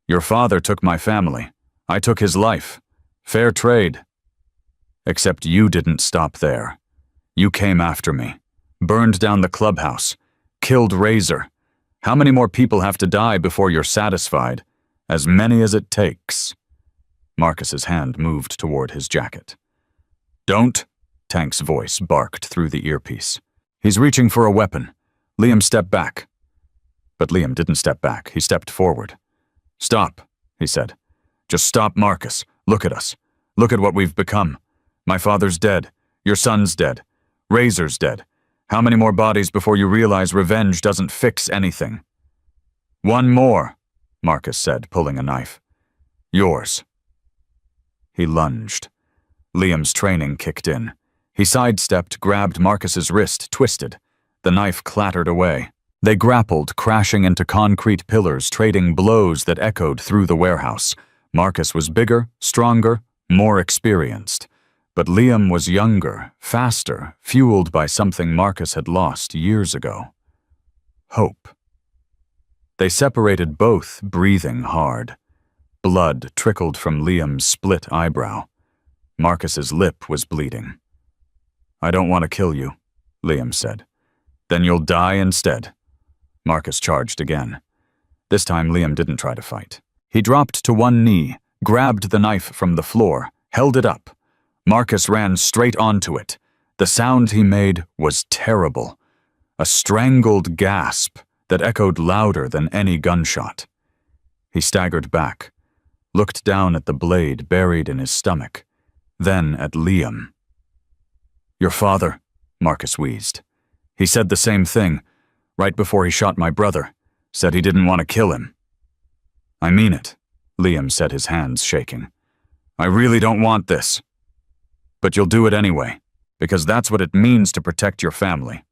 Your father took my family. I took his life. Fair trade. Except you didn't stop there. You came after me, burned down the clubhouse, killed Razor. How many more people have to die before you're satisfied? As many as it takes." Marcus's hand moved toward his jacket. "Don't," Tank's voice barked through the earpiece. "He's reaching for a weapon. Liam, step back." But Liam didn't step back. He stepped forward. "Stop," he said. "Just stop, Marcus. Look at us. Look at what we've become. My father's dead. Your son's dead. Razor's dead. How many more bodies before you realize revenge doesn't fix anything?" "One more," Marcus said, pulling a knife. "Yours." He lunged. Liam's training kicked in. He sidestepped, grabbed Marcus's wrist, twisted. The knife clattered away. They grappled, crashing into concrete pillars, trading blows that echoed through the warehouse. Marcus was bigger, stronger, more experienced. But Liam was younger, faster, fueled by something Marcus had lost years ago. Hope. They separated, both breathing hard. Blood trickled from Liam's split eyebrow. Marcus's lip was bleeding. "I don't want to kill you," Liam said. "Then you'll die instead." Marcus charged again. This time Liam didn't try to fight. He dropped to one knee, grabbed the knife from the floor, held it up. Marcus ran straight onto it. The sound he made was terrible. A strangled gasp that echoed louder than any gunshot. He staggered back, looked down at the blade buried in his stomach, then at Liam. "Your father," Marcus wheezed. "He said the same thing, right before he shot my brother. Said he didn't want to kill him." "I mean it," Liam said, his hands shaking. "I really don't want this. But you'll do it anyway, because that's what it means to protect your family."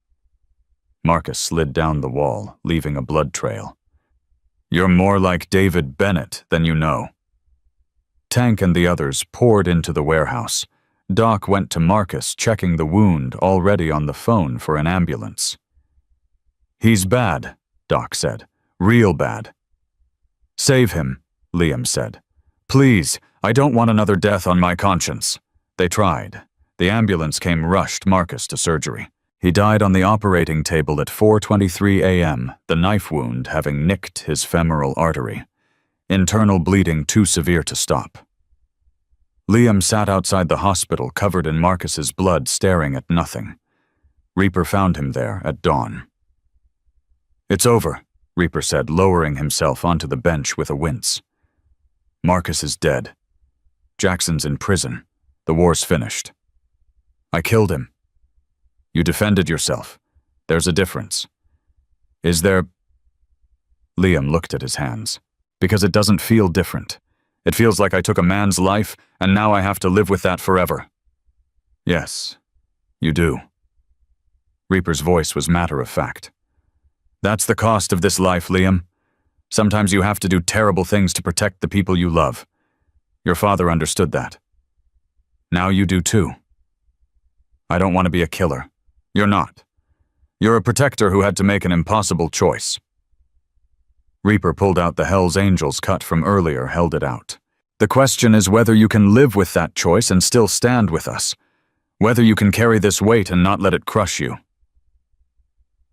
Marcus slid down the wall, leaving a blood trail. "You're more like David Bennett than you know." Tank and the others poured into the warehouse. Doc went to Marcus, checking the wound, already on the phone for an ambulance. "He's bad," Doc said. "Real bad." "Save him," Liam said. "Please, I don't want another death on my conscience." They tried. The ambulance came rushed Marcus to surgery. He died on the operating table at 4:23 a.m., the knife wound having nicked his femoral artery. Internal bleeding too severe to stop. Liam sat outside the hospital, covered in Marcus's blood, staring at nothing. Reaper found him there at dawn. "It's over," Reaper said, lowering himself onto the bench with a wince. "Marcus is dead. Jackson's in prison. The war's finished. I killed him. You defended yourself. There's a difference. Is there—" Liam looked at his hands. "Because it doesn't feel different. It feels like I took a man's life, and now I have to live with that forever." "Yes, you do." Reaper's voice was matter-of-fact. "That's the cost of this life, Liam. Sometimes you have to do terrible things to protect the people you love. Your father understood that. Now you do too. I don't want to be a killer. You're not. You're a protector who had to make an impossible choice." Reaper pulled out the Hell's Angels cut from earlier, held it out. "The question is whether you can live with that choice and still stand with us. Whether you can carry this weight and not let it crush you."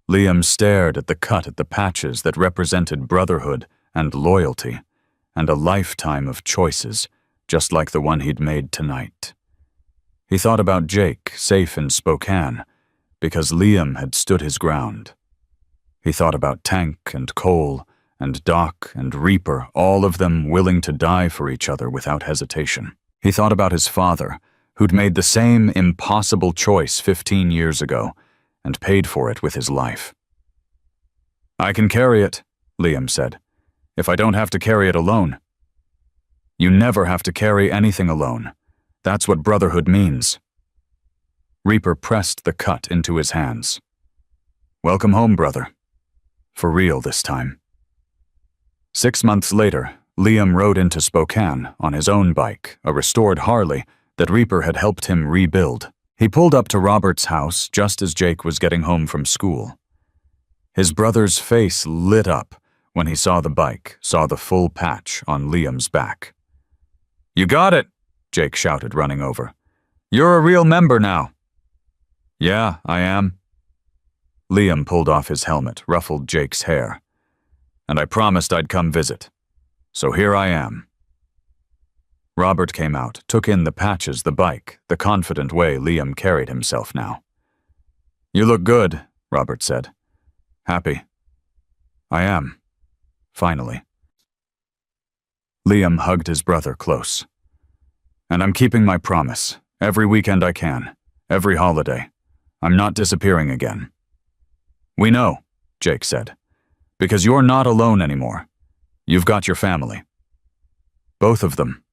Liam stared at the cut at the patches that represented brotherhood and loyalty, and a lifetime of choices, just like the one he'd made tonight. He thought about Jake, safe in Spokane, because Liam had stood his ground. He thought about Tank and Cole and Doc and Reaper, all of them willing to die for each other without hesitation. He thought about his father, who'd made the same impossible choice 15 years ago, and paid for it with his life. "I can carry it," Liam said, "if I don't have to carry it alone." "You never have to carry anything alone. That's what brotherhood means." Reaper pressed the cut into his hands. "Welcome home, brother. For real this time." 6 months later, Liam rode into Spokane on his own bike, a restored Harley that Reaper had helped him rebuild. He pulled up to Robert's house just as Jake was getting home from school. His brother's face lit up when he saw the bike, saw the full patch on Liam's back. "You got it!" Jake shouted, running over. "You're a real member now." "Yeah, I am." Liam pulled off his helmet, ruffled Jake's hair. "And I promised I'd come visit. So here I am." Robert came out, took in the patches, the bike, the confident way Liam carried himself now. "You look good," Robert said. "Happy?" "I am. Finally." Liam hugged his brother close. "And I'm keeping my promise. Every weekend I can. Every holiday. I'm not disappearing again." "We know," Jake said. "Because you're not alone anymore. You've got your family." "Both of them,"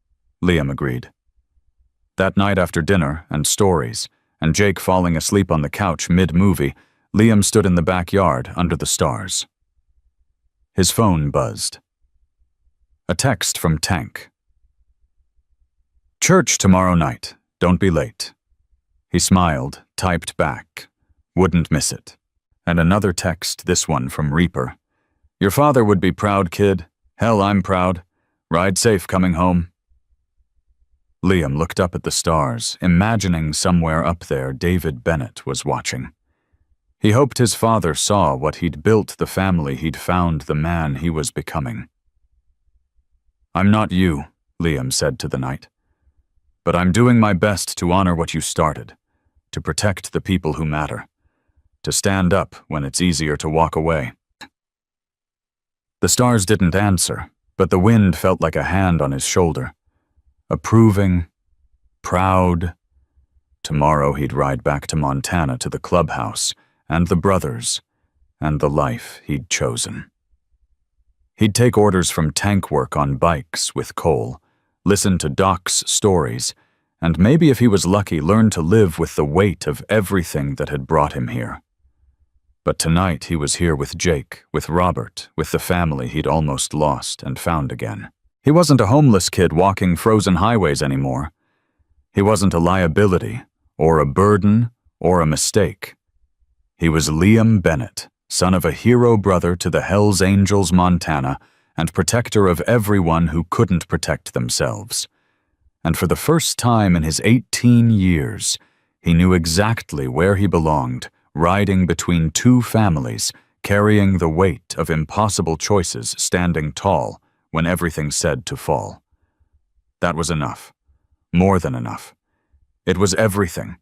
Liam agreed. That night after dinner and stories, and Jake falling asleep on the couch mid-movie, Liam stood in the backyard under the stars. His phone buzzed. A text from Tank. "Church tomorrow night. Don't be late." He smiled, typed back. Wouldn't miss it. And another text, this one from Reaper. "Your father would be proud, kid. Hell, I'm proud. Ride safe coming home." Liam looked up at the stars, imagining somewhere up there David Bennett was watching. He hoped his father saw what he'd built, the family he'd found, the man he was becoming. "I'm not you," Liam said to the night. "But I'm doing my best to honor what you started, to protect the people who matter, to stand up when it's easier to walk away." The stars didn't answer, but the wind felt like a hand on his shoulder. Approving, proud. Tomorrow he'd ride back to Montana to the clubhouse, and the brothers, and the life he'd chosen. He'd take orders from tank work on bikes with Cole, listen to Doc's stories, and maybe if he was lucky, learn to live with the weight of everything that had brought him here. But tonight he was here with Jake, with Robert, with the family he'd almost lost and found again. He wasn't a homeless kid walking frozen highways anymore. He wasn't a liability, or a burden, or a mistake. He was Liam Bennett, son of a hero brother to the Hells Angels, Montana, and protector of everyone who couldn't protect themselves. And for the first time in his 18 years, he knew exactly where he belonged, riding between two families, carrying the weight of impossible choices, standing tall when everything said to fall. That was enough. More than enough. It was everything,